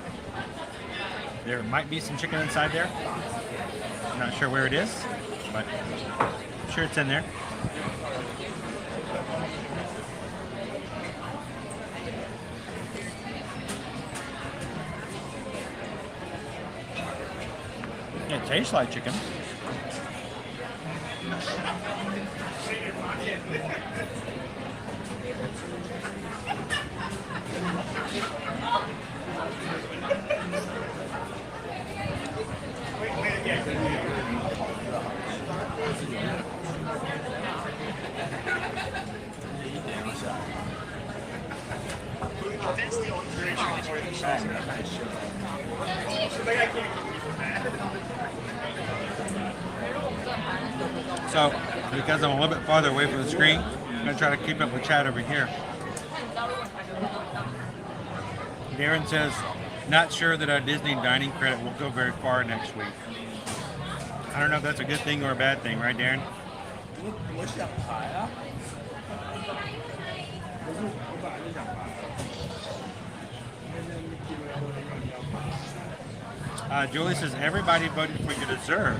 There might be some chicken inside there. I'm not sure where it is, but I'm sure it's in there. It tastes like chicken. So, because I'm a little bit farther away from the screen, I'm going to try to keep up with Chad over here. Darren says, not sure that our Disney dining credit will go very far next week. I don't know if that's a good thing or a bad thing, right, Darren? Julie says, everybody voted for your dessert.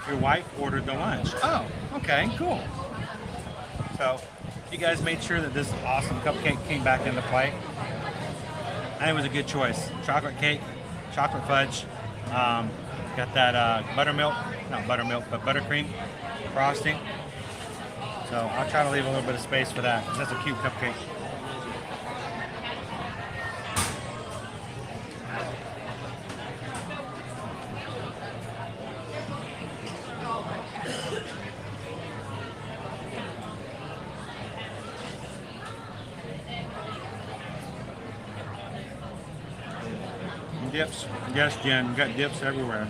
Your wife ordered the lunch. Oh, okay, cool. So, you guys made sure that this awesome cupcake came back into play. And it was a good choice. Chocolate cake, chocolate fudge, Got that buttermilk, not buttermilk, but buttercream frosting. So I'll try to leave a little bit of space for that because that's a cute cupcake. Dips. Yes, Jen, we got dips everywhere.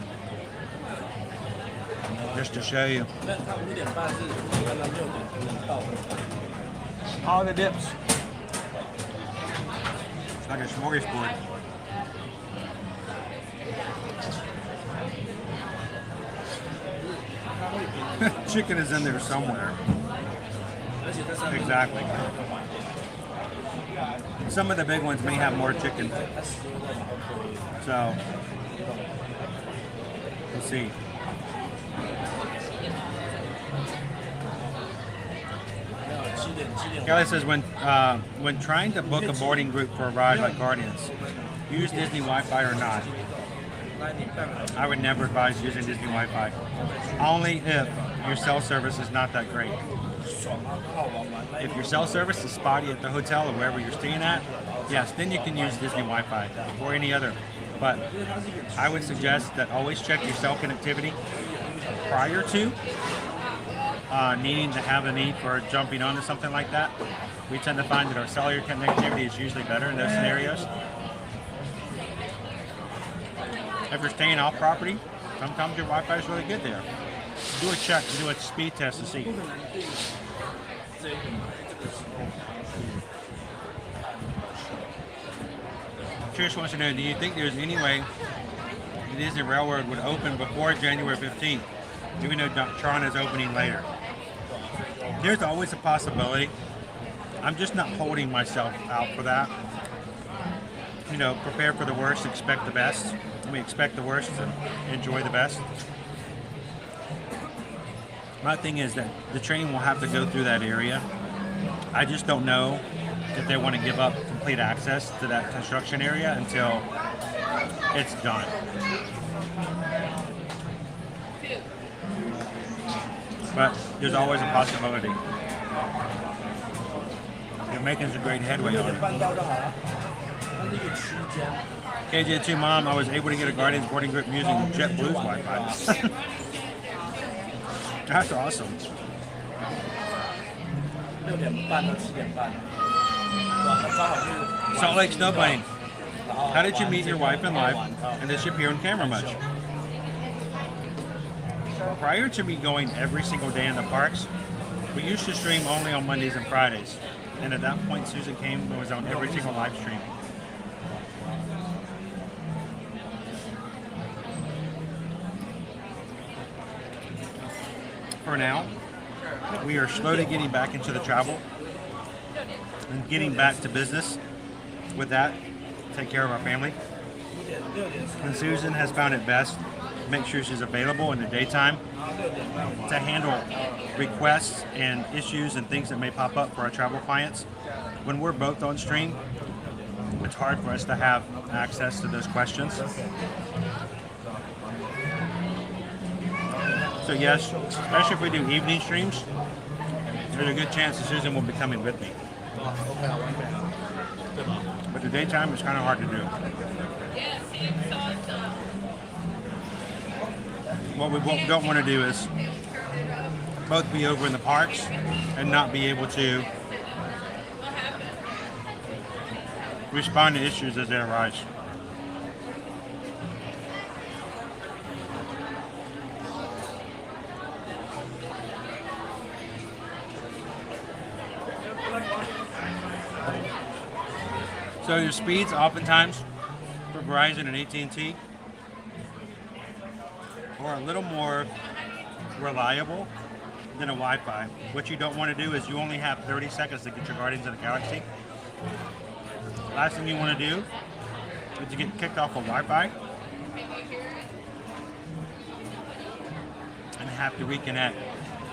Just to show you. All the dips. It's like a smorgasbord. Chicken is in there somewhere. Exactly. Some of the big ones may have more chicken. So, we'll see. Kelly says when trying to book a boarding group for a ride like Guardians, use Disney Wi-Fi or not. I would never advise using Disney Wi-Fi. Only if your cell service is not that great. If your cell service is spotty at the hotel or wherever you're staying at, yes, then you can use Disney Wi-Fi or any other. But I would suggest that always check your cell connectivity prior to needing to have a need for jumping onto something like that. We tend to find that our cellular connectivity is usually better in those scenarios. If you're staying off property, sometimes your Wi-Fi is really good there. Do a check, do a speed test to see. Trish wants to know, do you think there's any way the Disney Railroad would open before January 15th, even though Tron is opening later? There's always a possibility. I'm just not holding myself out for that. You know, prepare for the worst, expect the best. We expect the worst and enjoy the best. My thing is that the train will have to go through that area. I just don't know if they want to give up complete access to that construction area until it's done. But there's always a possibility. You're making some great headway on it. KJ2 Mom, I was able to get a Guardians boarding group using JetBlue's Wi-Fi. That's awesome. Salt Lake Snowplane. How did you meet your wife in life, and does she appear on camera much? Prior to me going every single day in the parks, we used to stream only on Mondays and Fridays. And at that point, Susan came and was on every single live stream. For now, we are slowly getting back into the travel and getting back to business with that, take care of our family. And Susan has found it best to make sure she's available in the daytime to handle requests and issues and things that may pop up for our travel clients. When we're both on stream, it's hard for us to have access to those questions. So yes, especially if we do evening streams, there's a good chance that Susan will be coming with me. But the daytime is kind of hard to do. What we don't want to do is both be over in the parks and not be able to respond to issues as they arise. So your speeds oftentimes for Verizon and AT&T are a little more reliable than a Wi-Fi. What you don't want to do is you only have 30 seconds to get your Guardians of the Galaxy. Last thing you want to do is to get kicked off of Wi-Fi and have to reconnect,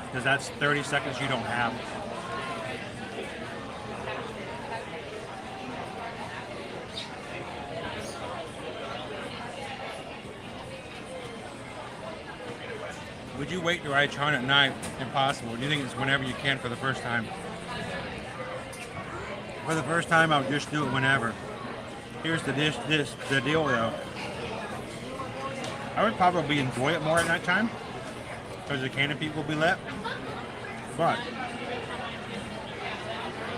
because that's 30 seconds you don't have. Would you wait to ride Charn at night? Impossible. Do you think it's whenever you can for the first time? For the first time, I would just do it whenever. Here's the deal though. I would probably enjoy it more at nighttime because the canopy will be lit. But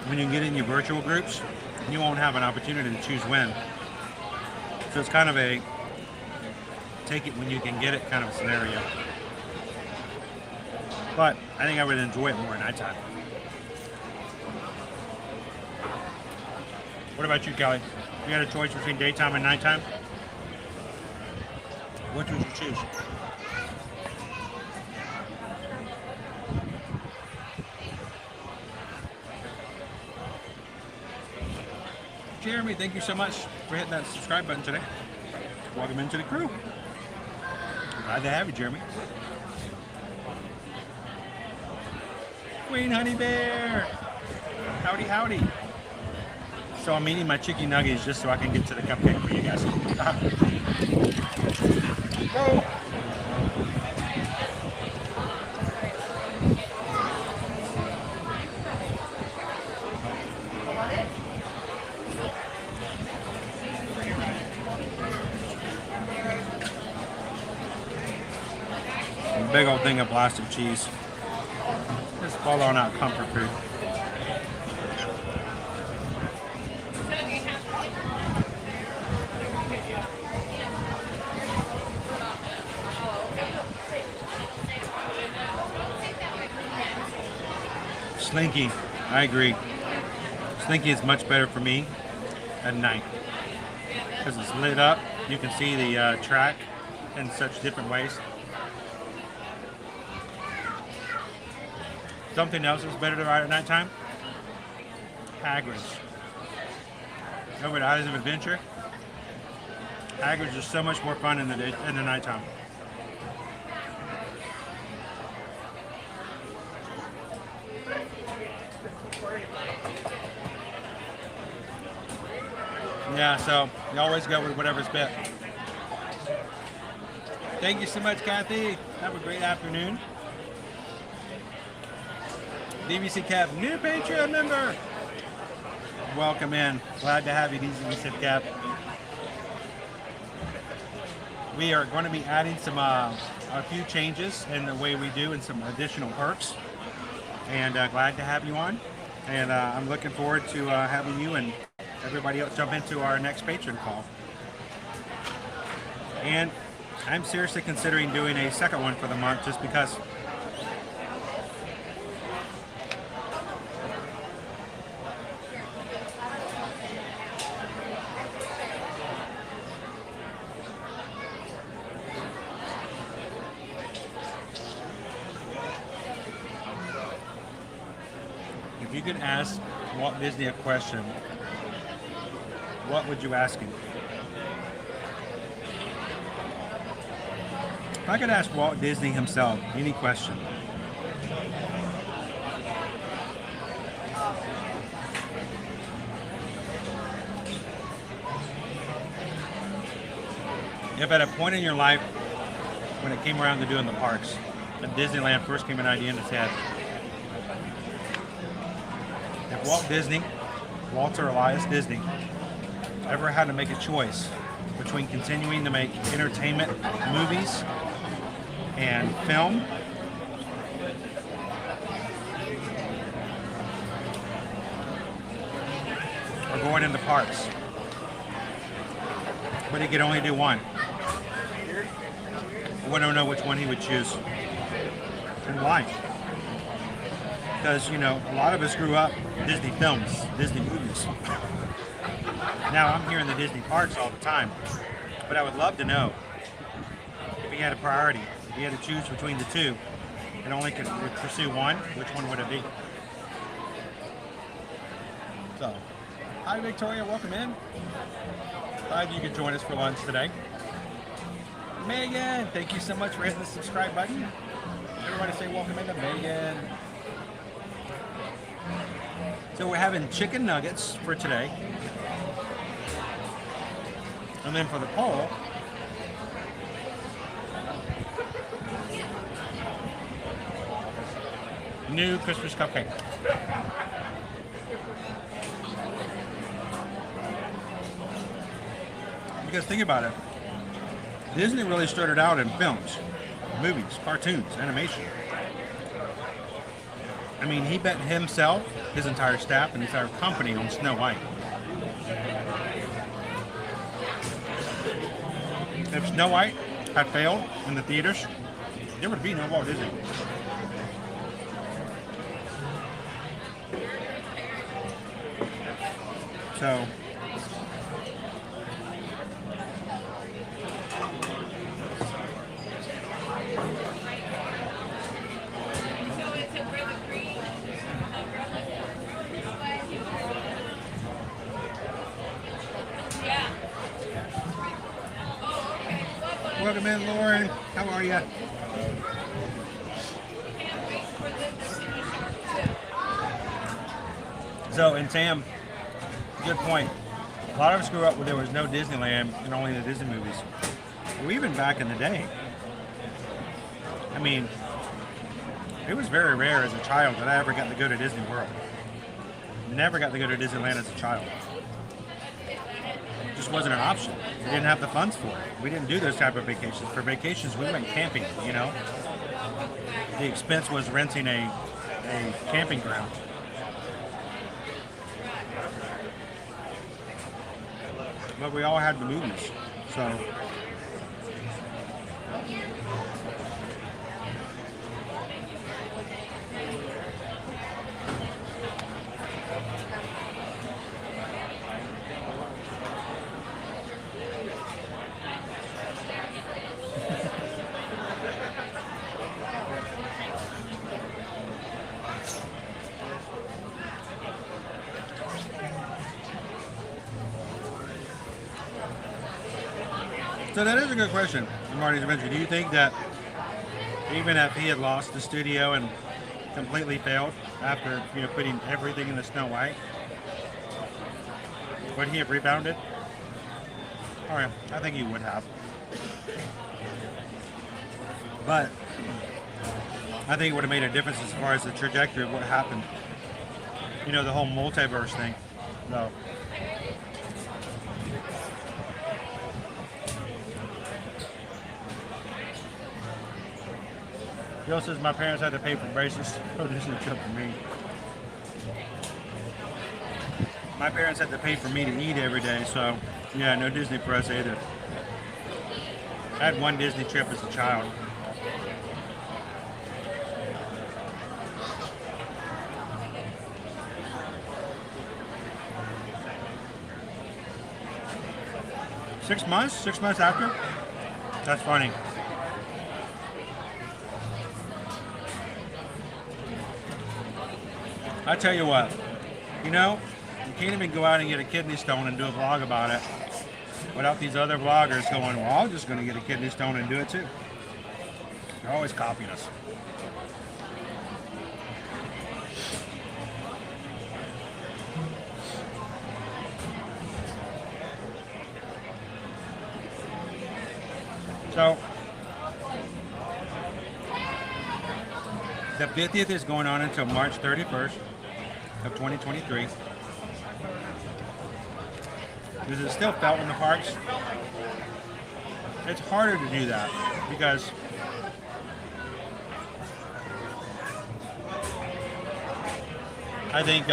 when you get in your virtual groups, you won't have an opportunity to choose when. So it's kind of a take it when you can get it kind of scenario. But I think I would enjoy it more at nighttime. What about you, Kelly? You had a choice between daytime and nighttime? Which would you choose? Jeremy, thank you so much for hitting that subscribe button today. Welcome into the crew. Glad to have you, Jeremy. Queen Honey Bear! Howdy, howdy. So I'm eating my chicken nuggets just so I can get to the cupcake for you guys. Go! A big old thing of plastic cheese. Just fall on out comfort food. Slinky, I agree. Slinky is much better for me at night because it's lit up. You can see the track in such different ways. Something else that's better to ride at nighttime? Hagrid's. Over at Islands of Adventure. Hagrid's is so much more fun in the nighttime. Yeah, so you always go with whatever's bit. Thank you so much, Kathy. Have a great afternoon. DVC Cap, new Patreon member. Welcome in. Glad to have you, DVC Cap. We are going to be adding some a few changes in the way we do and some additional perks. And glad to have you on. And I'm looking forward to having you and everybody else jump into our next patron call. And I'm seriously considering doing a second one for the month just because if you could ask Walt Disney a question, what would you ask him? If I could ask Walt Disney himself any question, if at a point in your life when it came around to doing the parks, and Disneyland first came an idea in his head, if Walt Disney, Walter Elias Disney, ever had to make a choice between continuing to make entertainment movies and film or going into parks, but he could only do one, I want to know which one he would choose and why. Because, you know, a lot of us grew up Disney films, Disney movies. Now I'm here in the Disney parks all the time, but I would love to know if he had a priority, if he had to choose between the two and only could pursue one, which one would it be? So, hi Victoria, welcome in. Glad you could join us for lunch today. Megan, thank you so much for hitting the subscribe button. Everybody say welcome into Megan. So we're having chicken nuggets for today. And then for the poll, new Christmas cupcake. Because think about it, Disney really started out in films, movies, cartoons, animation. I mean, he bet himself, his entire staff, and his entire company on Snow White. If Snow White had failed in the theaters, there would be no Walt Disney. So, welcome in, Lauren. How are you? So, and Sam, good point. A lot of us grew up where there was no Disneyland and only the Disney movies. Or even back in the day. I mean, it was very rare as a child that I ever got to go to Disney World. Never got to go to Disneyland as a child. Just wasn't an option. We didn't have the funds for it. We didn't do those type of vacations. For vacations, we went camping, you know. The expense was renting a camping ground. But we all had the movies, so. So that is a good question, Marty's mentioned. Do you think that even if he had lost the studio and completely failed after, you know, putting everything in the Snow White, would he have rebounded? Oh yeah, I think he would have. But I think it would have made a difference as far as the trajectory of what happened. You know, the whole multiverse thing. So. Bill says my parents had to pay for braces. Oh, this is a trip for me. My parents had to pay for me to eat every day, so yeah, no Disney for us either. I had one Disney trip as a child. Six months after? That's funny. I tell you what, you know, you can't even go out and get a kidney stone and do a vlog about it without these other vloggers going, well, I'm just going to get a kidney stone and do it too. They're always copying us. So, the 50th is going on until March 31st of 2023. Is it still felt in the parks? It's harder to do that because I think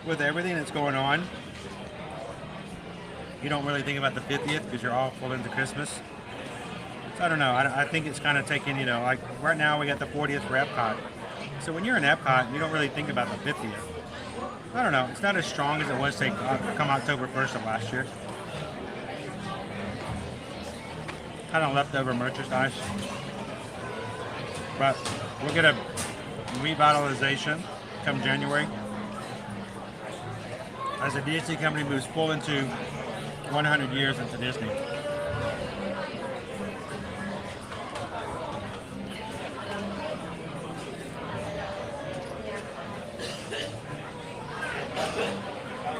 with everything that's going on, you don't really think about the 50th because you're all full into Christmas. So I don't know. I think it's kind of taking, you know, like right now we got the 40th for Epcot. So when you're in Epcot, you don't really think about the 50th. I don't know. It's not as strong as it was, say, come October 1st of last year. Kind of leftover merchandise. But we'll get a revitalization come January as the Disney company moves full into 100 years into Disney.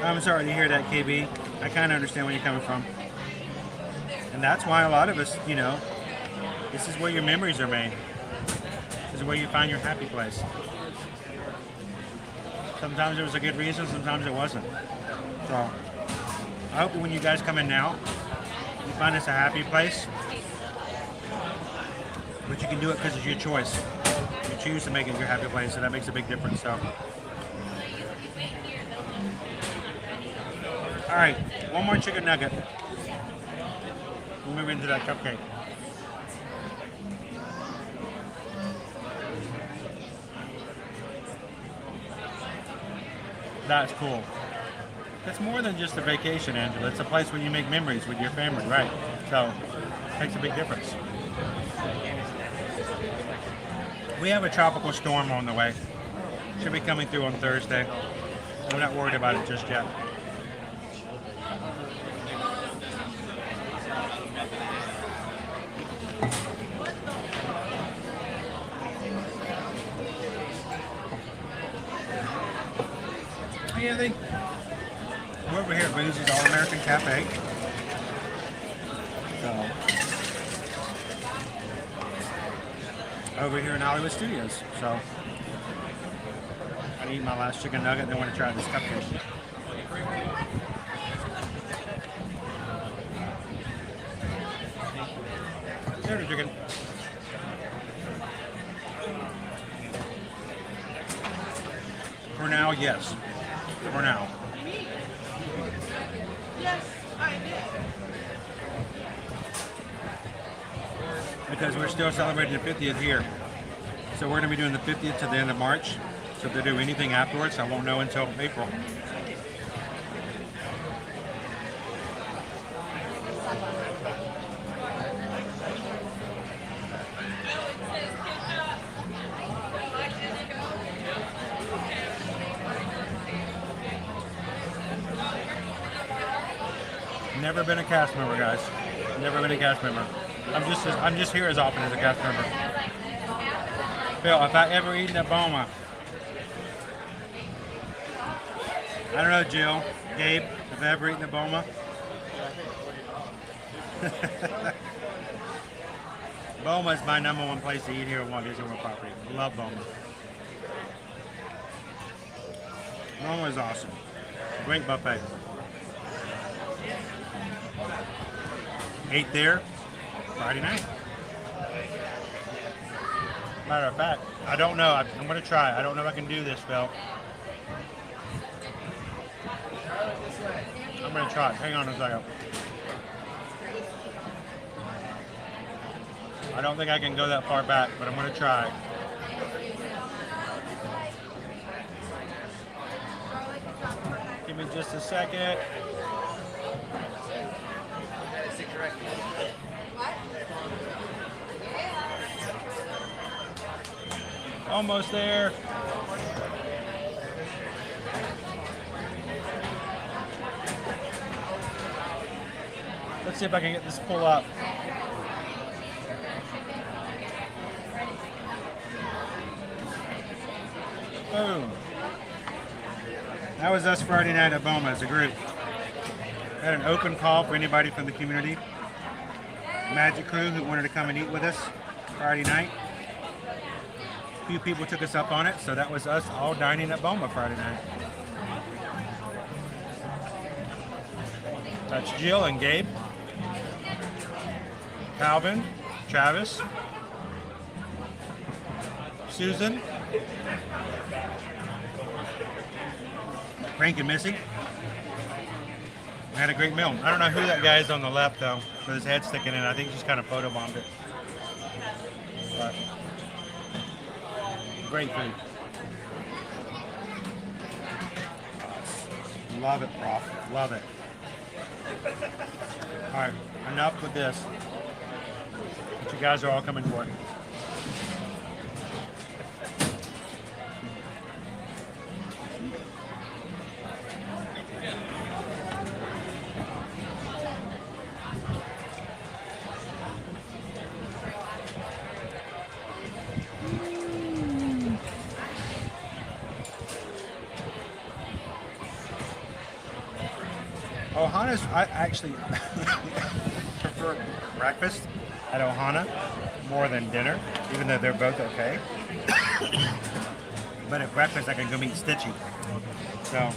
I'm sorry to hear that, KB. I kind of understand where you're coming from. And that's why a lot of us, you know, This is where your memories are made. This is where you find your happy place. Sometimes it was a good reason, sometimes it wasn't. So I hope that when you guys come in now, you find this a happy place. But you can do it because it's your choice. You choose to make it your happy place, and that makes a big difference. So, all right, one more chicken nugget. We'll move into that cupcake. That's cool. It's more than just a vacation, Angela. It's a place where you make memories with your family, right? So, it makes a big difference. We have a tropical storm on the way. Should be coming through on Thursday. We're not worried about it just yet. Yeah, we're over here at Boozy's All-American Cafe. So, over here in Hollywood Studios. So, I eat my last chicken nugget and then want to try this cupcake. There's the chicken. For now, yes. For now. Yes, I did. Because we're still celebrating the 50th here. So we're going to be doing the 50th to the end of March. So if they do anything afterwards, I won't know until April. Never been a cast member, guys. Never been a cast member. I'm just here as often as a cast member. Phil, if I ever eaten at Boma, I don't know, Jill, Gabe, if I ever eaten at Boma. Boma is my #1 place to eat here on Walt Disney World property. Love Boma. Boma is awesome. Great buffet. Ate there Friday night. Matter of fact, I don't know. I'm going to try. I don't know if I can do this, Phil. I'm going to try. Hang on a second. I don't think I can go that far back, but I'm going to try. Give me just a second. Almost there. Let's see if I can get this pull up. Boom. That was us Friday night at Boma as a group. Had an open call for anybody from the community. Magic crew who wanted to come and eat with us Friday night. A few people took us up on it, so that was us all dining at Boma Friday night. That's Jill and Gabe, Calvin, Travis, Susan, Frank and Missy. We had a great meal. I don't know who that guy is on the left though, with his head sticking in. I think he's kind of photobombed it. But great food. Love it, Prof. Love it. All right, enough with this. What you guys are all coming for. I actually prefer breakfast. at Ohana more than dinner, even though they're both okay. But at breakfast, I can go meet Stitchy. So.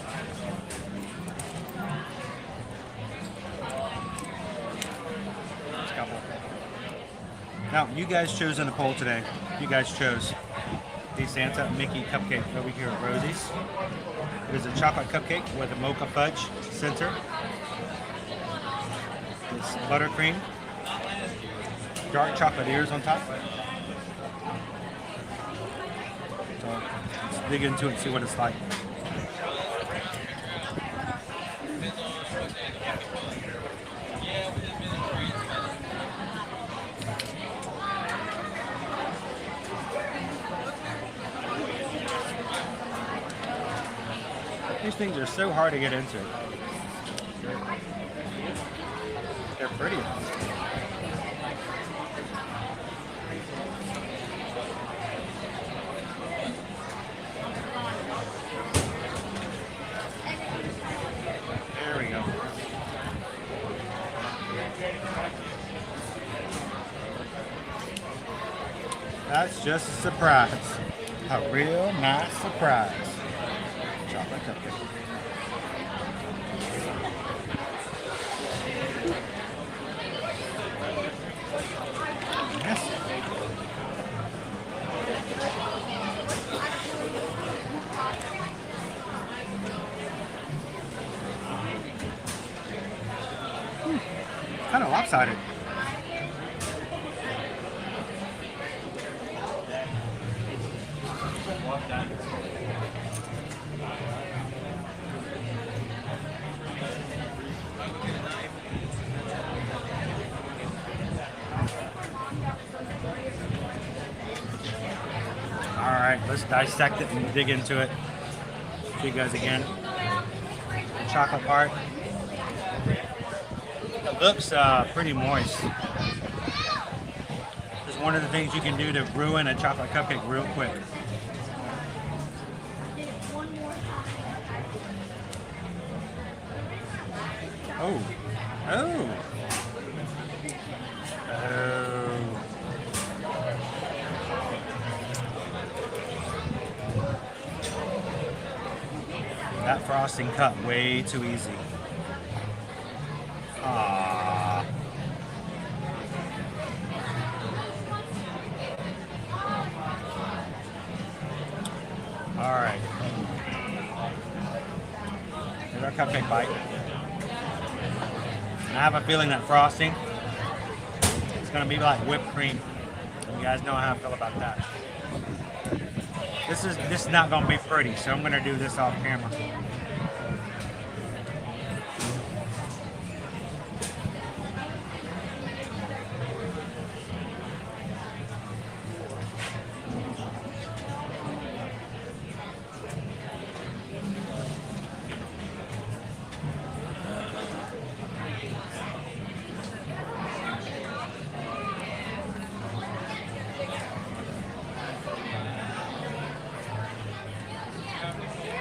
Now, you guys chose in the poll today. You guys chose the Santa Mickey cupcake over here at Rosie's. It is a chocolate cupcake with a mocha fudge center. It's buttercream, dark chocolate ears on top. So let's dig into it and see what it's like. These things are so hard to get into. They're pretty. There we go. That's just a surprise. A real nice surprise. Chocolate cupcake. Yes. Kind of lopsided. Alright, let's dissect it and dig into it. Show you guys again. The chocolate part. It looks pretty moist. It's one of the things you can do to ruin a chocolate cupcake real quick. Oh. Oh. Oh. That frosting cut way too easy. Aww. All right. Here's our cupcake bite. I have a feeling that frosting is going to be like whipped cream. You guys know how I feel about that. This is not going to be pretty, so I'm going to do this off camera.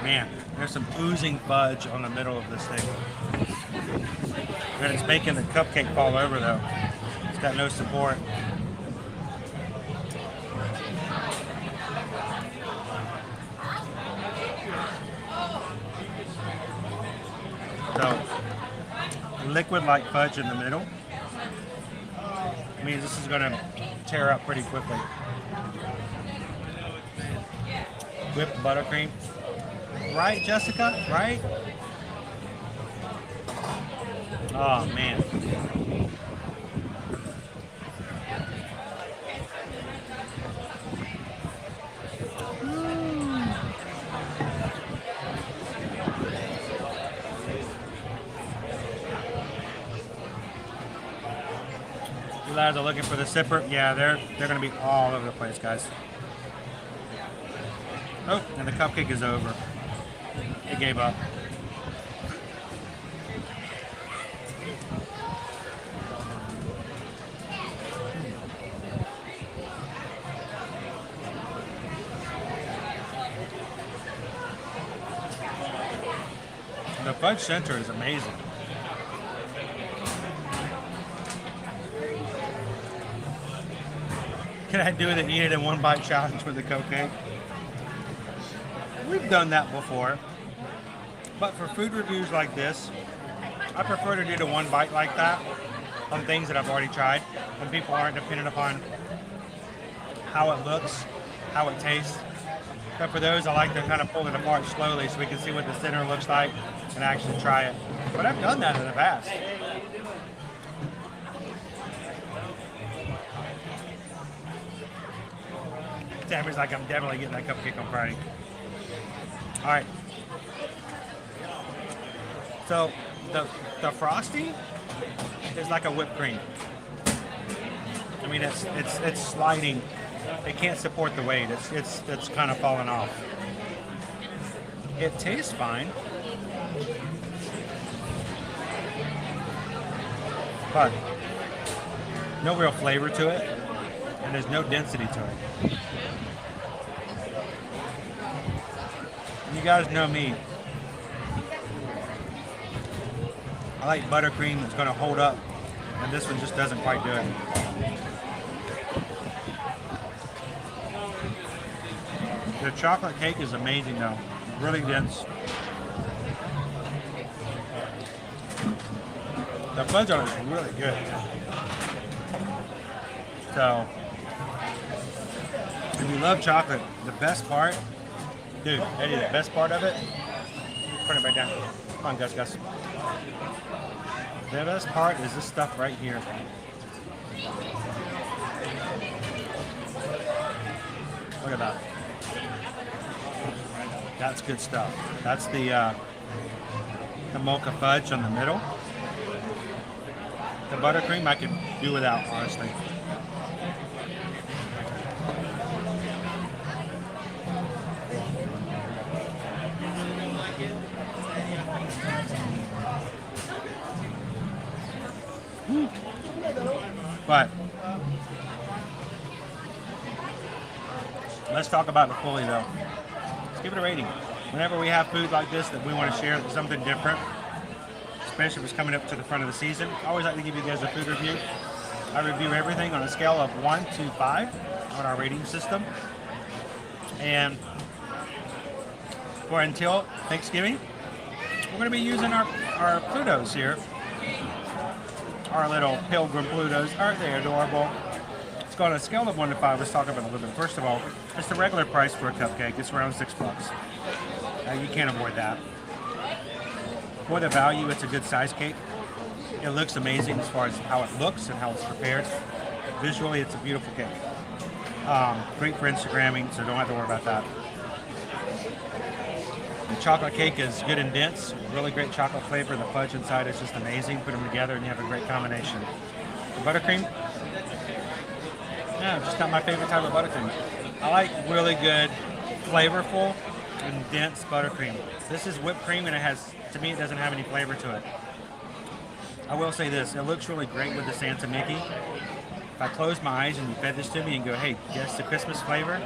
Man, there's some oozing fudge on the middle of this thing. And it's making the cupcake fall over though. It's got no support. So, liquid like fudge in the middle means this is going to tear up pretty quickly. Whipped buttercream. Right, Jessica? Right? Oh, man. You lads are looking for the sipper? Yeah, they're going to be all over the place, guys. Oh, and the cupcake is over. It gave up. The fudge center is amazing. Can I do the eat it in one bite challenge with the Cupcake? We've done that before. But for food reviews like this, I prefer to do the one bite like that on things that I've already tried, when people aren't dependent upon how it looks, how it tastes. But for those, I like to kind of pull it apart slowly so we can see what the center looks like and actually try it. But I've done that in the past. Tammy's like, I'm definitely getting that Cupcake on Friday. All right. So the frosting is like a whipped cream. I mean, it's sliding. It can't support the weight. It's kind of falling off. It tastes fine, but no real flavor to it, and there's no density to it. You guys know me. I like buttercream that's going to hold up, and this one just doesn't quite do it. The chocolate cake is amazing though, really dense. The fudge on it is really good. So, if you love chocolate, the best part, dude, Eddie, the best part of it, put it back down. Come on, Gus. The best part is this stuff right here. Look at that. That's good stuff. That's the mocha fudge on the middle. The buttercream I could do without, honestly. But let's talk about the fully though. Let's give it a rating. Whenever we have food like this that we want to share, something different, especially if it's coming up to the front of the season, I always like to give you guys a food review. I review everything on a scale of 1 to 5 on our rating system. And for until Thanksgiving, we're going to be using our Plutos here. Our little pilgrim Plutos. Aren't they adorable? It's got a scale of 1 to 5. Let's talk about it a little bit. First of all, it's the regular price for a cupcake. It's around $6. You can't avoid that. For the value, it's a good size cake. It looks amazing as far as how it looks and how it's prepared. Visually, it's a beautiful cake. Great for Instagramming, so don't have to worry about that. The chocolate cake is good and dense, really great chocolate flavor. The fudge inside is just amazing. Put them together and you have a great combination. The buttercream, yeah, just not my favorite type of buttercream. I like really good, flavorful, and dense buttercream. This is whipped cream and it has, to me, it doesn't have any flavor to it. I will say this, it looks really great with the Santa Mickey. If I close my eyes and you fed this to me and go, hey, guess the Christmas flavor?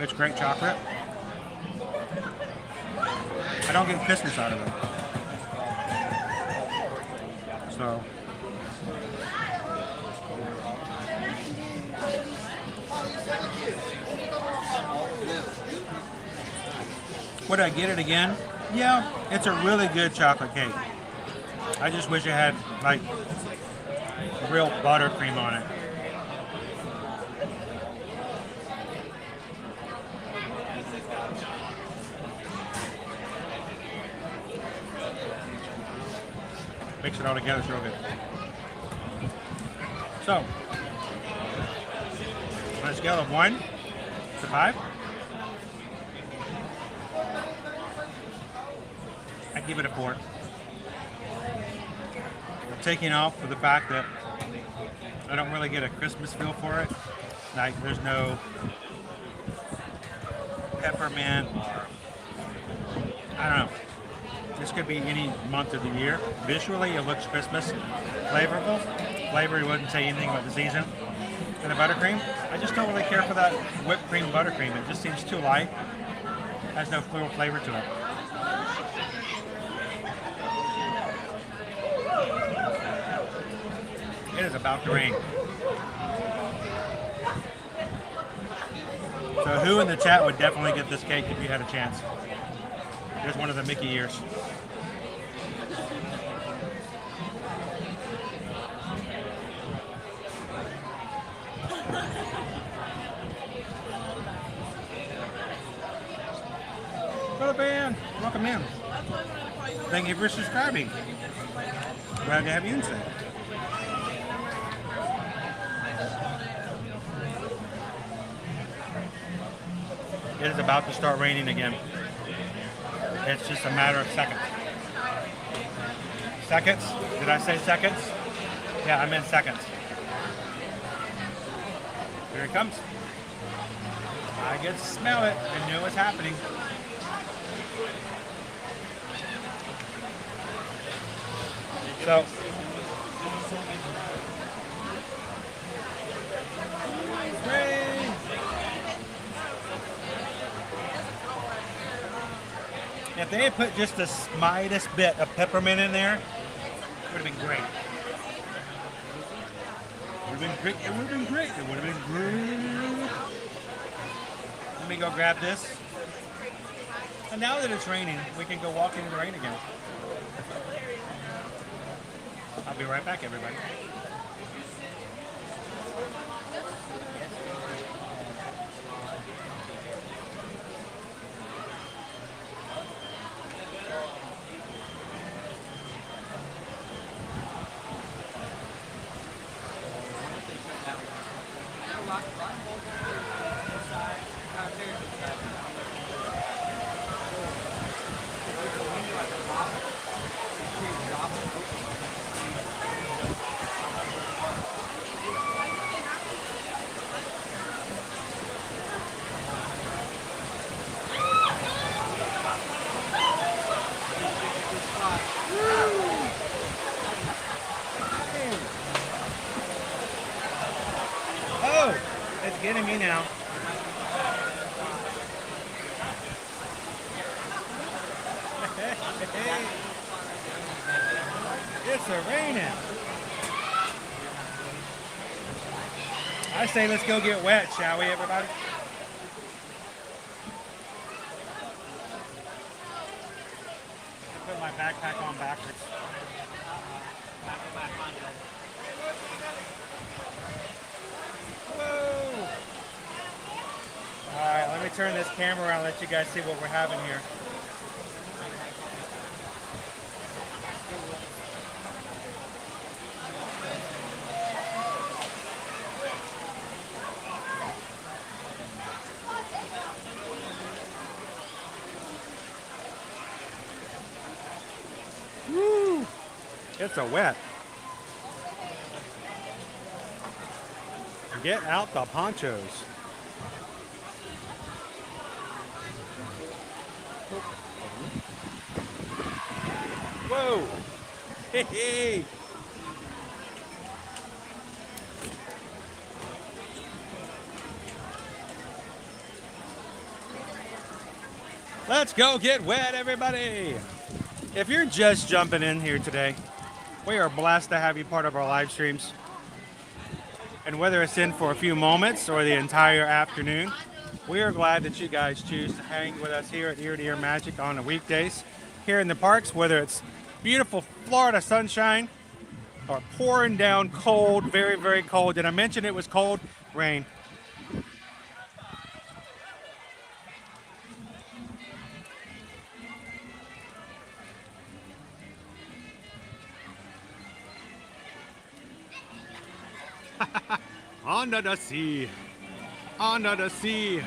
It's great chocolate. I don't get Christmas out of it. So, would I get it again? Yeah, it's a really good chocolate cake. I just wish it had like real buttercream on it. Mix it all together, it's real good. So, on a scale of 1 to 5, I give it a 4. I'm taking off for the fact that I don't really get a Christmas feel for it. Like, there's no peppermint or, I don't know. This could be any month of the year. Visually, it looks Christmas. Flavorful. Flavor, you wouldn't say anything about the season. And the buttercream, I just don't really care for that whipped cream buttercream. It just seems too light. Has no real flavor to it. It is about to rain. So who in the chat would definitely get this cake if you had a chance? Here's one of the Mickey ears. Hello, Ben. Welcome in. Thank you for subscribing. Glad to have you inside. It is about to start raining again. It's just a matter of seconds. Seconds? Did I say seconds? Yeah, I meant seconds. Here it comes. I could smell it. I knew it was happening. So, rain. If they had put just the slightest bit of peppermint in there, it would have been great. It would have been great. It would have been great. It would have been great. Let me go grab this. And now that it's raining, we can go walk in the rain again. I'll be right back, everybody. Getting me now. It's raining. I say let's go get wet, shall we, everybody? Put my backpack on backwards. Alright, let me turn this camera around and let you guys see what we're having here. Woo! It's a wet. Get out the ponchos. Whoa! Hey, hey! Let's go get wet, everybody! If you're just jumping in here today, we are blessed to have you part of our live streams. And whether it's in for a few moments or the entire afternoon, we are glad that you guys choose to hang with us here at Ear to Ear Magic on the weekdays. Here in the parks, whether it's beautiful Florida sunshine or pouring down cold, very, very cold. Did I mention it was cold? Rain. Under the sea,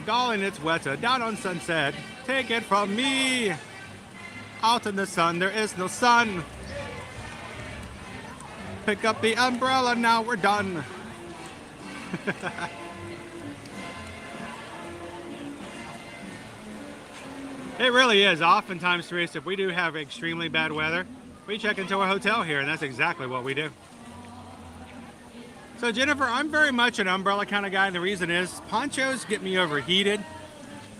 darling, it's wetter down on Sunset. Take it from me. Out in the sun, there is no sun. Pick up the umbrella, now we're done. It really is. Oftentimes, Teresa, if we do have extremely bad weather, we check into a hotel here, and that's exactly what we do. So, Jennifer, I'm very much an umbrella kind of guy, and the reason is ponchos get me overheated.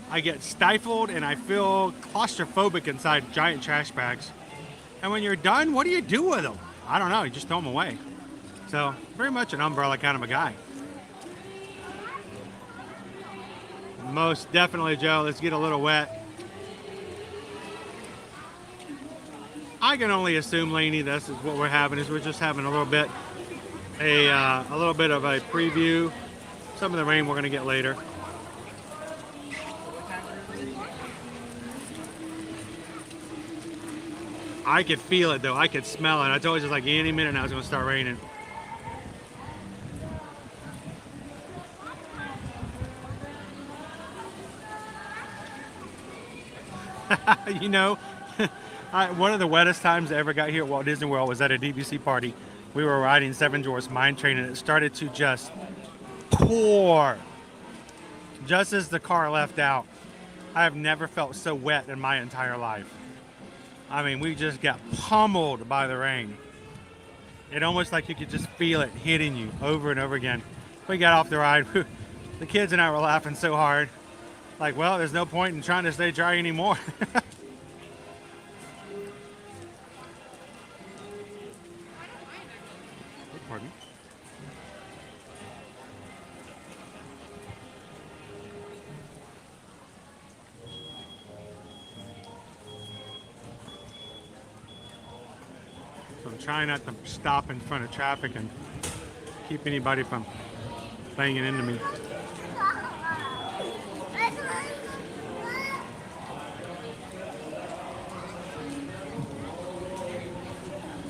I get stifled, and I feel claustrophobic inside giant trash bags. And when you're done, what do you do with them? I don't know. You just throw them away. So very much an umbrella kind of a guy. Most definitely, Joe. Let's get a little wet. I can only assume, Lainey, this is what we're having. Is we're just having a little bit of a preview. Some of the rain we're going to get later. I could feel it though. I could smell it. I told you just like any minute now it's going to start raining. You know, one of the wettest times I ever got here at Walt Disney World was at a DVC party. We were riding Seven Dwarfs Mine Train and it started to just pour just as the car left out. I have never felt so wet in my entire life. I mean, we just got pummeled by the rain. It almost like you could just feel it hitting you over and over again. We got off the ride. The kids and I were laughing so hard. Like, well, there's no point in trying to stay dry anymore. Pardon me. So I'm trying not to stop in front of traffic and keep anybody from banging into me.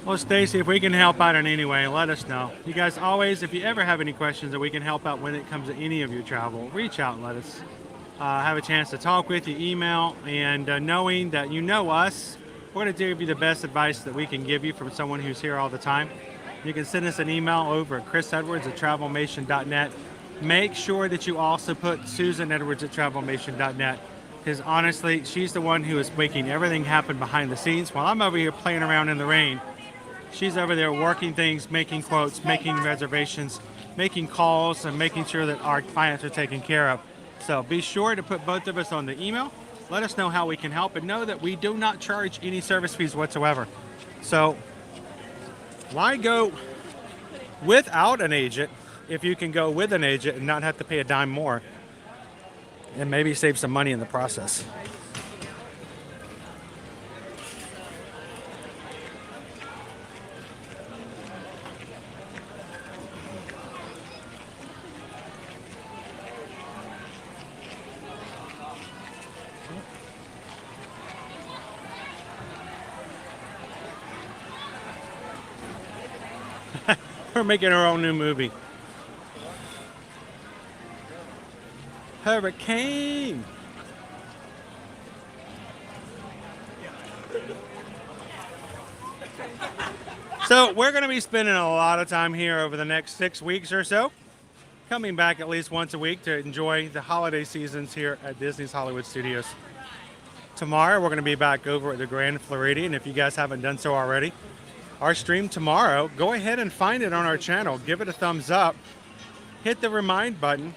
Well, Stacy, if we can help out in any way, let us know. You guys always, if you ever have any questions that we can help out when it comes to any of your travel, reach out and let us have a chance to talk with you, email, and knowing that you know us, we're going to give you the best advice that we can give you from someone who's here all the time. You can send us an email over at chrisedwards@travelmation.net. Make sure that you also put susanedwards@travelmation.net, because honestly, she's the one who is making everything happen behind the scenes. While I'm over here playing around in the rain, she's over there working things, making quotes, making reservations, making calls, and making sure that our clients are taken care of. So be sure to put both of us on the email. Let us know how we can help, and know that we do not charge any service fees whatsoever. So why go without an agent if you can go with an agent and not have to pay a dime more and maybe save some money in the process? We're making our own new movie. Hurricane! So we're going to be spending a lot of time here over the next 6 weeks or so. Coming back at least once a week to enjoy the holiday seasons here at Disney's Hollywood Studios. Tomorrow we're going to be back over at the Grand Floridian. If you guys haven't done so already, our stream tomorrow, go ahead and find it on our channel. Give it a thumbs up. Hit the remind button.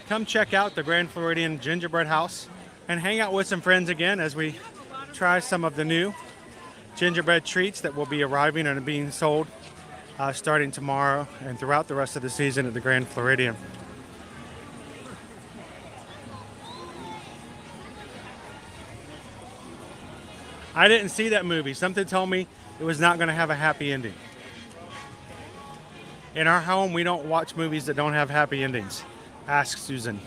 Come check out the Grand Floridian Gingerbread House and hang out with some friends again as we try some of the new gingerbread treats that will be arriving and being sold starting tomorrow and throughout the rest of the season at the Grand Floridian. I didn't see that movie. Something told me it was not going to have a happy ending. In our home, we don't watch movies that don't have happy endings. Ask Susan.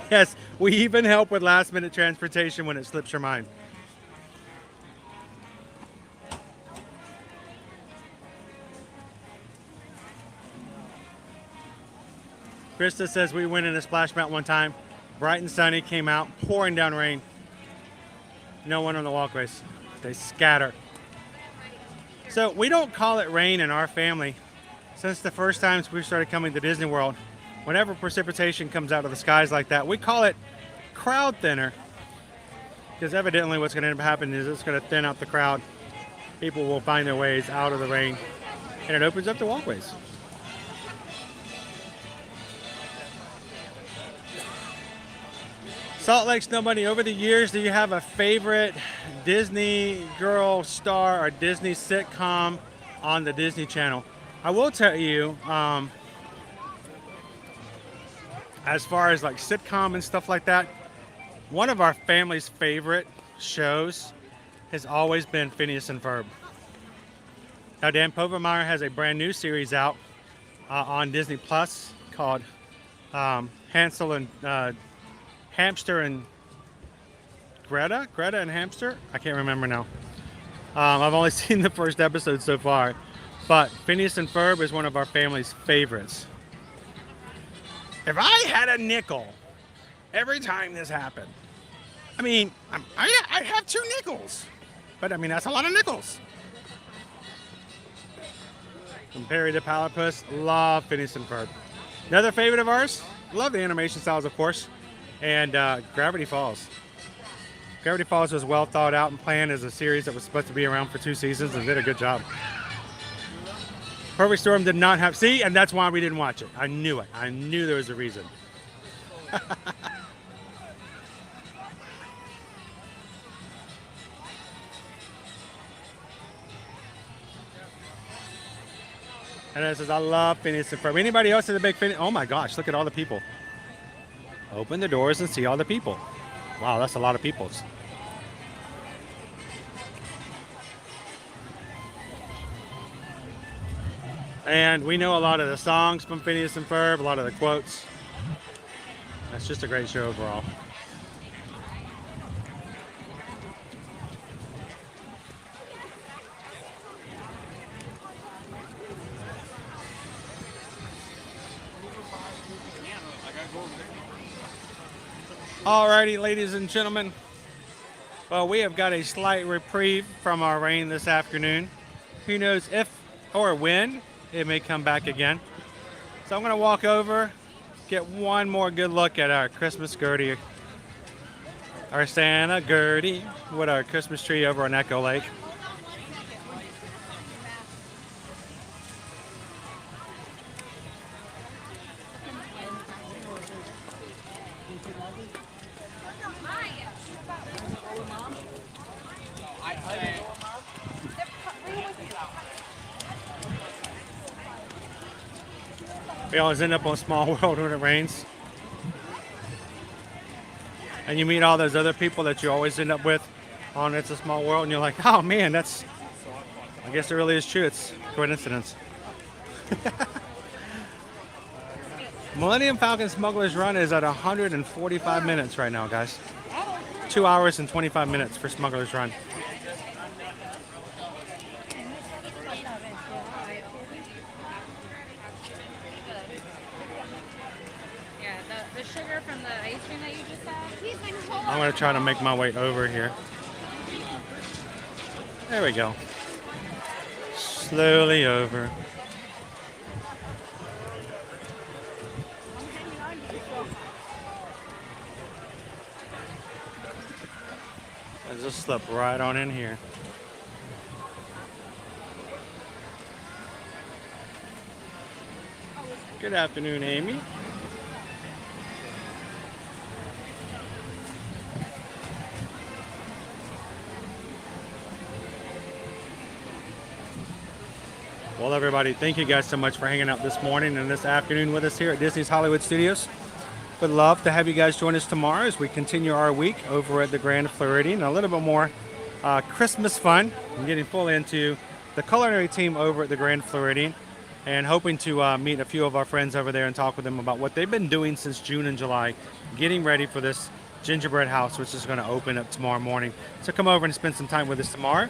Yes, we even help with last-minute transportation when it slips your mind. Krista says we went in a splash mountain one time. Bright and sunny, came out, pouring down rain. No one on the walkways. They scatter. So we don't call it rain in our family. Since the first times we started coming to Disney World, whenever precipitation comes out of the skies like that, we call it crowd thinner. Because evidently what's going to end up happening is it's going to thin out the crowd. People will find their ways out of the rain, and it opens up the walkways. Salt Lake Snow Bunny, over the years, do you have a favorite Disney girl star or Disney sitcom on the Disney Channel? I will tell you, as far as like sitcom and stuff like that, one of our family's favorite shows has always been Phineas and Ferb. Now, Dan Povermeyer has a brand new series out on Disney Plus called Hansel and Hamster and Greta and Hamster. I can't remember now. I've only seen the first episode so far, but Phineas and Ferb is one of our family's favorites. If I had a nickel every time this happened, I mean, I have 2 nickels, but I mean that's a lot of nickels. From Perry the Platypus, love Phineas and Ferb. Another favorite of ours, love the animation styles, of course. And Gravity Falls. Gravity Falls was well thought out and planned as a series that was supposed to be around for 2 seasons and did a good job. Perfect Storm did not have... See, and that's why we didn't watch it. I knew it. I knew there was a reason. And it says, I love Phineas and Ferb. Anybody else is a big Phineas? Oh my gosh, look at all the people. Open the doors and see all the people. Wow, that's a lot of peoples. And we know a lot of the songs from Phineas and Ferb, a lot of the quotes. That's just a great show overall. Alrighty, ladies and gentlemen. Well, we have got a slight reprieve from our rain this afternoon. Who knows if or when it may come back again. So I'm going to walk over, get one more good look at our Christmas Gertie, our Santa Gertie, with our Christmas tree over on Echo Lake. We always end up on Small World when it rains. And you meet all those other people that you always end up with on It's a Small World, and you're like, oh man, that's, I guess it really is true. It's coincidence. Millennium Falcon Smugglers Run is at 145 minutes right now, guys. 2 hours and 25 minutes for Smugglers Run. I'm going to try to make my way over here. There we go. Slowly over. I just slip right on in here. Good afternoon, Amy. Well, everybody, thank you guys so much for hanging out this morning and this afternoon with us here at Disney's Hollywood Studios. Would love to have you guys join us tomorrow as we continue our week over at the Grand Floridian. A little bit more Christmas fun. I'm getting fully into the culinary team over at the Grand Floridian and hoping to meet a few of our friends over there and talk with them about what they've been doing since June and July, getting ready for this gingerbread house, which is going to open up tomorrow morning. So come over and spend some time with us tomorrow.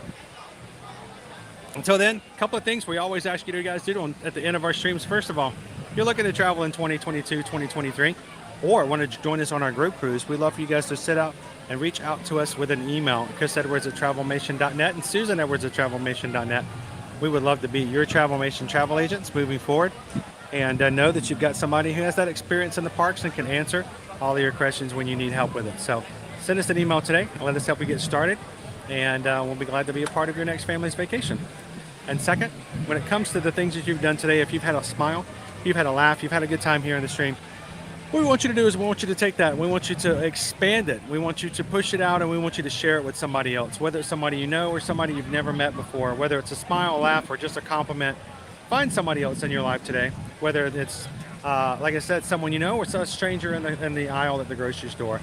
Until then, a couple of things we always ask you guys to do at the end of our streams. First of all, if you're looking to travel in 2022, 2023, or want to join us on our group cruise, we'd love for you guys to sit out and reach out to us with an email, chrisedwards@travelmation.net and susanedwards@travelmation.net. We would love to be your Travelmation travel agents moving forward, and know that you've got somebody who has that experience in the parks and can answer all of your questions when you need help with it. So send us an email today and let us help you get started, and we'll be glad to be a part of your next family's vacation. And second, when it comes to the things that you've done today, if you've had a smile, you've had a laugh, you've had a good time here in the stream, What we want you to do is we want you to take that and we want you to expand it. We want you to push it out and we want you to share it with somebody else, whether it's somebody you know or somebody you've never met before, whether it's a smile, a laugh, or just a compliment. Find somebody else in your life today, whether it's, like I said, someone you know or a stranger in the aisle at the grocery store.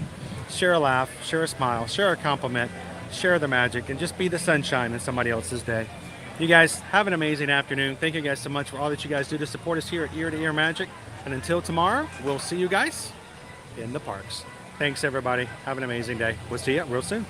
Share a laugh, share a smile, share a compliment, share the magic, and just be the sunshine in somebody else's day. You guys have an amazing afternoon. Thank you guys so much for all that you guys do to support us here at Ear to Ear Magic. And until tomorrow, we'll see you guys in the parks. Thanks, everybody. Have an amazing day. We'll see you real soon.